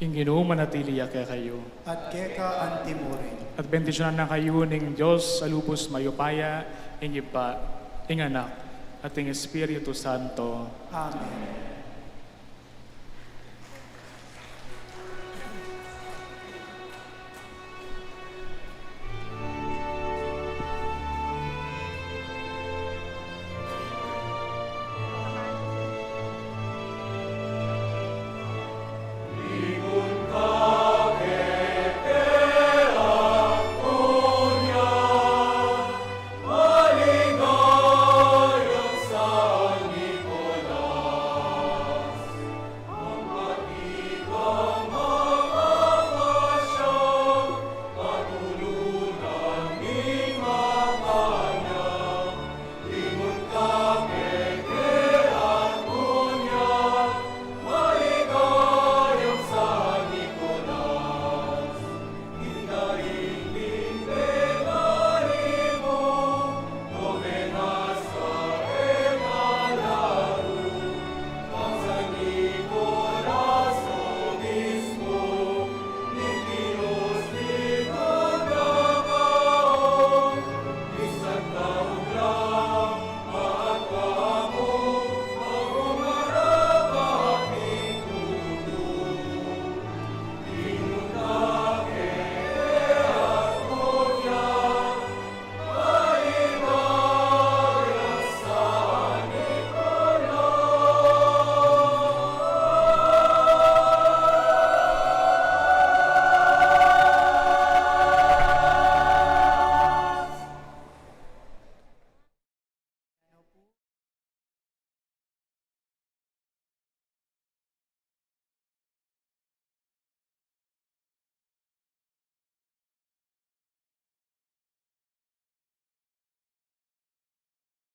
Inginu manatili kay kayo. At keka antimoren. At bendisyonan na kayo ng Diyos sa lubos mayupaya, ing Ipa, ing Anak, at ing Espiritu Santo. Amen.